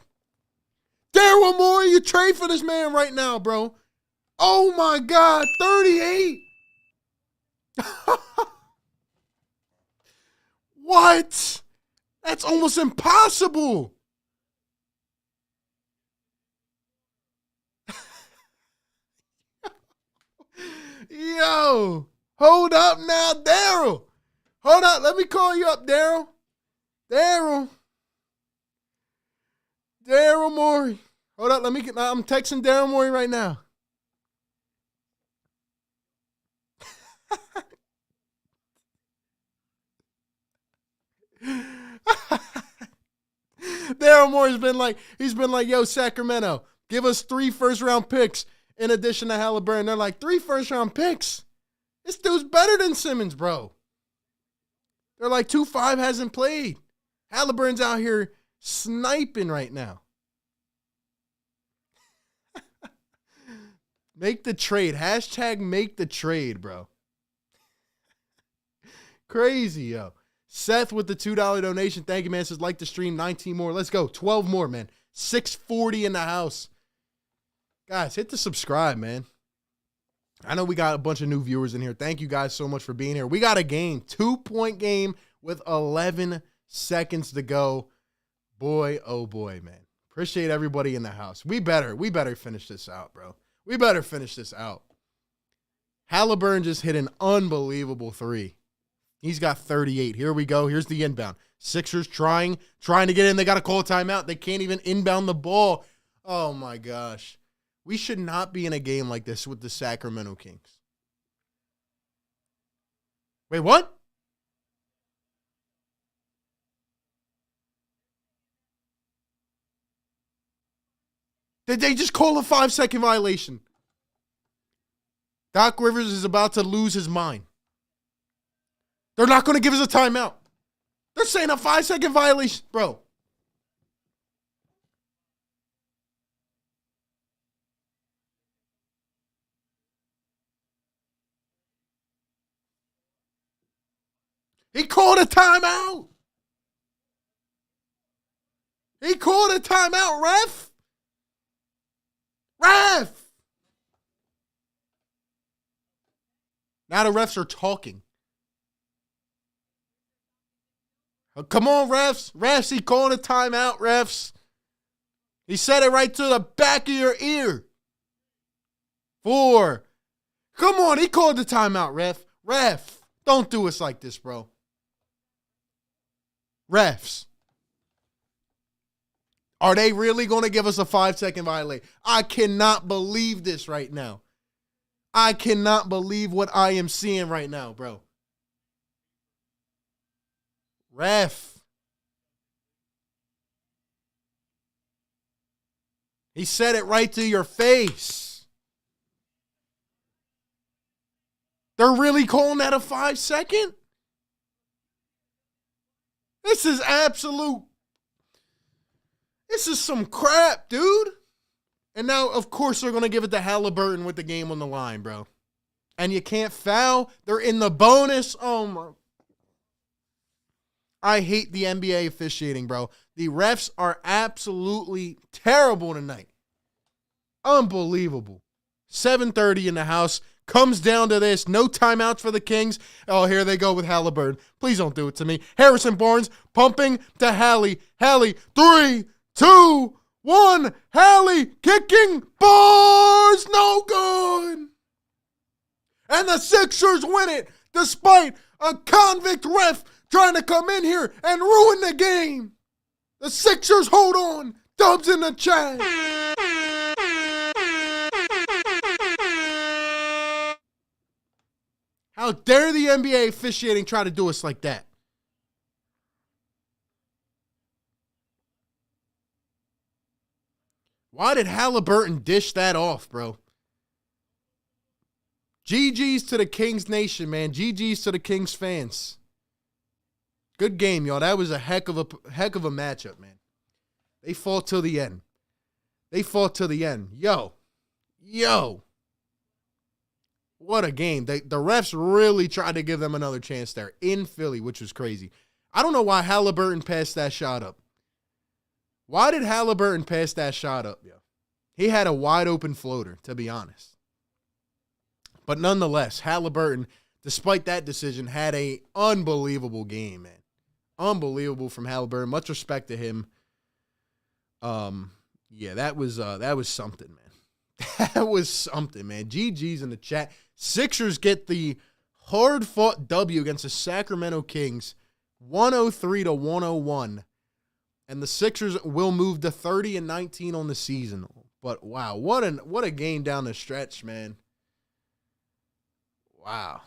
Daryl Morey, you trade for this man right now, bro. Oh, my God. 38. What? That's almost impossible. Yo, hold up now, Daryl. Hold up. Let me call you up, Daryl. Daryl Morey. Hold up. I'm texting Daryl Morey right now. Daryl Morey's been like, yo, Sacramento, give us 3 first-round picks in addition to Halliburton. They're like, 3 first-round picks? This dude's better than Simmons, bro. They're like, 2-5 hasn't played. Halliburton's out here sniping right now. Make the trade. Hashtag make the trade, bro. Crazy, yo. Seth with the $2 donation. Thank you, man. Says, like the stream. 19 more. Let's go. 12 more, man. 640 in the house. Guys, hit the subscribe, man. I know we got a bunch of new viewers in here. Thank you guys so much for being here. We got a game, 2-point game with 11 seconds to go. Boy, oh boy, man. Appreciate everybody in the house. We better finish this out, bro. We better finish this out. Halliburton just hit an unbelievable three. He's got 38. Here we go. Here's the inbound. Sixers trying to get in. They got to call a timeout. They can't even inbound the ball. Oh, my gosh. We should not be in a game like this with the Sacramento Kings. Wait, what? Did they just call a 5-second violation? Doc Rivers is about to lose his mind. They're not going to give us a timeout. They're saying a 5-second violation. Bro. He called a timeout. He called a timeout, ref. Ref. Now the refs are talking. Oh, come on, refs. Refs, he called a timeout, refs. He said it right to the back of your ear. 4. Come on, he called the timeout, ref. Ref, don't do us like this, bro. Refs. Are they really going to give us a 5-second violation? I cannot believe this right now. I cannot believe what I am seeing right now, bro. Ref. He said it right to your face. They're really calling that a 5-second? This is absolute. This is some crap, dude. And now, of course, they're going to give it to Halliburton with the game on the line, bro. And you can't foul. They're in the bonus. Oh, my. I hate the NBA officiating, bro. The refs are absolutely terrible tonight. Unbelievable. 7:30 in the house. Comes down to this. No timeouts for the Kings. Oh, here they go with Halliburton. Please don't do it to me. Harrison Barnes pumping to Hallie. Hallie, 3, 2, 1. Hallie kicking. Barnes, no good. And the Sixers win it despite a convict ref trying to come in here and ruin the game. The Sixers hold on. Dubs in the chat. How dare the NBA officiating try to do us like that? Why did Halliburton dish that off, bro? GG's to the Kings Nation, man. GG's to the Kings fans. Good game, y'all. That was a heck of a matchup, man. They fought till the end. They fought till the end. Yo. What a game. The refs really tried to give them another chance there in Philly, which was crazy. I don't know why Halliburton passed that shot up. Why did Halliburton pass that shot up, yo? He had a wide open floater, to be honest. But nonetheless, Halliburton, despite that decision, had a unbelievable game, man. Unbelievable from Halliburton. Much respect to him. Yeah, that was something, man. That was something, man. GG's in the chat. Sixers get the hard-fought W against the Sacramento Kings, 103-101. And the Sixers will move to 30-19 on the season. But wow, what a game down the stretch, man. Wow.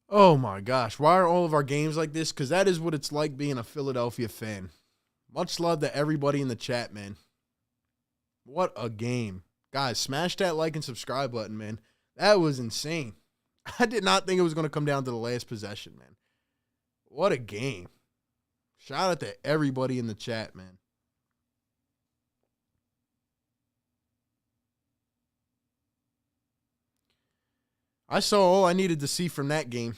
Oh my gosh. Why are all of our games like this? Because that is what it's like being a Philadelphia fan. Much love to everybody in the chat, man. What a game. Guys, smash that like and subscribe button, man. That was insane. I did not think it was going to come down to the last possession, man. What a game. Shout out to everybody in the chat, man. I saw all I needed to see from that game.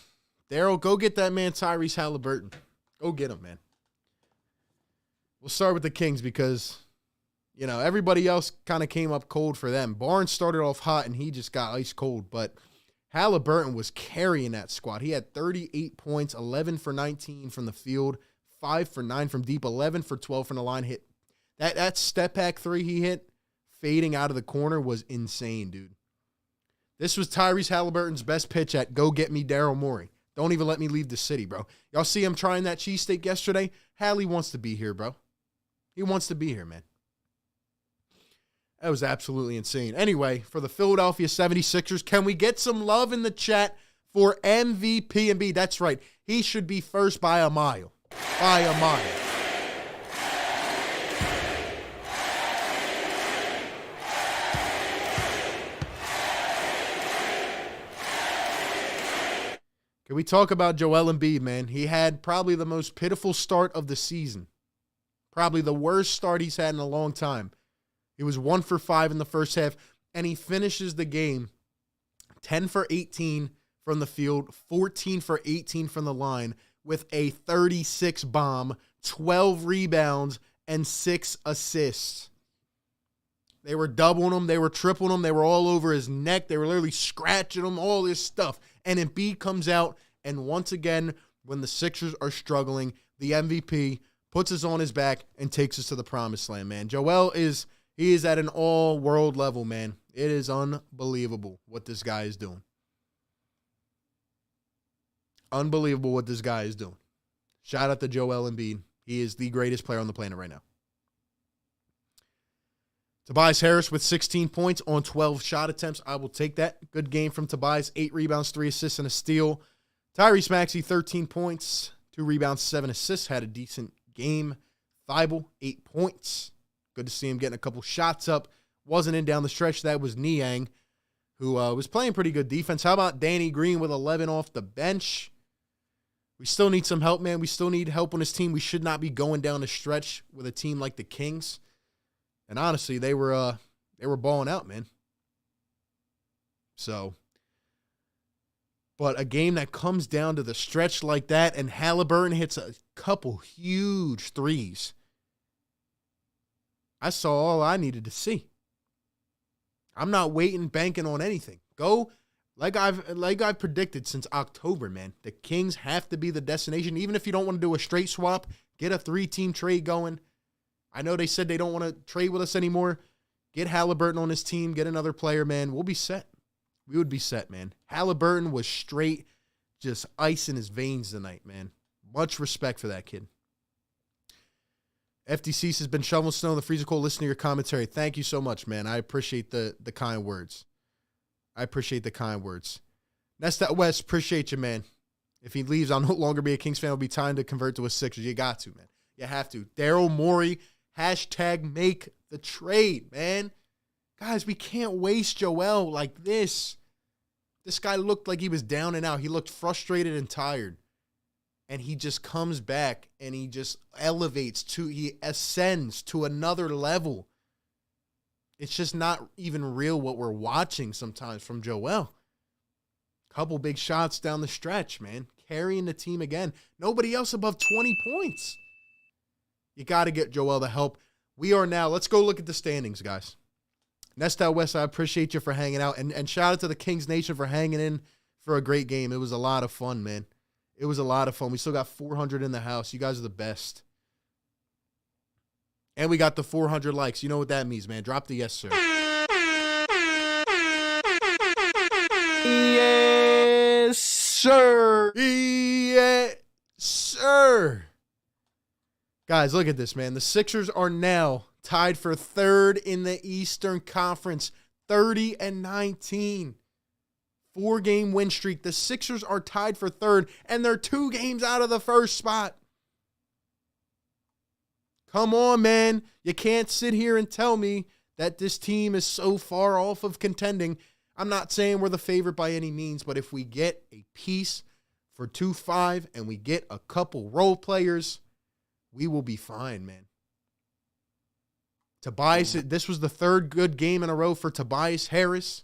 Daryl, go get that man Tyrese Halliburton. Go get him, man. We'll start with the Kings because, everybody else kind of came up cold for them. Barnes started off hot, and he just got ice cold. But Halliburton was carrying that squad. He had 38 points, 11 for 19 from the field, 5 for 9 from deep, 11 for 12 from the line. Hit that step back three he hit, fading out of the corner, was insane, dude. This was Tyrese Halliburton's best pitch at go get me Daryl Morey. Don't even let me leave the city, bro. Y'all see him trying that cheesesteak yesterday? Hallie wants to be here, bro. He wants to be here, man. That was absolutely insane. Anyway, for the Philadelphia 76ers, can we get some love in the chat for MVP and B? That's right. He should be first by a mile. By a mile. Can we talk about Joel Embiid, man? He had probably the most pitiful start of the season. Probably the worst start he's had in a long time. He was 1 for 5 in the first half, and he finishes the game 10 for 18 from the field, 14 for 18 from the line with a 36 bomb, 12 rebounds, and 6 assists. They were doubling him. They were tripling him. They were all over his neck. They were literally scratching him, all this stuff. And Embiid comes out, and once again, when the Sixers are struggling, the MVP puts us on his back and takes us to the promised land, man. Joel is at an all-world level, man. It is unbelievable what this guy is doing. Unbelievable what this guy is doing. Shout out to Joel Embiid. He is the greatest player on the planet right now. Tobias Harris with 16 points on 12 shot attempts. I will take that. Good game from Tobias. 8 rebounds, 3 assists, and a steal. Tyrese Maxey, 13 points, 2 rebounds, 7 assists. Had a decent game. Thibault, 8 points. Good to see him getting a couple shots up. Wasn't in down the stretch. That was Niang, who was playing pretty good defense. How about Danny Green with 11 off the bench? We still need some help, man. We still need help on this team. We should not be going down the stretch with a team like the Kings. And honestly, they were balling out, man. So, but a game that comes down to the stretch like that, and Halliburton hits a couple huge threes. I saw all I needed to see. I'm not banking on anything. Go like I've predicted since October, man. The Kings have to be the destination. Even if you don't want to do a straight swap, get a 3-team trade going. I know they said they don't want to trade with us anymore. Get Halliburton on his team. Get another player, man. We'll be set. We would be set, man. Halliburton was straight, just ice in his veins tonight, man. Much respect for that kid. FTC has been shoveling snow in the freezer cold. Listen to your commentary. Thank you so much, man. I appreciate the kind words. I appreciate the kind words. Nesta West, appreciate you, man. If he leaves, I'll no longer be a Kings fan. It'll be time to convert to a Sixers. You got to, man. You have to. Daryl Morey, #make the trade, man. Guys, we can't waste Joel like this. This guy looked like he was down and out. He looked frustrated and tired. And he just comes back and he just he ascends to another level. It's just not even real what we're watching sometimes from Joel. Couple big shots down the stretch, man. Carrying the team again. Nobody else above 20 points. You got to get Joel the help. We are now, let's go look at the standings, guys. Nesta West, I appreciate you for hanging out. And shout out to the Kings Nation for hanging in for a great game. It was a lot of fun, man. It was a lot of fun. We still got 400 in the house. You guys are the best. And we got the 400 likes. You know what that means, man. Drop the yes, sir. Yes, sir. Yes, sir. Guys, look at this, man. The Sixers are now tied for third in the Eastern Conference, 30-19. 4-game win streak. The Sixers are tied for third, and they're 2 games out of the first spot. Come on, man. You can't sit here and tell me that this team is so far off of contending. I'm not saying we're the favorite by any means, but if we get a piece for 2-5 and we get a couple role players, we will be fine, man. Tobias, this was the 3rd good game in a row for Tobias Harris.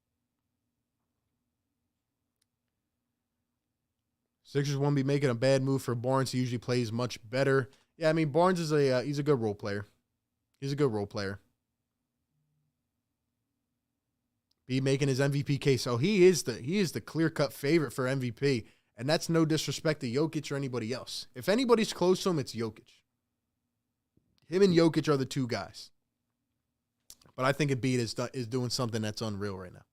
Sixers won't be making a bad move for Barnes. He usually plays much better. Yeah, I mean, Barnes is he's a good role player. He's a good role player. Be making his MVP case. So he is the clear-cut favorite for MVP. And that's no disrespect to Jokic or anybody else. If anybody's close to him, it's Jokic. Him and Jokic are the two guys. But I think Embiid is doing something that's unreal right now.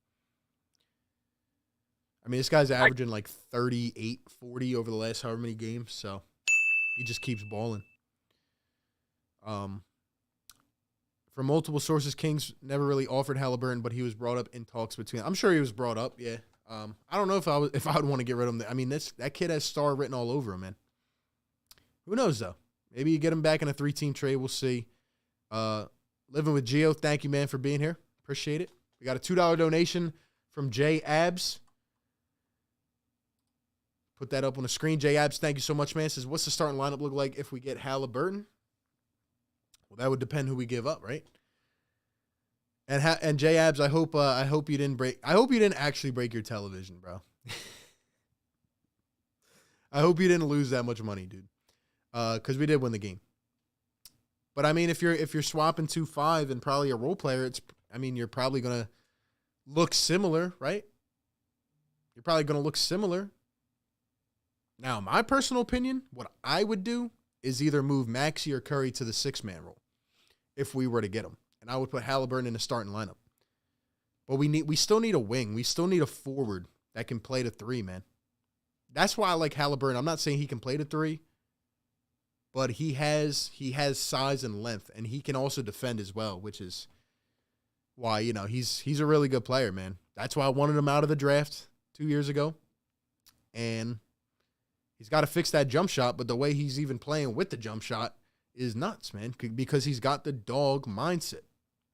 I mean, this guy's averaging like 38, 40 over the last however many games. So he just keeps balling. From multiple sources, Kings never really offered Halliburton, but he was brought up in talks between. I'm sure he was brought up, yeah. I don't know if I would want to get rid of him. I mean, that kid has star written all over him, man. Who knows though? Maybe you get him back in a 3-team trade. We'll see. Living with Gio, thank you, man, for being here. Appreciate it. We got a $2 donation from Jay Abs. Put that up on the screen. Jay Abs, thank you so much, man. Says, what's the starting lineup look like if we get Halliburton? Well, that would depend who we give up, right? And Jay Abs, I hope you didn't actually break your television, bro. I hope you didn't lose that much money, dude. Because we did win the game. But I mean, if you're swapping 2-5 and probably a role player, you're probably gonna look similar, right? You're probably gonna look similar. Now, my personal opinion, what I would do is either move Maxey or Curry to the 6-man role if we were to get him. And I would put Halliburton in the starting lineup. But we still need a wing. We still need a forward that can play the 3, man. That's why I like Halliburton. I'm not saying he can play the 3, but he has size and length, and he can also defend as well, which is why, he's a really good player, man. That's why I wanted him out of the draft 2 years ago. And he's got to fix that jump shot, but the way he's even playing with the jump shot is nuts, man, because he's got the dog mindset.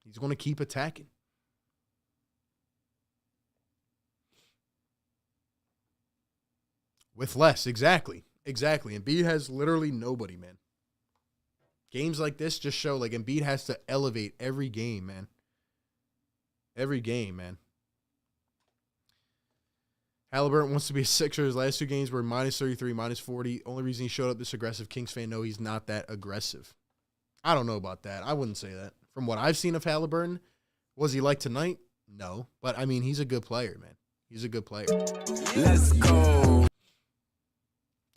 He's going to keep attacking. With less, exactly. Embiid has literally nobody, man. Games like this just show, like, Embiid has to elevate every game, man. Every game, man. Halliburton wants to be a Sixer. His last 2 games were minus 33, minus 40. Only reason he showed up this aggressive. Kings fan, no, he's not that aggressive. I don't know about that. I wouldn't say that. From what I've seen of Halliburton, was he like tonight? No. But, I mean, he's a good player, man. He's a good player. Let's go.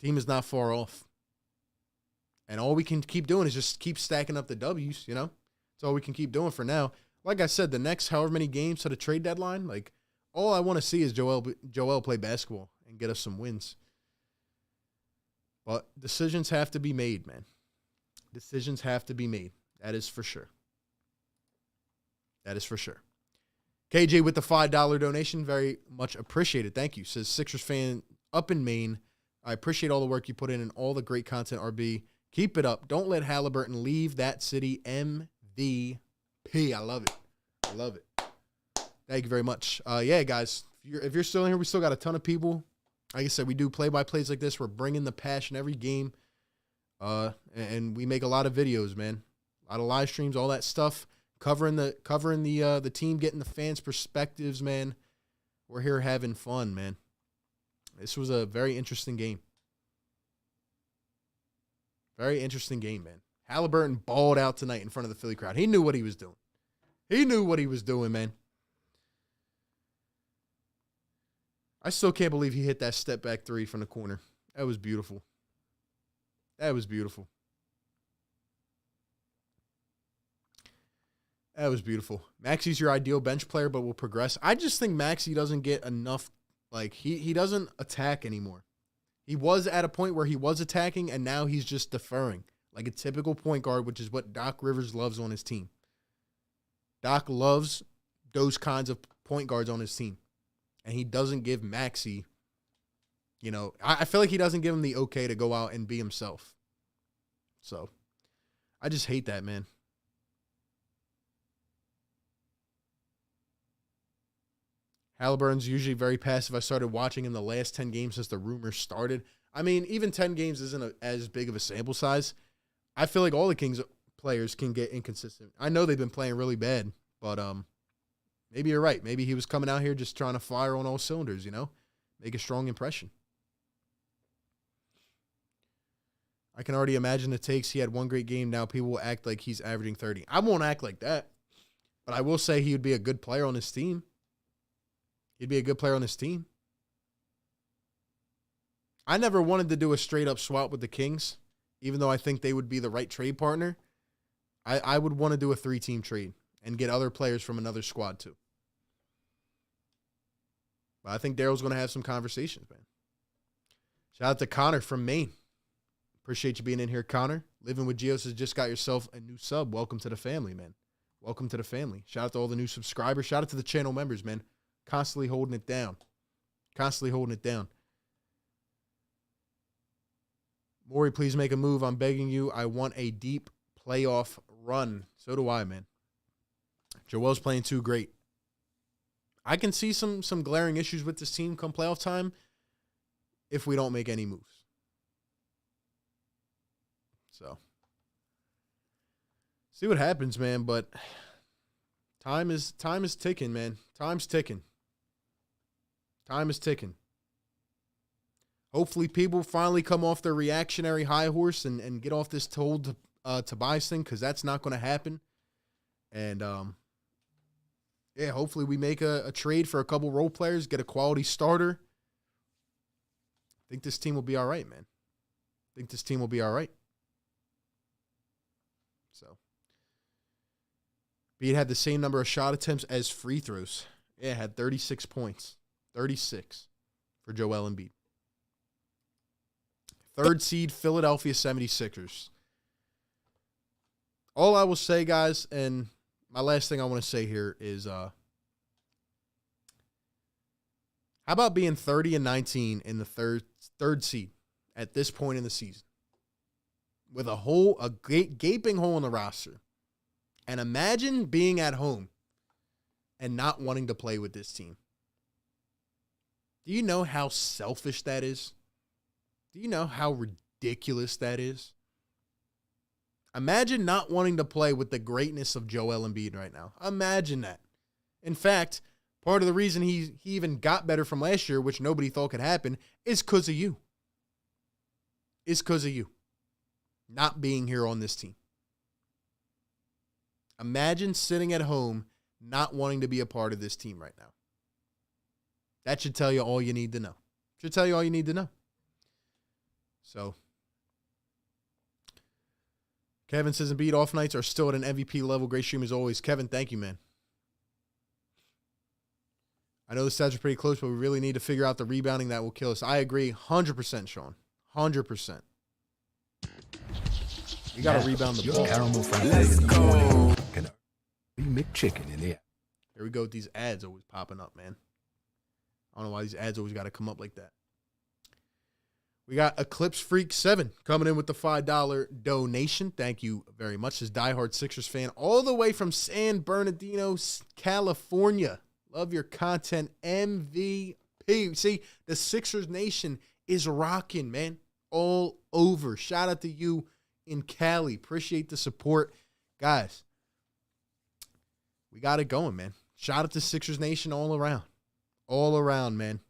Team is not far off. And all we can keep doing is just keep stacking up the W's, That's all we can keep doing for now. Like I said, the next however many games to the trade deadline, like, all I want to see is Joel play basketball and get us some wins. But decisions have to be made, man. Decisions have to be made. That is for sure. That is for sure. KJ with the $5 donation. Very much appreciated. Thank you. Says Sixers fan up in Maine. I appreciate all the work you put in and all the great content, RB. Keep it up. Don't let Halliburton leave that city. MVP. I love it. I love it. Thank you very much. Yeah, guys, if you're still in here, we still got a ton of people. Like I said, we do play-by-plays like this. We're bringing the passion every game, and we make a lot of videos, man. A lot of live streams, all that stuff, covering the team, getting the fans' perspectives, man. We're here having fun, man. This was a very interesting game. Very interesting game, man. Halliburton balled out tonight in front of the Philly crowd. He knew what he was doing. He knew what he was doing, man. I still can't believe he hit that step back 3 from the corner. That was beautiful. That was beautiful. That was beautiful. Maxey's your ideal bench player, but will progress. I just think Maxey doesn't get enough, like, he doesn't attack anymore. He was at a point where he was attacking, and now he's just deferring, like a typical point guard, which is what Doc Rivers loves on his team. Doc loves those kinds of point guards on his team. And he doesn't give Maxey, I feel like he doesn't give him the okay to go out and be himself. So, I just hate that, man. Halliburton's usually very passive. I started watching him the last 10 games since the rumors started. I mean, even 10 games isn't as big of a sample size. I feel like all the Kings players can get inconsistent. I know they've been playing really bad, but maybe you're right. Maybe he was coming out here just trying to fire on all cylinders, make a strong impression. I can already imagine the takes. He had one great game. Now people will act like he's averaging 30. I won't act like that. But I will say he would be a good player on his team. He'd be a good player on his team. I never wanted to do a straight-up swap with the Kings, even though I think they would be the right trade partner. I would want to do a 3-team trade and get other players from another squad too. But I think Daryl's going to have some conversations, man. Shout out to Connor from Maine. Appreciate you being in here, Connor. Living with Gios has just got yourself a new sub. Welcome to the family, man. Welcome to the family. Shout out to all the new subscribers. Shout out to the channel members, man. Constantly holding it down. Constantly holding it down. Maury, please make a move. I'm begging you. I want a deep playoff run. So do I, man. Joel's playing too great. I can see some glaring issues with this team come playoff time if we don't make any moves. So, see what happens, man. But time is ticking, man. Time's ticking. Time is ticking. Hopefully people finally come off their reactionary high horse and get off this told Tobias thing, because that's not going to happen. And, yeah, hopefully we make a trade for a couple role players, get a quality starter. I think this team will be all right, man. I think this team will be all right. So, Beat had the same number of shot attempts as free throws. Yeah, had 36 points. 36 for Joel Embiid. Third seed, Philadelphia 76ers. All I will say, guys, and my last thing I want to say here is, how about being 30-19 in the third seed at this point in the season, with a gaping hole in the roster, and imagine being at home and not wanting to play with this team. Do you know how selfish that is? Do you know how ridiculous that is? Imagine not wanting to play with the greatness of Joel Embiid right now. Imagine that. In fact, part of the reason he even got better from last year, which nobody thought could happen, is because of you. Is because of you not being here on this team. Imagine sitting at home not wanting to be a part of this team right now. That should tell you all you need to know. Should tell you all you need to know. So, Kevin says Embiid off nights are still at an MVP level. Great stream as always. Kevin, thank you, man. I know the stats are pretty close, but we really need to figure out the rebounding that will kill us. I agree 100%, Sean. 100%. You got to rebound the ball. Caramel Let's go. McChicken in there. Here we go with these ads always popping up, man. I don't know why these ads always got to come up like that. We got Eclipse Freak 7 coming in with the $5 donation. Thank you very much. This diehard Sixers fan all the way from San Bernardino, California. Love your content, MVP. See, the Sixers Nation is rocking, man, all over. Shout out to you in Cali. Appreciate the support. Guys, we got it going, man. Shout out to Sixers Nation all around. All around, man.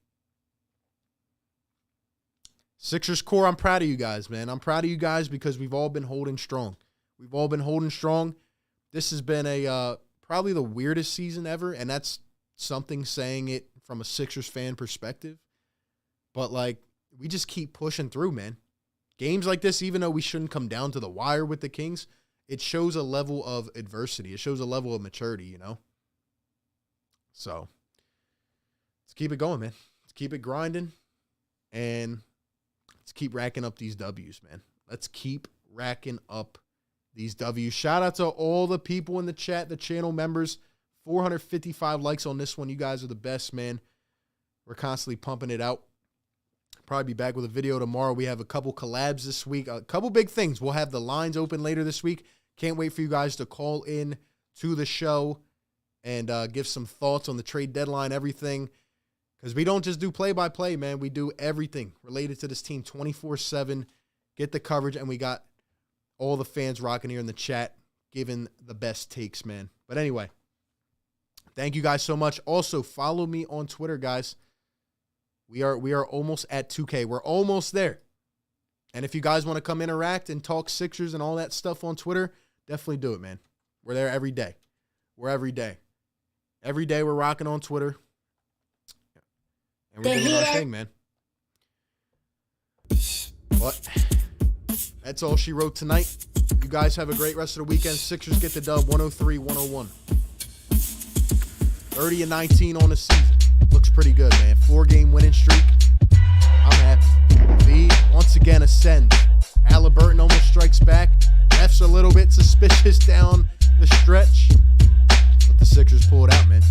Sixers core, I'm proud of you guys, man. I'm proud of you guys because we've all been holding strong. We've all been holding strong. This has been probably the weirdest season ever, and that's something saying it from a Sixers fan perspective. But, like, we just keep pushing through, man. Games like this, even though we shouldn't come down to the wire with the Kings, it shows a level of adversity. It shows a level of maturity, you know? So, let's keep it going, man. Let's keep it grinding, and let's keep racking up these W's, man. Let's keep racking up these W's. Shout out to all the people in the chat, the channel members. 455 likes on this one. You guys are the best, man. We're constantly pumping it out. Probably be back with a video tomorrow. We have a couple collabs this week. A couple big things. We'll have the lines open later this week. Can't wait for you guys to call in to the show and give some thoughts on the trade deadline, everything. Because we don't just do play-by-play, man. We do everything related to this team 24/7. Get the coverage, and we got all the fans rocking here in the chat, giving the best takes, man. But anyway, thank you guys so much. Also, follow me on Twitter, guys. We are almost at 2K. We're almost there. And if you guys want to come interact and talk Sixers and all that stuff on Twitter, definitely do it, man. We're there every day. We're every day. Every day we're rocking on Twitter. And we're doing our thing, man. But that's all she wrote tonight. You guys have a great rest of the weekend. Sixers get the dub 103-101. 30-19 on the season. Looks pretty good, man. 4-game winning streak. I'm happy. B once again ascends. Halliburton almost strikes back. F's a little bit suspicious down the stretch. But the Sixers pull it out, man.